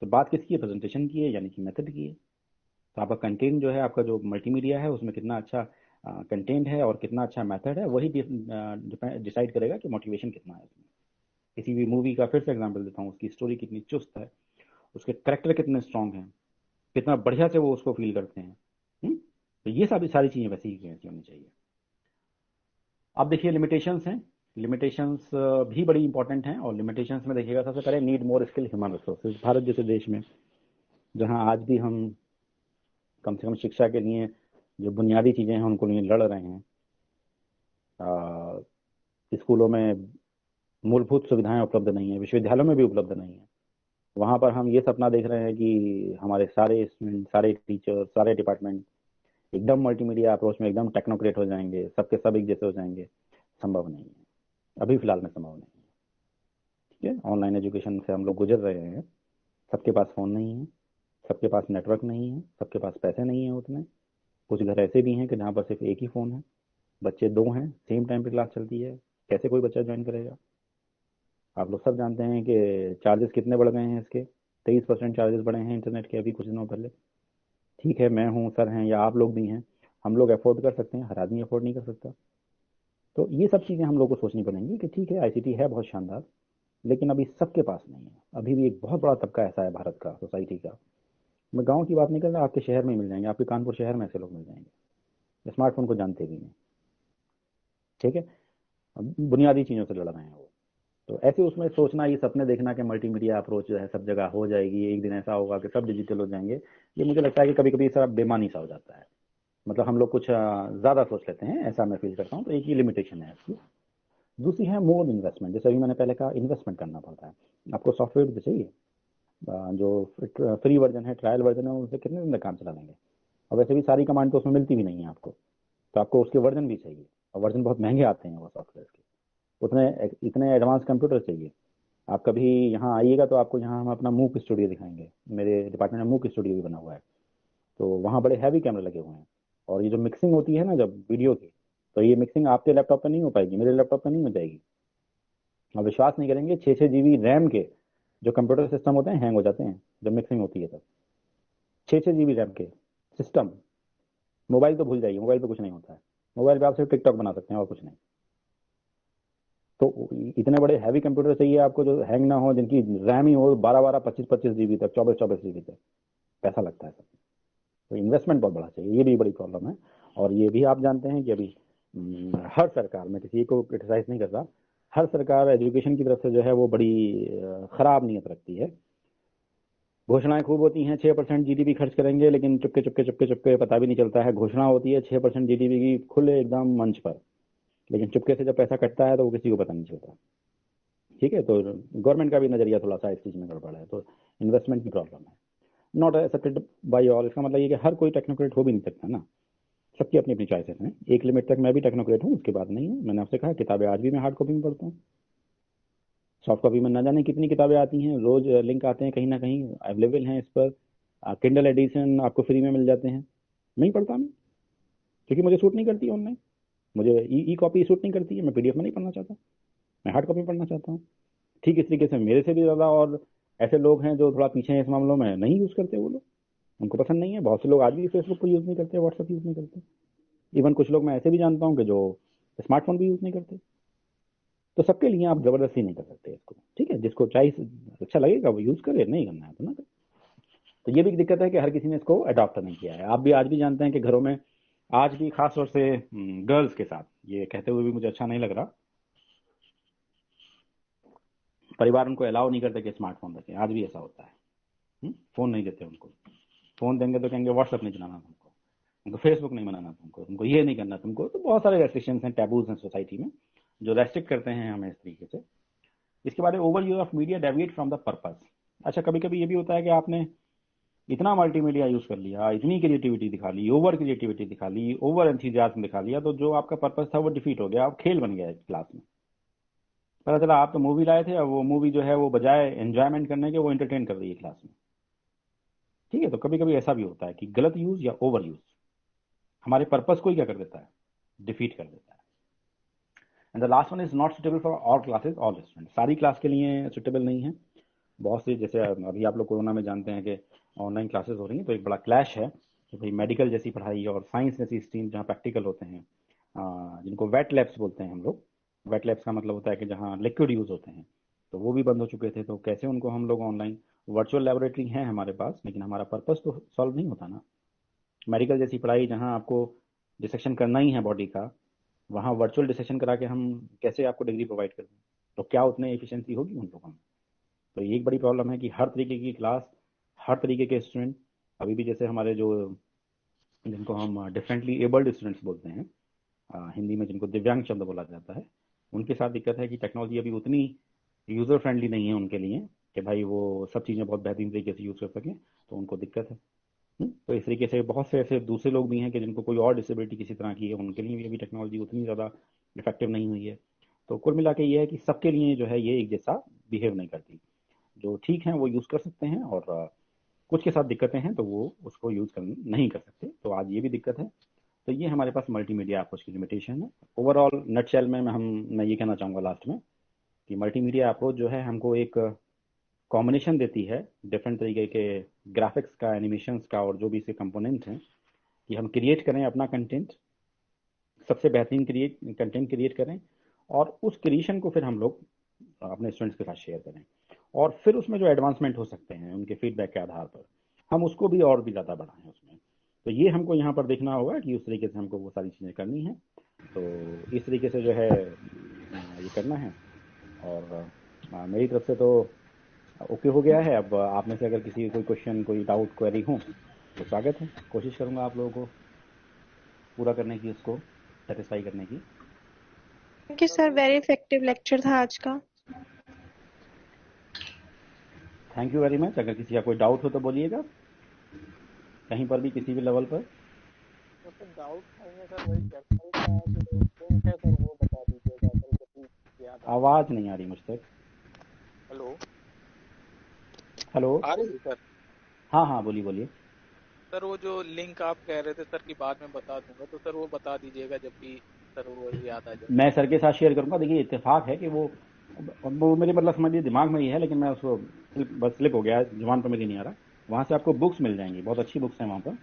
तो बात किसकी है? प्रेजेंटेशन की है, यानी कि मेथड की है। तो आपका कंटेंट जो है, आपका जो मल्टीमीडिया है, उसमें कितना अच्छा कंटेंट है और कितना अच्छा मेथड है, वही डिसाइड करेगा कि मोटिवेशन कितना है उसमें। किसी भी मूवी का फिर से एग्जांपल देता हूँ, उसकी स्टोरी कितनी चुस्त है, उसके करेक्टर कितने स्ट्रांग हैं, कितना बढ़िया से वो उसको फील करते हैं। तो ये सारी चीजें वैसी ही वैसी होनी चाहिए। अब देखिए लिमिटेशंस हैं। लिमिटेशंस भी बड़ी इंपॉर्टेंट हैं, और लिमिटेशंस में देखिएगा सबसे पहले need more skill human resources. Bharat जैसे देश में जहाँ आज भी हम कम से कम शिक्षा के लिए जो बुनियादी चीजें हैं उनको लिए लड़ रहे हैं, स्कूलों में मूलभूत सुविधाएं उपलब्ध नहीं है, विश्वविद्यालयों में भी उपलब्ध नहीं है, वहां पर हम ये सपना देख रहे हैं कि हमारे सारे स्टूडेंट, सारे टीचर, सारे डिपार्टमेंट एकदम मल्टीमीडिया अप्रोच में एकदम टेक्नोक्रेट हो जाएंगे, सबके सब एक जैसे हो जाएंगे। संभव नहीं है, अभी फिलहाल में संभव नहीं है। ठीक है, ऑनलाइन एजुकेशन से हम लोग गुजर रहे हैं। सबके पास फोन नहीं है, सबके पास नेटवर्क नहीं है, सबके पास पैसे नहीं है उतने। कुछ घर ऐसे भी हैं कि जहाँ पर सिर्फ एक ही फोन है, बच्चे दो हैं, सेम टाइम पे क्लास चलती है, कैसे कोई बच्चा ज्वाइन करेगा? आप लोग सब जानते हैं कि चार्जेस कितने बढ़ गए हैं इसके। 23% चार्जेस बढ़े हैं इंटरनेट के अभी कुछ दिनों पहले। ठीक है, मैं हूँ, सर हैं, या आप लोग भी हैं, हम लोग अफोर्ड कर सकते हैं, हर आदमी अफोर्ड नहीं कर सकता। तो ये सब चीज़ें हम लोग को सोचनी पड़ेंगी कि ठीक है, आईसीटी है बहुत शानदार, लेकिन अभी सबके पास नहीं है। अभी भी एक बहुत बड़ा तबका ऐसा है भारत का, सोसाइटी का। मैं गांव की बात नहीं कर रहा, आपके शहर में मिल जाएंगे, आपके कानपुर शहर में ऐसे लोग मिल जाएंगे, स्मार्टफोन को जानते भी नहीं। ठीक है, बुनियादी चीज़ों से लड़ रहे हैं वो। तो ऐसे उसमें सोचना, ये सपने देखना कि मल्टीमीडिया अप्रोच जो है सब जगह हो जाएगी, एक दिन ऐसा होगा कि सब डिजिटल हो जाएंगे, ये मुझे लगता है कि कभी कभी सर बेमानी सा हो जाता है। मतलब हम लोग कुछ ज़्यादा सोच लेते हैं, ऐसा मैं फील करता हूँ। तो एक ही लिमिटेशन है इसकी। दूसरी है मोर इन्वेस्टमेंट। जैसे अभी मैंने पहले कहा, इन्वेस्टमेंट करना पड़ता है आपको। सॉफ्टवेयर भी चाहिए, जो फ्री वर्जन है, ट्रायल वर्जन है, उससे कितने दिन तक काम चला लेंगे? और वैसे भी सारी कमांड तो उसमें मिलती भी नहीं है आपको, तो आपको उसके वर्जन भी चाहिए, और वर्जन बहुत महंगे आते हैं वो सॉफ्टवेयर के। उतने इतने एडवांस कंप्यूटर चाहिए। आप कभी यहाँ आइएगा तो आपको यहाँ हम अपना मूक स्टूडियो दिखाएंगे। मेरे डिपार्टमेंट में मूक स्टूडियो भी बना हुआ है, तो वहाँ बड़े हैवी कैमरे लगे हुए हैं। और ये जो मिक्सिंग होती है ना जब वीडियो की, तो ये मिक्सिंग आपके लैपटॉप पर नहीं हो पाएगी, मेरे लैपटॉप पर नहीं हो जाएगी। आप विश्वास नहीं करेंगे, 6 GB रैम के जो कंप्यूटर सिस्टम होते हैं हैंग हो जाते हैं जब मिक्सिंग होती है तब। 6 GB रैम के सिस्टम। मोबाइल तो भूल जाइए, मोबाइल पे कुछ नहीं होता है। मोबाइल पे आप सिर्फ टिकटॉक बना सकते हैं और कुछ नहीं। तो इतने बड़े हैवी कंप्यूटर चाहिए आपको जो हैंग ना हो, जिनकी रैम ही हो 12-12, 25-25 GB तक, 24-24 GB तक। पैसा लगता है सब। तो इन्वेस्टमेंट बहुत बड़ा चाहिए, ये भी बड़ी प्रॉब्लम है। और ये भी आप जानते हैं कि अभी हर सरकार, मैं किसी को क्रिटिसाइज नहीं कर रहा, हर सरकार एजुकेशन की तरफ से जो है वो बड़ी खराब नीयत रखती है। घोषणाएं खूब होती हैं, 6% जीडीपी खर्च करेंगे, लेकिन चुपके चुपके चुपके चुपके पता भी नहीं चलता है। घोषणा होती है 6% जीडीपी की खुले एकदम मंच पर, लेकिन चुपके से जब पैसा कटता है तो वो किसी को पता नहीं चलता। ठीक है, तो गवर्नमेंट का भी नजरिया थोड़ा सा इस चीज में गड़बड़ है। तो इन्वेस्टमेंट की प्रॉब्लम है, नॉट एक्सेप्टेड बाई ऑल। इसका मतलब ये कि हर कोई टेक्नोक्रेट हो भी नहीं सकता ना, सबकी अपनी अपनी चॉइसेस हैं। एक लिमिट तक मैं भी टेक्नोक्रेट हूँ, उसके बाद नहीं हूँ। मैंने आपसे कहा किताबें आज भी मैं हार्ड कॉपी में पढ़ता हूँ, सॉफ्ट कॉपी में ना जाने कितनी किताबें आती हैं, रोज लिंक आते हैं कहीं ना कहीं, अवेलेबल हैं इस पर। किंडल एडिशन आपको फ्री में मिल जाते हैं, नहीं पढ़ता मैं, क्योंकि मुझे सूट नहीं करती ऑनलाइन। मुझे ई कॉपी सूट नहीं करती है, मैं पीडीएफ में नहीं पढ़ना चाहता, मैं हार्ड कॉपी में पढ़ना चाहता हूँ। ठीक इस तरीके से मेरे से भी ज़्यादा और ऐसे लोग हैं जो थोड़ा पीछे हैं इस मामलों में, नहीं यूज़ करते वो लोग, उनको पसंद नहीं है। बहुत से लोग आज भी फेसबुक को यूज़ नहीं करते, व्हाट्सअप यूज़ नहीं करते। इवन कुछ लोग मैं ऐसे भी जानता हूँ कि जो स्मार्टफोन भी यूज़ नहीं करते। तो सबके लिए आप जबरदस्ती नहीं कर सकते इसको। ठीक है, जिसको चाहिए अच्छा लगेगा वो यूज़ करे, नहीं करना है तो ना करे। तो ये भी एक दिक्कत है कि हर किसी ने इसको अडॉप्ट नहीं किया है। आप भी आज भी जानते हैं कि घरों में आज भी खास तौर से गर्ल्स के साथ, ये कहते हुए भी मुझे अच्छा नहीं लग रहा, परिवार उनको अलाउ नहीं करते कि स्मार्टफोन रखें। आज भी ऐसा होता है, फोन नहीं देते उनको। फोन देंगे तो कहेंगे व्हाट्सअप नहीं चलाना तुमको, तुमको फेसबुक नहीं बनाना, तुमको तुमको ये नहीं करना तुमको। तो बहुत सारे रेस्ट्रिक्शंस हैं, टैबूज हैं सोसाइटी में जो रेस्ट्रिक्ट करते हैं हमें इस तरीके से। इसके बाद over use of media deviate from the purpose. अच्छा, कभी कभी ये भी होता है कि आपने इतना मल्टीमीडिया यूज कर लिया, इतनी क्रिएटिविटी दिखा ली, ओवर क्रिएटिविटी दिखा ली, ओवर एंथुसियाज्म दिखा लिया, तो जो आपका पर्पस था वो डिफीट हो गया, आप खेल बन गया क्लास में। पता चला आप तो मूवी लाए थे, और वो मूवी जो है वो बजाय एंजॉयमेंट करने के वो एंटरटेन कर रही है क्लास में। ठीक है, तो कभी कभी ऐसा भी होता है कि गलत यूज या ओवर यूज हमारे पर्पस को ही क्या कर देता है, डिफीट कर देता है। And the last one is not suitable for all classes, all student. सारी क्लास के लिए सुटेबल नहीं है। बहुत सी, जैसे अभी आप लोग कोरोना में जानते हैं कि ऑनलाइन क्लासेस हो रही हैं, तो एक बड़ा क्लैश है कि भाई मेडिकल जैसी पढ़ाई और साइंस जैसी स्ट्रीम जहाँ प्रैक्टिकल होते हैं, जिनको वेट लैब्स बोलते हैं हम लोग। वेट लैब्स का मतलब होता है कि जहाँ लिक्विड यूज होते हैं, तो वो भी बंद हो चुके थे। तो कैसे उनको हम लोग ऑनलाइन, वर्चुअल लेबोरेटरी है हमारे पास, लेकिन हमारा पर्पस तो सॉल्व नहीं होता ना। मेडिकल जैसी पढ़ाई जहाँ आपको डिसेक्शन करना ही है बॉडी का, वहाँ वर्चुअल डिसेक्शन करा के हम कैसे आपको डिग्री प्रोवाइड कर दें? तो क्या उतने एफिशिएंसी होगी उन लोगों में? तो ये एक बड़ी प्रॉब्लम है कि हर तरीके की क्लास, हर तरीके के स्टूडेंट, अभी भी जैसे हमारे जो, जिनको हम डिफरेंटली एबल्ड स्टूडेंट्स बोलते हैं, हिंदी में जिनको दिव्यांग शब्द बोला जाता है, उनके साथ दिक्कत है कि टेक्नोलॉजी अभी उतनी यूजर फ्रेंडली नहीं है उनके लिए कि भाई वो सब चीज़ें बहुत बेहतरीन तरीके से यूज़ कर सकें, तो उनको दिक्कत है। तो इस तरीके से बहुत से ऐसे दूसरे लोग भी हैं कि जिनको कोई और डिसेबिलिटी किसी तरह की है, उनके लिए भी अभी टेक्नोलॉजी उतनी ज़्यादा इफेक्टिव नहीं हुई है। तो कुल मिला के ये है कि सबके लिए जो है ये एक जैसा बिहेव नहीं करती। जो ठीक है वो यूज़ कर सकते हैं, और कुछ के साथ दिक्कतें हैं तो वो उसको यूज़ कर नहीं कर सकते। तो आज ये भी दिक्कत है। तो ये हमारे पास मल्टीमीडिया अप्रोच की लिमिटेशन है। ओवरऑल नटशेल में मैं ये कहना चाहूँगा लास्ट में कि मल्टीमीडिया अप्रोच जो है हमको एक कॉम्बिनेशन देती है डिफरेंट तरीके के ग्राफिक्स का, एनिमेशंस का, और जो भी इसके कंपोनेंट हैं, कि हम क्रिएट करें अपना कंटेंट, सबसे बेहतरीन कंटेंट क्रिएट करें, और उस क्रिएशन को फिर हम लोग अपने स्टूडेंट्स के साथ शेयर करें, और फिर उसमें जो एडवांसमेंट हो सकते हैं उनके फीडबैक के आधार पर हम उसको भी और भी ज़्यादा बढ़ाएं उसमें। तो ये हमको यहाँ पर देखना होगा कि उस तरीके से हमको वो सारी चीज़ें करनी है। तो इस तरीके से जो है ये करना है। और मेरी तरफ से तो ओके हो गया है। अब आप में से अगर किसी कोई क्वेश्चन, कोई डाउट, क्वेरी हो तो स्वागत है। कोशिश करूँगा आप लोगों को पूरा करने की, उसको सेटिस्फाई करने की। Thank you sir, very effective lecture था आज का। Thank you very much. अगर किसी का कोई डाउट हो तो बोलिएगा, कहीं पर भी, किसी भी लेवल पर। डाउट है सर, वही है सर, वो बता दीजिएगा सर। आवाज़ नहीं आ रही मुझ तक। हेलो हेलो, आ रही है सर? हाँ बोलिए। सर वो जो लिंक आप कह रहे थे सर कि बाद में बता दूंगा, तो सर वो बता दीजिएगा जब भी सर वो याद आ जाए। मैं सर के साथ शेयर करूंगा। देखिए इत्तेफाक है कि वो मेरे मतलब समझिए दिमाग में ही है, लेकिन मैं उसको बस स्लिप हो गया, जुबान पर मेरी नहीं आ रहा। वहाँ से आपको बुक्स मिल जाएंगी, बहुत अच्छी बुक्स हैं वहाँ पर।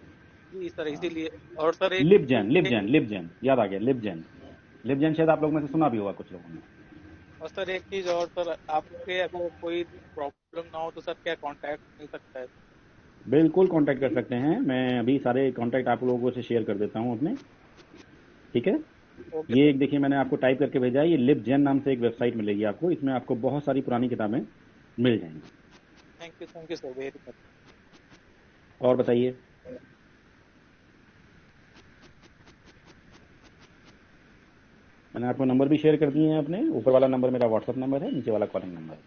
जी सर, इसीलिए। और सर एक लिबजेन याद आ गया। लिबजेन शायद आप लोग में से सुना भी होगा कुछ लोगों ने। और सर एक चीज और सर, आपके अगर कोई प्रॉब्लम ना हो तो सर क्या कांटेक्ट मिल सकता है? बिल्कुल कांटेक्ट कर सकते हैं। मैं अभी सारे कांटेक्ट आप लोगों से शेयर कर देता हूँ अपने, ठीक है। ये एक देखिए मैंने आपको टाइप करके भेजा है, ये लिबजेन नाम से एक वेबसाइट मिलेगी आपको। इसमें आपको बहुत सारी पुरानी किताबें मिल जाएंगी। Thank you sir, very much. और बताइए। मैंने आपको नंबर भी शेयर कर दिए हैं अपने। ऊपर वाला नंबर मेरा व्हाट्सएप नंबर है, नीचे वाला कॉलिंग नंबर है।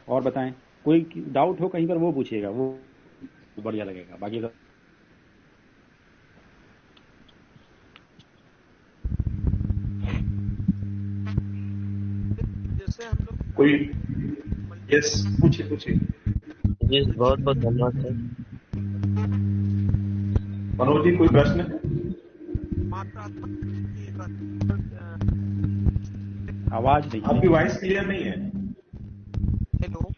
और बताएं, कोई डाउट हो कहीं पर वो पूछिएगा, वो बढ़िया लगेगा। बाकी तो जैसे हम लोग कोई यस पूछिए। जी बहुत बहुत धन्यवाद सर। मनोज जी कोई प्रश्न है? आवाज नहीं, आपकी वॉइस क्लियर नहीं है। हेलो,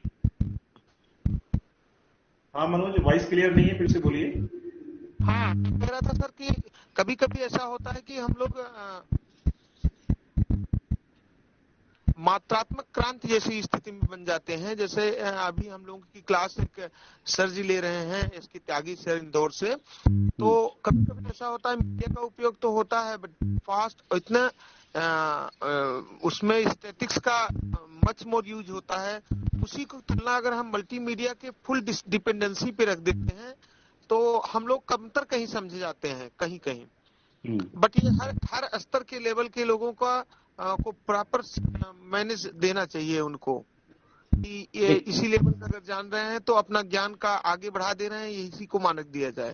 हाँ मनोज, वॉइस क्लियर नहीं है, फिर से बोलिए। हाँ कह रहा था सर कि कभी कभी ऐसा होता है कि हम लोग मात्रात्मक क्रांति जैसी स्थिति में बन जाते हैं। जैसे अभी हम लोगों की क्लास एक सर जी ले रहे हैं, इसकी त्यागी सर इंदौर से। तो कभी कभी ऐसा होता है, मीडिया का उपयोग तो होता है बट फास्ट इतना उसमें स्टैटिक्स का मच मोर यूज होता है। उसी को तुलना अगर हम मल्टीमीडिया के फुल डिपेंडेंसी पे रख देते हैं तो हम लोग कमतर कहीं समझे जाते हैं कहीं। बट ये हर स्तर के लेवल के लोगों का को प्रॉपर मैनेज देना चाहिए उनको, कि ये इसी लेवल का अगर जान रहे हैं तो अपना ज्ञान का आगे बढ़ा दे रहे हैं, इसी को मानक दिया जाए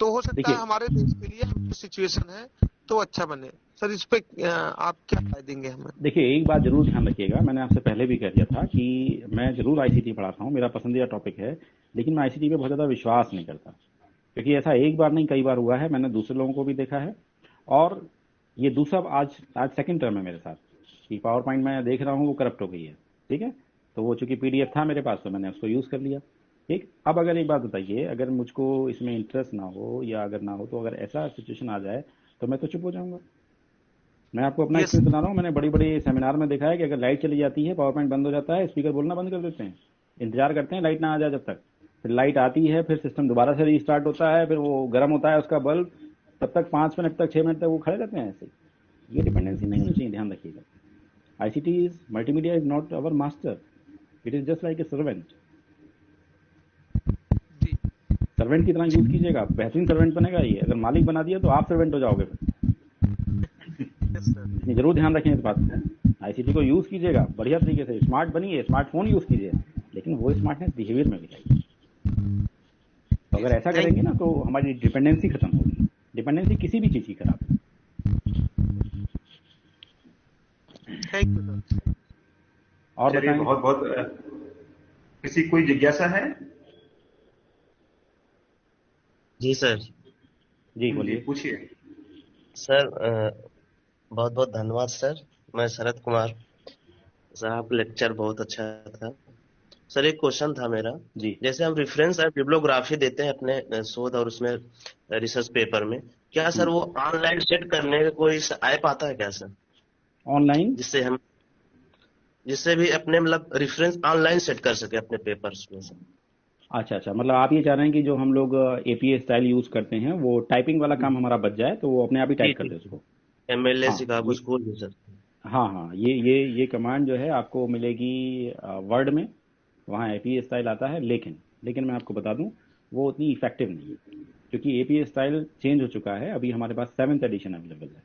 तो हो सकता है हमारे देश के लिए सिचुएशन है तो अच्छा बने। सर इस पे आप क्या राय देंगे हमें? देखिए एक बात जरूर ध्यान रखिएगा, मैंने आपसे पहले भी कह दिया था कि मैं जरूर आईसीटी पढ़ाता हूँ, मेरा पसंदीदा टॉपिक है, लेकिन मैं आईसीटी पे बहुत ज़्यादा विश्वास नहीं करता, क्योंकि ऐसा एक बार नहीं कई बार हुआ है। मैंने दूसरे लोगों को भी देखा है, और ये दूसरा आज सेकंड टर्म है मेरे साथ कि पावर पॉइंट मैं देख रहा हूँ वो करप्ट हो गई है, ठीक है। तो वो चूंकि पीडीएफ था मेरे पास तो मैंने उसको यूज़ कर लिया, ठीक। अब अगर एक बात बताइए, अगर मुझको इसमें इंटरेस्ट ना हो या अगर ना हो तो अगर ऐसा सिचुएशन आ जाए तो मैं तो चुप हो जाऊंगा। मैं आपको अपना एक्सपीरियंस बता रहा हूँ। मैंने बड़ी बड़ी सेमिनार में देखा है कि अगर लाइट चली जाती है, पावर पॉइंट बंद हो जाता है, स्पीकर बोलना बंद कर देते हैं, इंतजार करते हैं लाइट ना आ जाए जब तक, फिर लाइट आती है, फिर सिस्टम दोबारा से रीस्टार्ट होता है, फिर वो गर्म होता है उसका बल्ब, तब तक 5 मिनट तक 6 मिनट तक वो खड़े रहते हैं ऐसे। ये डिपेंडेंसी नहीं होनी चाहिए, ध्यान रखिएगा। ICT is multimedia is not our master, it is just like a servant. Servant की तरह यूज कीजिएगा, बेहतरीन सर्वेंट बनेगा ये। अगर मालिक बना दिया तो आप सर्वेंट हो जाओगे फिर। जरूर ध्यान रखें इस बात को। आईसीटी को यूज कीजिएगा बढ़िया तरीके से, स्मार्ट बनिए, स्मार्टफोन यूज कीजिए, लेकिन वो स्मार्टनेस बिहेवियर में भी लाइए। तो अगर ऐसा करेंगे ना तो हमारी डिपेंडेंसी खत्म होगी। डिपेंडेंसी किसी भी चीज की खराब है। Thank you sir. और चलिए, बताएं। बहुत बहुत किसी कोई जिज्ञासा है? जी सर। जी बोलिए। पूछिए। सर बहुत बहुत धन्यवाद सर। मैं शरद कुमार। सर आपका लेक्चर बहुत अच्छा था। सर एक क्वेश्चन था मेरा। जी जैसे हम रेफरेंस और बिब्लियोग्राफी देते हैं अपने शोध और उसमें रिसर्च पेपर में, क्या सर वो ऑनलाइन सेट करने का कोई ऐप आता है क्या सर, ऑनलाइन? जिससे भी अपने मतलब रेफरेंस ऑनलाइन सेट कर सके अपने पेपर्स में सर? अच्छा, मतलब आप ये चाह रहे हैं कि जो हम लोग एपीए स्टाइल यूज करते हैं वो टाइपिंग वाला काम हमारा बच जाए, तो वो अपने आप ही जी टाइप कर जी दे जी। उसको। एमएलए हाँ का कुछ खोल भी सर? हाँ, ये कमांड जो है आपको मिलेगी वर्ड में। वहाँ एपीए स्टाइल आता है, लेकिन मैं आपको बता दूं वो उतनी इफेक्टिव नहीं है, क्योंकि एपीए स्टाइल चेंज हो चुका है। अभी हमारे पास 7th एडिशन अवेलेबल है,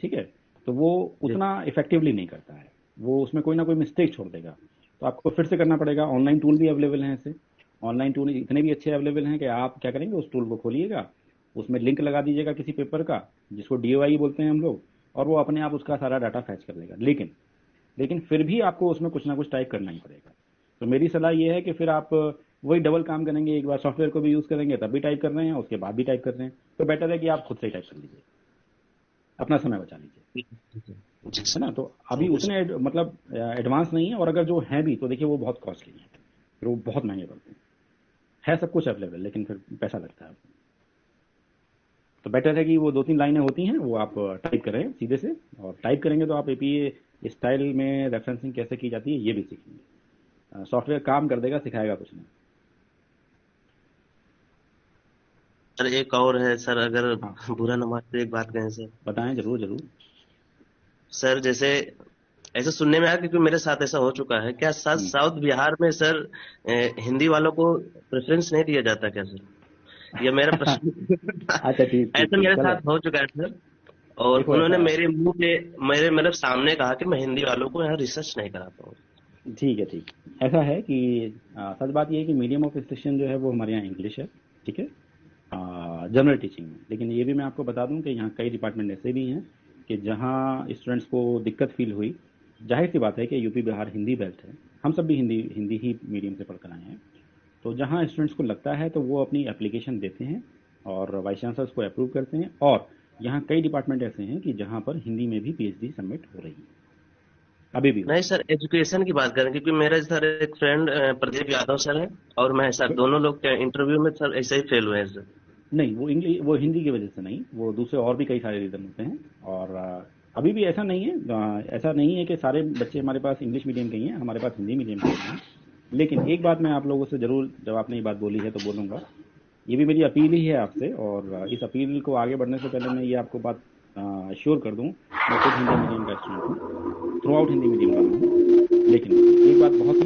ठीक है? तो वो उतना इफेक्टिवली नहीं करता है, वो उसमें कोई ना कोई मिस्टेक छोड़ देगा। तो आपको फिर से करना पड़ेगा। ऑनलाइन टूल भी अवेलेबल हैं ऐसे। ऑनलाइन टूल इतने भी अच्छे अवेलेबल हैं कि आप क्या करेंगे, उस टूल को खोलिएगा, उसमें लिंक लगा दीजिएगा किसी पेपर का, जिसको डीओआई बोलते हैं हम लोग, और वो अपने आप उसका सारा डाटा फैच कर लेगा। लेकिन फिर भी आपको उसमें कुछ ना कुछ टाइप करना ही पड़ेगा। तो मेरी सलाह ये है कि फिर आप वही डबल काम करेंगे। एक बार सॉफ्टवेयर को भी यूज़ करेंगे तब भी टाइप कर रहे हैं, उसके बाद भी टाइप कर रहे हैं, तो बेटर है कि आप खुद से ही टाइप कर लीजिए, अपना समय बचा लीजिए, जी है सर। ना? तो अभी थैंक यू उतने मतलब एडवांस नहीं है, और अगर जो हैं भी तो देखिए वो बहुत कॉस्टली हैं, फिर वो बहुत महंगे पड़ते हैं। है सब कुछ अवेलेबल, लेकिन फिर पैसा लगता है। तो बेटर है कि वो 2-3 लाइनें होती हैं वो आप टाइप करें सीधे से, और टाइप करेंगे तो आप एपीए स्टाइल में रेफरेंसिंग कैसे की जाती है ये भी सीखेंगे। सॉफ्टवेयर काम कर देगा, सिखाएगा कुछ नहीं। सर एक और है सर, अगर हाँ बुरा न माने तो एक बात कहें सर। बताएं, जरूर जरूर। सर जैसे ऐसा सुनने में आया, क्योंकि मेरे साथ ऐसा हो चुका है, क्या सर साउथ बिहार में सर हिंदी वालों को प्रेफरेंस नहीं दिया जाता क्या सर? ये मेरा प्रश्न अच्छा, ठीक ठीक ऐसा ठीक, मेरे चलो। साथ हो चुका है सर। और देखो उन्होंने ऐसा है, मेरे मुंह पे मेरे मतलब सामने कहा कि मैं हिंदी वालों को यहाँ रिसर्च नहीं कराता हूँ। ठीक है, ठीक। ऐसा है कि सच बात ये है कि मीडियम ऑफ इंस्ट्रक्शन जो है वो हमारे यहाँ इंग्लिश है, ठीक है, जनरल टीचिंग में। लेकिन ये भी मैं आपको बता दूं कि यहाँ कई डिपार्टमेंट ऐसे भी हैं कि जहाँ स्टूडेंट्स को दिक्कत फील हुई। जाहिर सी बात है कि यूपी बिहार हिंदी बेल्ट है, हम सब भी हिंदी हिंदी ही मीडियम से पढ़कर आए हैं। तो जहाँ स्टूडेंट्स को लगता है तो वो अपनी एप्लीकेशन देते हैं और वाइस चांसलर्स को अप्रूव करते हैं। और यहाँ कई डिपार्टमेंट ऐसे हैं कि जहाँ पर हिंदी में भी पीएचडी सबमिट हो रही है, अभी भी हो नहीं रही सर, एजुकेशन की बात करें, क्योंकि मेरा सर एक फ्रेंड प्रदीप यादव सर है, और मैं सर है। दोनों लोग इंटरव्यू में सर ऐसे ही फेल हुए हैं सर। नहीं, वो इंग्लिश, वो हिंदी की वजह से नहीं, वो दूसरे और भी कई सारे रीज़न होते हैं। और अभी भी ऐसा नहीं है, ऐसा नहीं है कि सारे बच्चे हमारे पास इंग्लिश मीडियम के ही हैं, हमारे पास हिंदी मीडियम के ही हैं। लेकिन एक बात मैं आप लोगों से ज़रूर, जब आपने ये बात बोली है तो बोलूँगा, ये भी मेरी अपील ही है आपसे। और इस अपील को आगे बढ़ने से पहले मैं ये आपको बात श्योर कर दूँ, मैं खुद हिंदी मीडियम का स्टूडेंट हूँ, थ्रू आउट हिंदी मीडियम वाला हूँ। लेकिन एक बात बहुत ही